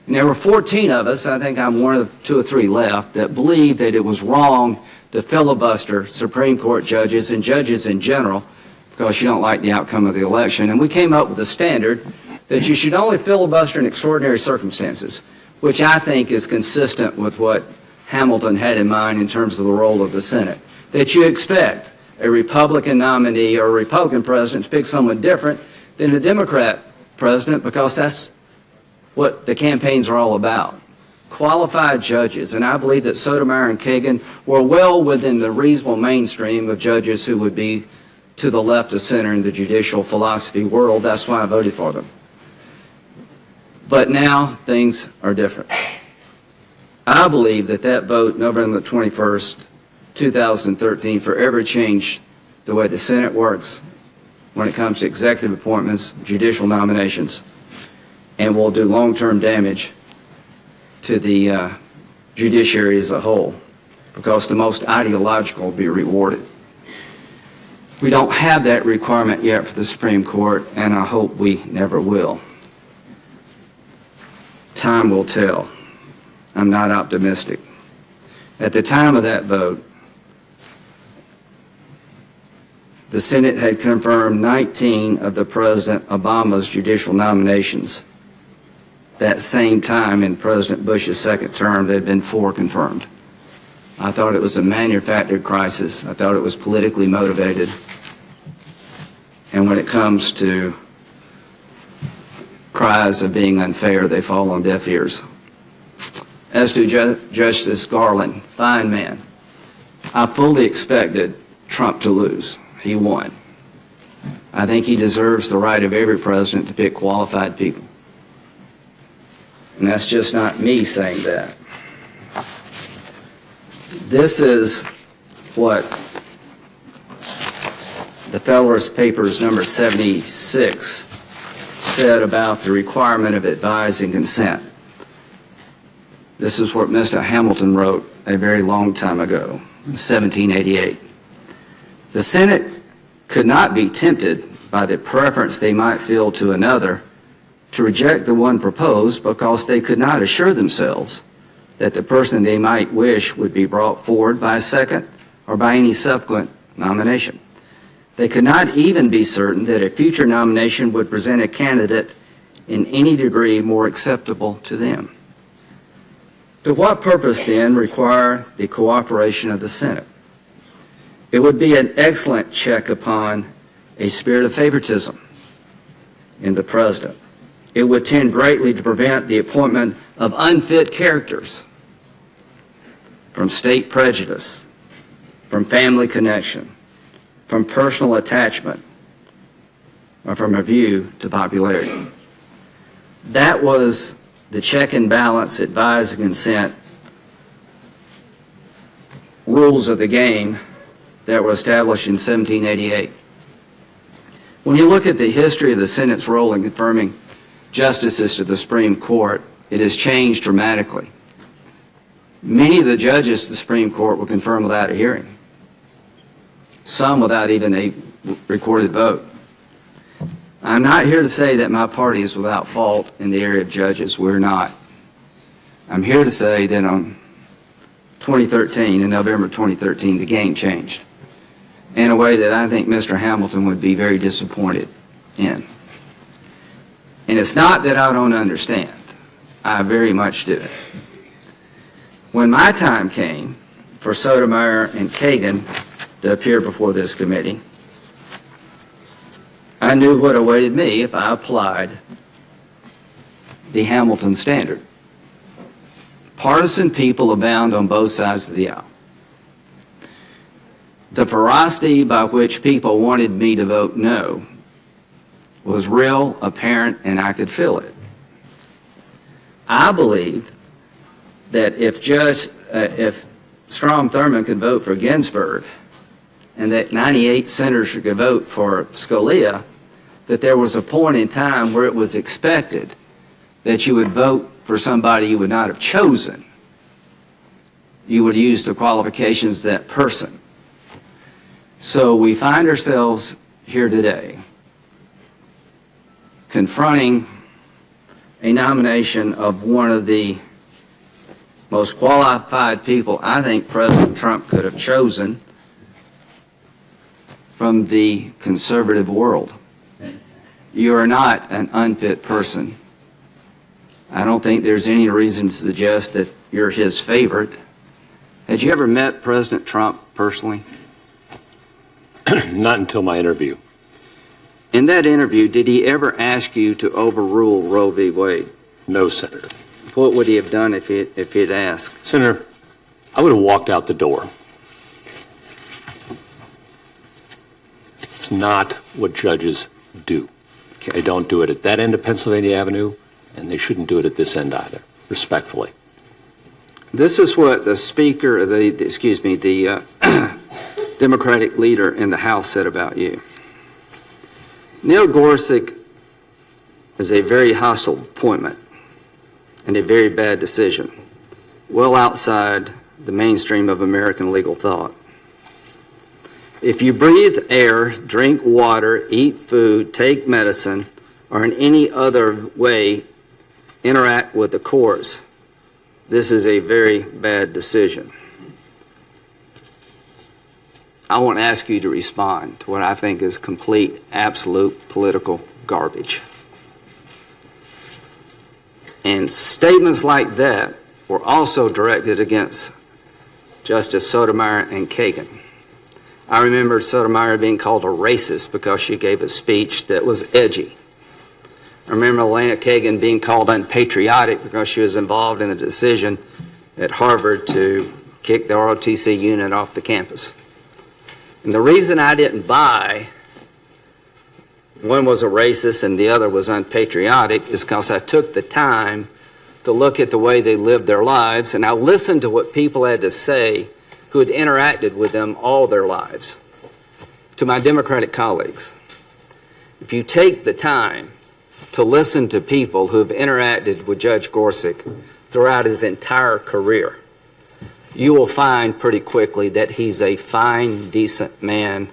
And there were 14 of us, I think I'm one of 2 or 3 left, that believed that it was wrong to filibuster Supreme Court judges and judges in general because you don't like the outcome of the election. And we came up with a standard that you should only filibuster in extraordinary circumstances, which I think is consistent with what Hamilton had in mind in terms of the role of the Senate. That you expect a Republican nominee or a Republican president to pick someone different than a Democrat president, because that's what the campaigns are all about. Qualified judges, and I believe that Sotomayor and Kagan were well within the reasonable mainstream of judges who would be to the left of center in the judicial philosophy world. That's why I voted for them. But now things are different. I believe that that vote, November 21st, 2013, forever changed the way the Senate works when it comes to executive appointments, judicial nominations, and will do long-term damage to the judiciary as a whole. because the most ideological will be rewarded. We don't have that requirement yet for the Supreme Court, and I hope we never will. Time will tell. I'm not optimistic. At the time of that vote, the Senate had confirmed 19 of the President Obama's judicial nominations. That same time in President Bush's second term, there had been 4 confirmed. I thought it was a manufactured crisis. I thought it was politically motivated. And when it comes to cries of being unfair, they fall on deaf ears. As to Justice Garland, fine man. I fully expected Trump to lose. He won. I think he deserves the right of every president to pick qualified people. And that's just not me saying that. This is what the Federalist Papers number 76 said about the requirement of advice and consent. This is what Mr. Hamilton wrote a very long time ago, 1788. The Senate could not be tempted by the preference they might feel to another to reject the one proposed because they could not assure themselves that the person they might wish would be brought forward by a second or by any subsequent nomination. They could not even be certain that a future nomination would present a candidate in any degree more acceptable to them. To what purpose, then, require the cooperation of the Senate? It would be an excellent check upon a spirit of favoritism in the president. It would tend greatly to prevent the appointment of unfit characters from state prejudice, from family connection, from personal attachment, or from a view to popularity. That was the check and balance, advise and consent rules of the game that were established in 1788. When you look at the history of the Senate's role in confirming justices to the Supreme Court, it has changed dramatically. Many of the judges of the Supreme Court were confirmed without a hearing, some without even a recorded vote. I'm not here to say that my party is without fault in the area of judges. We're not. I'm here to say that in November 2013, the game changed in a way that I think Mr. Hamilton would be very disappointed in. And it's not that I don't understand. I very much do. When my time came for Sotomayor and Kagan to appear before this committee, I knew what awaited me if I applied the Hamilton standard. Partisan people abound on both sides of the aisle. The ferocity by which people wanted me to vote no was real, apparent, and I could feel it. I believed that if Strom Thurmond could vote for Ginsburg and that 98 senators could vote for Scalia, that there was a point in time where it was expected that you would vote for somebody you would not have chosen. You would use the qualifications of that person. So we find ourselves here today confronting a nomination of one of the most qualified people I think President Trump could have chosen from the conservative world. You are not an unfit person. I don't think there's any reason to suggest that you're his favorite. Had you ever met President Trump personally? Not until my interview. In that interview, did he ever ask you to overrule Roe v. Wade? No, Senator. What would he have done if he'd asked? Senator, I would have walked out the door. It's not what judges do. Okay. They don't do it at that end of Pennsylvania Avenue, and they shouldn't do it at this end either, respectfully. This is what the speaker, the Democratic leader in the House said about you. Neil Gorsuch is a very hostile appointment and a very bad decision, well outside the mainstream of American legal thought. If you breathe air, drink water, eat food, take medicine, or in any other way interact with the courts, this is a very bad decision. I want to ask you to respond to what I think is complete, absolute political garbage. And statements like that were also directed against Justice Sotomayor and Kagan. I remember Sotomayor being called a racist because she gave a speech that was edgy. I remember Elena Kagan being called unpatriotic because she was involved in the decision at Harvard to kick the ROTC unit off the campus. And the reason I didn't buy one was a racist and the other was unpatriotic is because I took the time to look at the way they lived their lives, and I listened to what people had to say who had interacted with them all their lives. To my Democratic colleagues, if you take the time to listen to people who have interacted with Judge Gorsuch throughout his entire career, you will find pretty quickly that he's a fine, decent man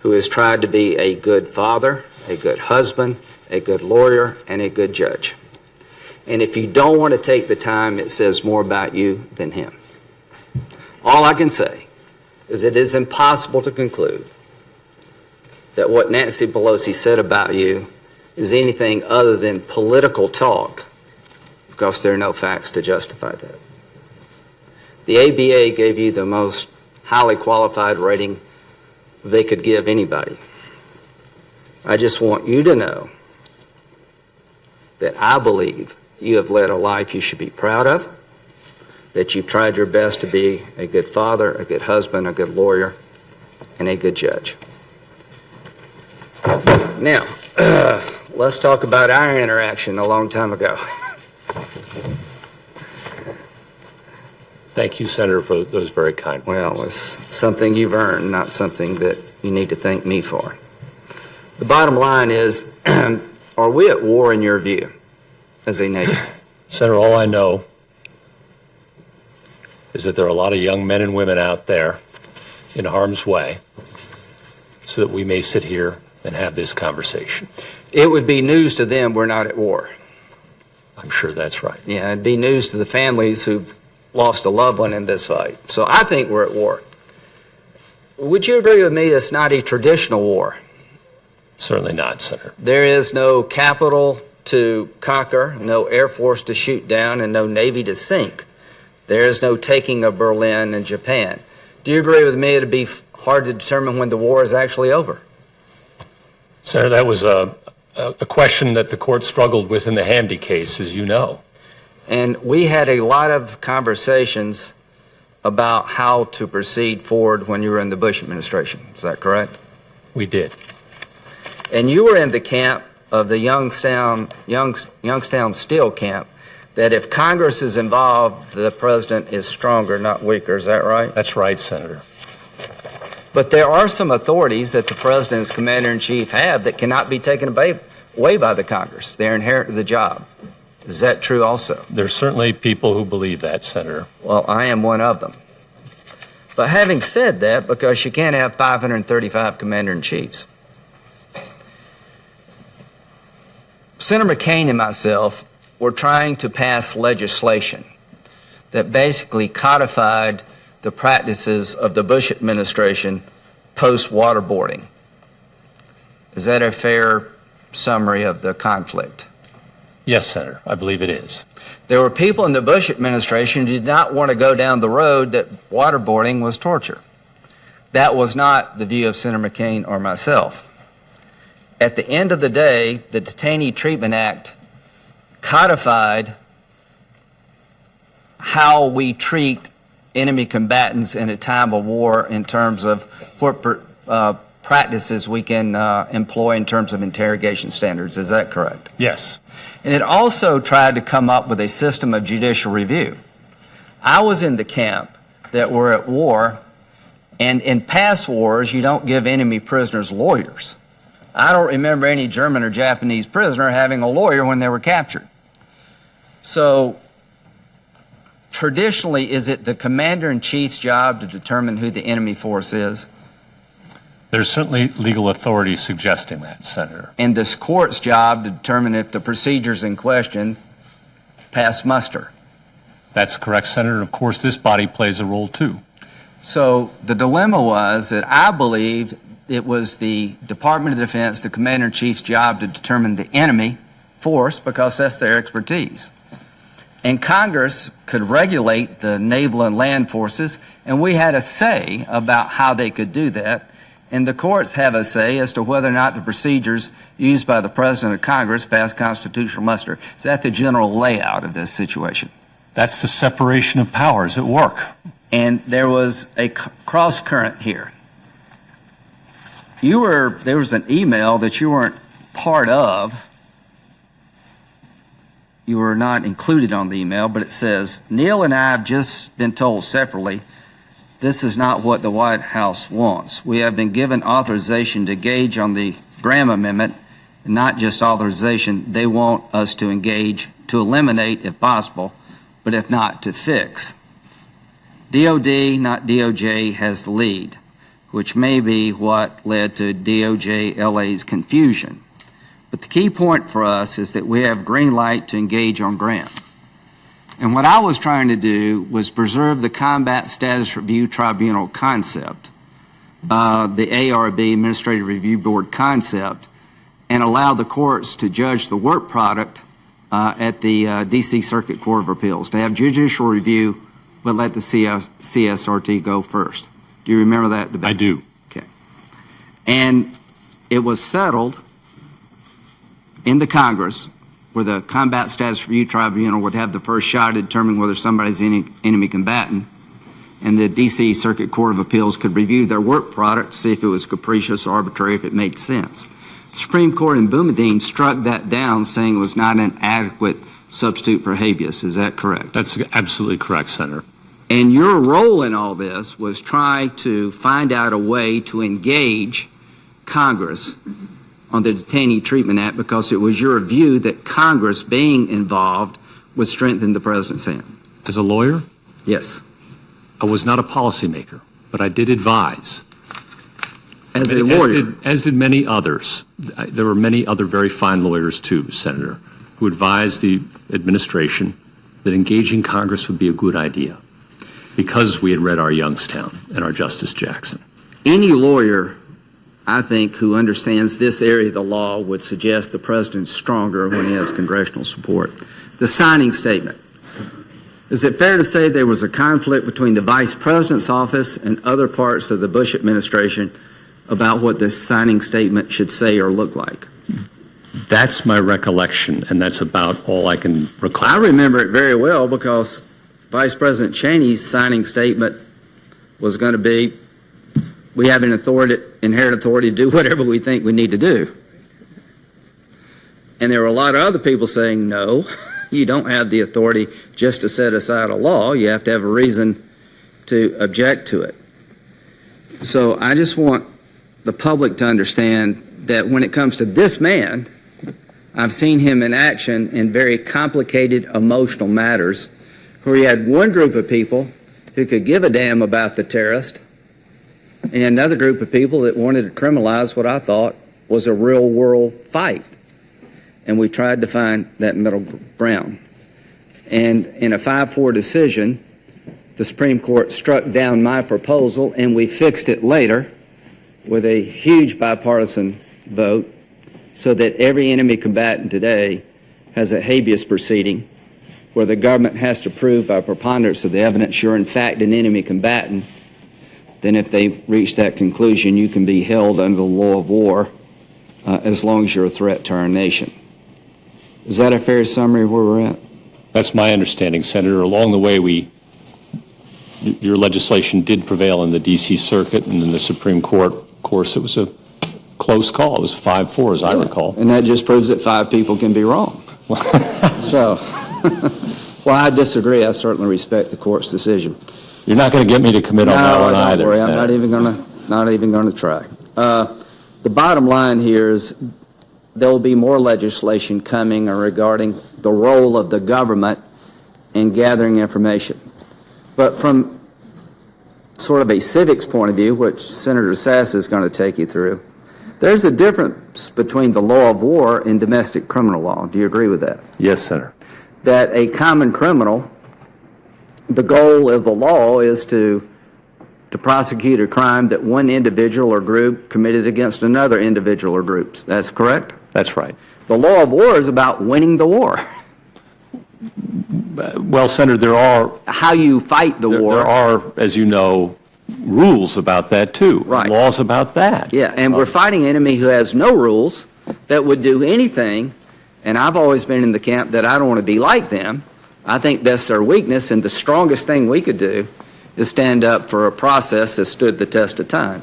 who has tried to be a good father, a good husband, a good lawyer, and a good judge. And if you don't want to take the time, it says more about you than him. All I can say is it is impossible to conclude that what Nancy Pelosi said about you is anything other than political talk, because there are no facts to justify that. The ABA gave you the most highly qualified rating they could give anybody. I just want you to know that I believe you have led a life you should be proud of, that you've tried your best to be a good father, a good husband, a good lawyer, and a good judge. Now, let's talk about our interaction a long time ago. Thank you, Senator, for those very kind words. Well, it's something you've earned, not something that you need to thank me for. The bottom line is, are we at war in your view as a nation? Senator, all I know is that there are a lot of young men and women out there in harm's way so that we may sit here and have this conversation. It would be news to them we're not at war. I'm sure that's right. Yeah, it'd be news to the families who've lost a loved one in this fight. So I think we're at war. Would you agree with me it's not a traditional war? Certainly not, Senator. There is no capital to conquer, no air force to shoot down, and no navy to sink. There is no taking of Berlin and Japan. Do you agree with me it'd be hard to determine when the war is actually over? Senator, that was a question that the court struggled with in the Hamdi case, as you know. And we had a lot of conversations about how to proceed forward when you were in the Bush administration. Is that correct? We did. And you were in the camp of the Youngstown Steel camp, that if Congress is involved, the president is stronger, not weaker. Is that right? That's right, Senator. But there are some authorities that the president as commander-in-chief have that cannot be taken away by the Congress. They're inherent to the job. Is that true also? There's certainly people who believe that, Senator. Well, I am one of them. But having said that, because you can't have 535 commander-in-chiefs, Senator McCain and myself were trying to pass legislation that basically codified the practices of the Bush administration post-waterboarding. Is that a fair summary of the conflict? Yes, Senator, I believe it is. There were people in the Bush administration who did not want to go down the road that waterboarding was torture. That was not the view of Senator McCain or myself. At the end of the day, the Detainee Treatment Act codified how we treat enemy combatants in a time of war in terms of what practices we can employ in terms of interrogation standards. Is that correct? Yes. And it also tried to come up with a system of judicial review. I was in the camp that were at war, and in past wars, you don't give enemy prisoners lawyers. I don't remember any German or Japanese prisoner having a lawyer when they were captured. So traditionally, is it the commander-in-chief's job to determine who the enemy force is? There's certainly legal authority suggesting that, Senator. And this court's job to determine if the procedures in question pass muster? That's correct, Senator. And of course, this body plays a role too. So the dilemma was that I believed it was the Department of Defense, the commander-in-chief's job to determine the enemy force because that's their expertise. And Congress could regulate the naval and land forces, and we had a say about how they could do that. And the courts have a say as to whether or not the procedures used by the President of Congress pass constitutional muster. Is that the general layout of this situation? That's the separation of powers at work. And there was a cross current here. There was an email that you weren't part of. You were not included on the email, but it says, Neil and I have just been told separately, this is not what the White House wants. We have been given authorization to engage on the Graham Amendment, and not just authorization. They want us to engage, to eliminate if possible, but if not, to fix. DOD, not DOJ, has the lead, which may be what led to DOJ-LA's confusion. But the key point for us is that we have green light to engage on Graham. And what I was trying to do was preserve the Combat Status Review Tribunal concept, the ARB, Administrative Review Board concept, and allow the courts to judge the work product at the D.C. Circuit Court of Appeals, to have judicial review, but let the CSRT go first. Do you remember that debate? I do. Okay. And it was settled in the Congress where the Combat Status Review Tribunal would have the first shot at determining whether somebody's an enemy combatant, and the D.C. Circuit Court of Appeals could review their work product to see if it was capricious or arbitrary, if it made sense. The Supreme Court in Boumediene struck that down, saying it was not an adequate substitute for habeas. Is that correct? That's absolutely correct, Senator. And your role in all this was try to find out a way to engage Congress on the Detainee Treatment Act because it was your view that Congress being involved would strengthen the President's hand. As a lawyer, Yes. I was not a policymaker, but I did advise. As a lawyer. As did many others. There were many other very fine lawyers too, Senator, who advised the administration that engaging Congress would be a good idea because we had read our Youngstown and our Justice Jackson. Any lawyer, I think, who understands this area of the law would suggest the President's stronger when he has congressional support. The signing statement. Is it fair to say there was a conflict between the Vice President's office and other parts of the Bush administration about what this signing statement should say or look like? That's my recollection, and that's about all I can recall. I remember it very well because Vice President Cheney's signing statement was going to be, we have an inherent authority to do whatever we think we need to do. And there were a lot of other people saying, no, you don't have the authority just to set aside a law. You have to have a reason to object to it. So I just want the public to understand that when it comes to this man, I've seen him in action in very complicated emotional matters where he had one group of people who could give a damn about the terrorist and another group of people that wanted to criminalize what I thought was a real world fight. And we tried to find that middle ground. And in a 5-4 decision, the Supreme Court struck down my proposal and we fixed it later with a huge bipartisan vote so that every enemy combatant today has a habeas proceeding where the government has to prove by preponderance of the evidence you're in fact an enemy combatant. Then if they reach that conclusion, you can be held under the law of war as long as you're a threat to our nation. Is that a fair summary of where we're at? That's my understanding, Senator. Along the way, your legislation did prevail in the D.C. Circuit and in the Supreme Court. Of course, it was a close call. It was 5-4, as I recall. And that just proves that 5 people can be wrong. So, while I disagree, I certainly respect the court's decision. You're not going to get me to commit on that one either. Don't worry, I'm not even going to try. The bottom line here is there will be more legislation coming regarding the role of the government in gathering information. But from sort of a civics point of view, which Senator Sass is going to take you through, there's a difference between the law of war and domestic criminal law. Do you agree with that? Yes, Senator. That a common criminal, the goal of the law is to prosecute a crime that one individual or group committed against another individual or groups. That's correct? That's right. The law of war is about winning the war. Well, Senator, there are How you fight the war. There are, as you know, rules about that too. Right. Laws about that. Yeah, and we're fighting an enemy who has no rules, that would do anything, and I've always been in the camp that I don't want to be like them. I think that's their weakness, and the strongest thing we could do is stand up for a process that stood the test of time,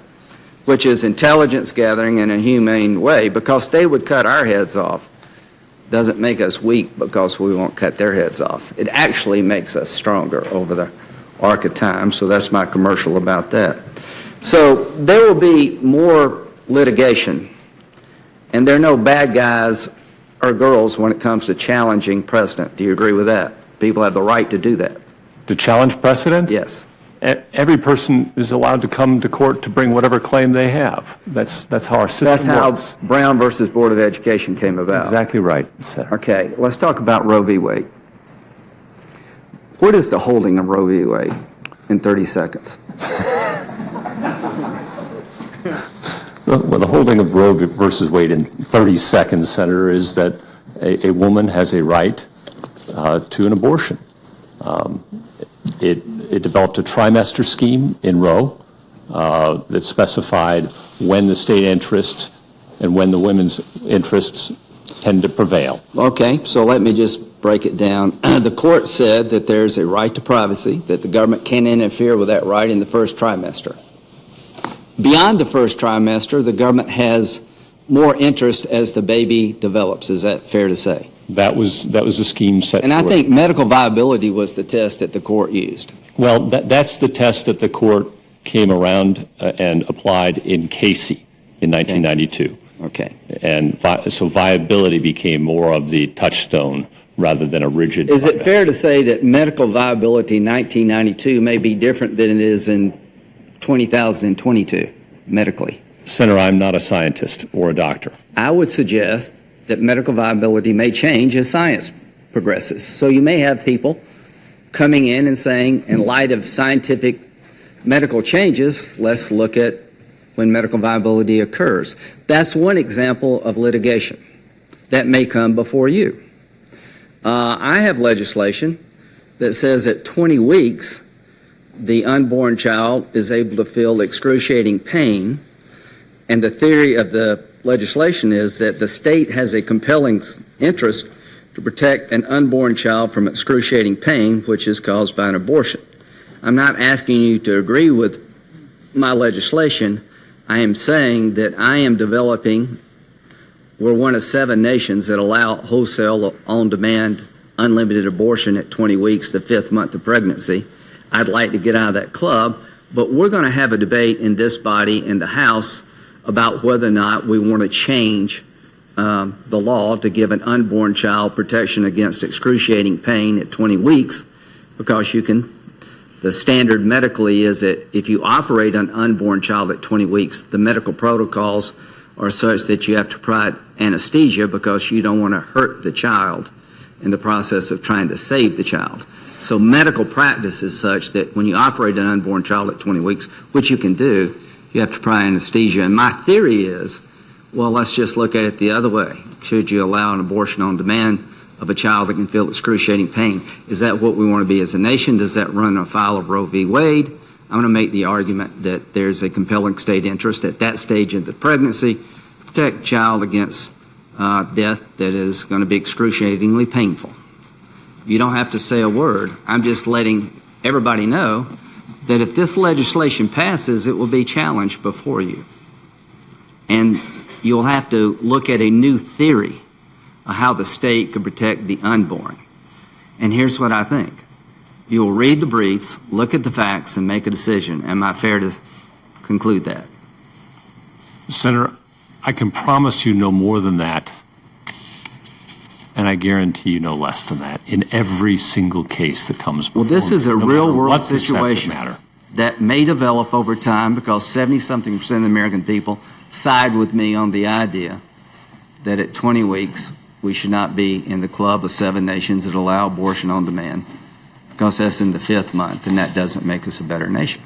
which is intelligence gathering in a humane way, because they would cut our heads off. Doesn't make us weak because we won't cut their heads off. It actually makes us stronger over the arc of time, so that's my commercial about that. So there will be more litigation, and there are no bad guys or girls when it comes to challenging precedent. Do you agree with that? People have the right to do that. To challenge precedent? Yes. Every person is allowed to come to court to bring whatever claim they have. That's how our system That's how works. Brown versus Board of Education came about. Exactly right, Senator. Okay, let's talk about Roe v. Wade. What is the holding of Roe v. Wade in 30 seconds? Well, the holding of Roe versus Wade in 30 seconds, Senator, is that a woman has a right to an abortion. It developed a trimester scheme in Roe that specified when the state interest and when the women's interests tend to prevail. Okay, so let me just break it down. The court said that there's a right to privacy, that the government can't interfere with that right in the first trimester. Beyond the first trimester, the government has more interest as the baby develops. Is that fair to say? That was the scheme set And I forth. think medical viability was the test that the court used. Well, that's the test that the court came around and applied in Casey in 1992. Okay. And so viability became more of the touchstone rather than a rigid. Is it fair to say that medical viability in 1992 may be different than it is in 2022 medically? Senator, I'm not a scientist or a doctor. I would suggest that medical viability may change as science progresses. So you may have people coming in and saying, in light of scientific medical changes, let's look at when medical viability occurs. That's one example of litigation that may come before you. I have legislation that says at 20 weeks, the unborn child is able to feel excruciating pain, and the theory of the legislation is that the state has a compelling interest to protect an unborn child from excruciating pain, which is caused by an abortion. I'm not asking you to agree with my legislation. I am saying that I am developing, we're one of 7 nations that allow wholesale, on-demand, unlimited abortion at 20 weeks, the 5th month of pregnancy. I'd like to get out of that club, but we're going to have a debate in this body, in the House, about whether or not we want to change the law to give an unborn child protection against excruciating pain at 20 weeks, because the standard medically is that if you operate an unborn child at 20 weeks, the medical protocols are such that you have to provide anesthesia because you don't want to hurt the child in the process of trying to save the child. So medical practice is such that when you operate an unborn child at 20 weeks, which you can do, you have to provide anesthesia. And my theory is, well, let's just look at it the other way. Should you allow an abortion on demand of a child that can feel excruciating pain? Is that what we want to be as a nation? Does that run afoul of Roe v. Wade? I'm going to make the argument that there's a compelling state interest at that stage of the pregnancy to protect the child against death that is going to be excruciatingly painful. You don't have to say a word. I'm just letting everybody know that if this legislation passes, it will be challenged before you. And you'll have to look at a new theory of how the state could protect the unborn. And here's what I think. You will read the briefs, look at the facts, and make a decision. Am I fair to conclude that? Senator, I can promise you no more than that. And And I guarantee you no less than that in every single case that comes before Well, this is a me, no real matter world what the subject situation matter. that may develop over time because 70-something% of the American people side with me on the idea that at 20 weeks we should not be in the club of 7 nations that allow abortion on demand because that's in the 5th month, and that doesn't make us a better nation.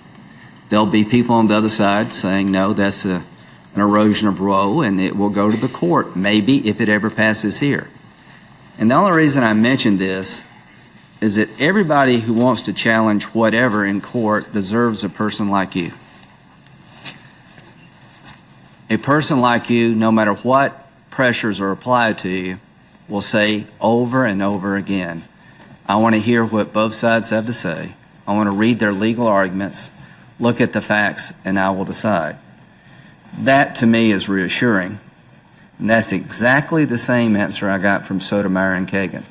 There'll be people on the other side saying, no, that's an erosion of Roe, and it will go to the court, maybe, if it ever passes here. And the only reason I mention this is that everybody who wants to challenge whatever in court deserves a person like you. A person like you, no matter what pressures are applied to you, will say over and over again, I want to hear what both sides have to say. I want to read their legal arguments, look at the facts, and I will decide. That, to me, is reassuring. And that's exactly the same answer I got from Sotomayor and Kagan.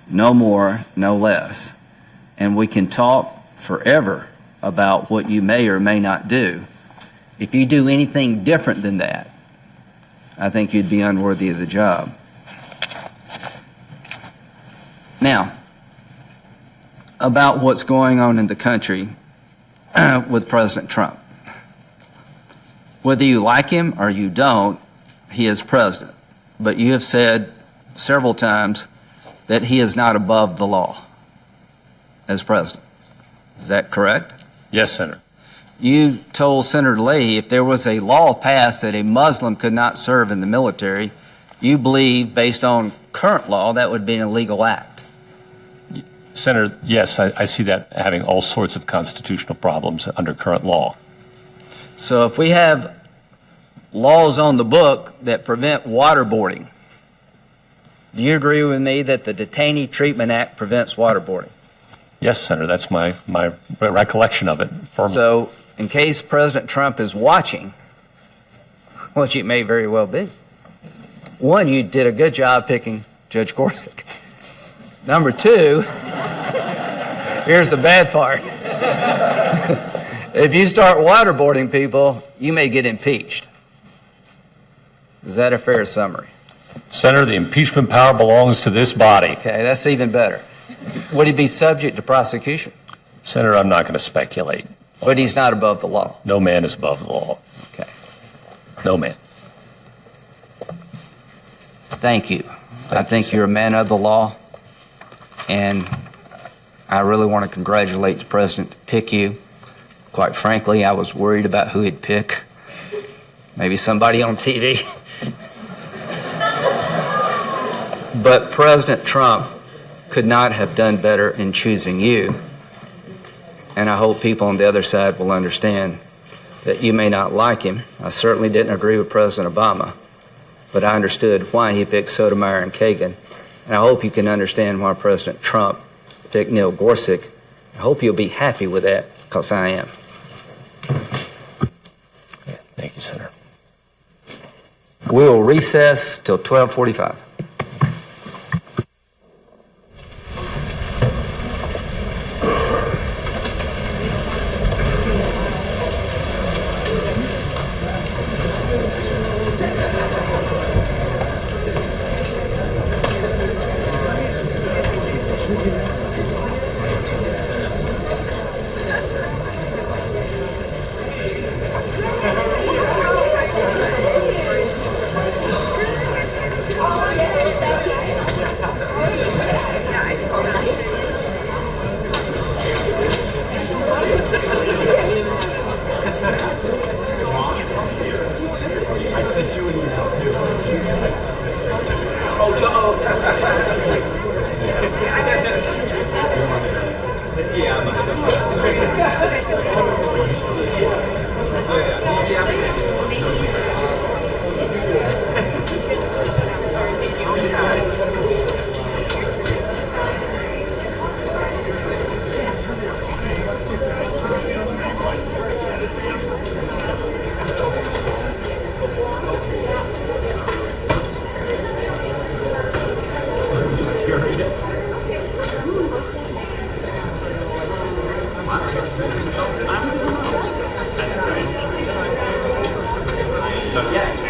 No more, no less. And we can talk forever about what you may or may not do. If you do anything different than that, I think you'd be unworthy of the job. Now, about what's going on in the country with President Trump. Whether you like him or you don't, he is president. But you have said several times that he is not above the law as president. Is that correct? Yes, Senator. You told Senator Leahy if there was a law passed that a Muslim could not serve in the military, you believe, based on current law, that would be an illegal act. Senator, yes, I see that having all sorts of constitutional problems under current law. So if we have laws on the book that prevent waterboarding, do you agree with me that the Detainee Treatment Act prevents waterboarding? Yes, Senator, that's my recollection of it. Firmly. So in case President Trump is watching, which it may very well be, one, you did a good job picking Judge Gorsuch. Number two, here's the bad part. If you start waterboarding people, you may get impeached. Is that a fair summary? Senator, the impeachment power belongs to this body. Okay, that's even better. Would he be subject to prosecution? Senator, I'm not going to speculate. But he's not above the law. No man is above the law. Okay. No man. Thank you. I think you're a man of the law, and I really want to congratulate the president to pick you. Quite frankly, I was worried about who he'd pick. Maybe somebody on TV. But President Trump could not have done better in choosing you. And I hope people on the other side will understand that you may not like him. I certainly didn't agree with President Obama, but I understood why he picked Sotomayor and Kagan. And I hope you can understand why President Trump picked Neil Gorsuch. I hope you'll be happy with that, because I am. Thank you, Senator. We will recess till 12:45. Yeah.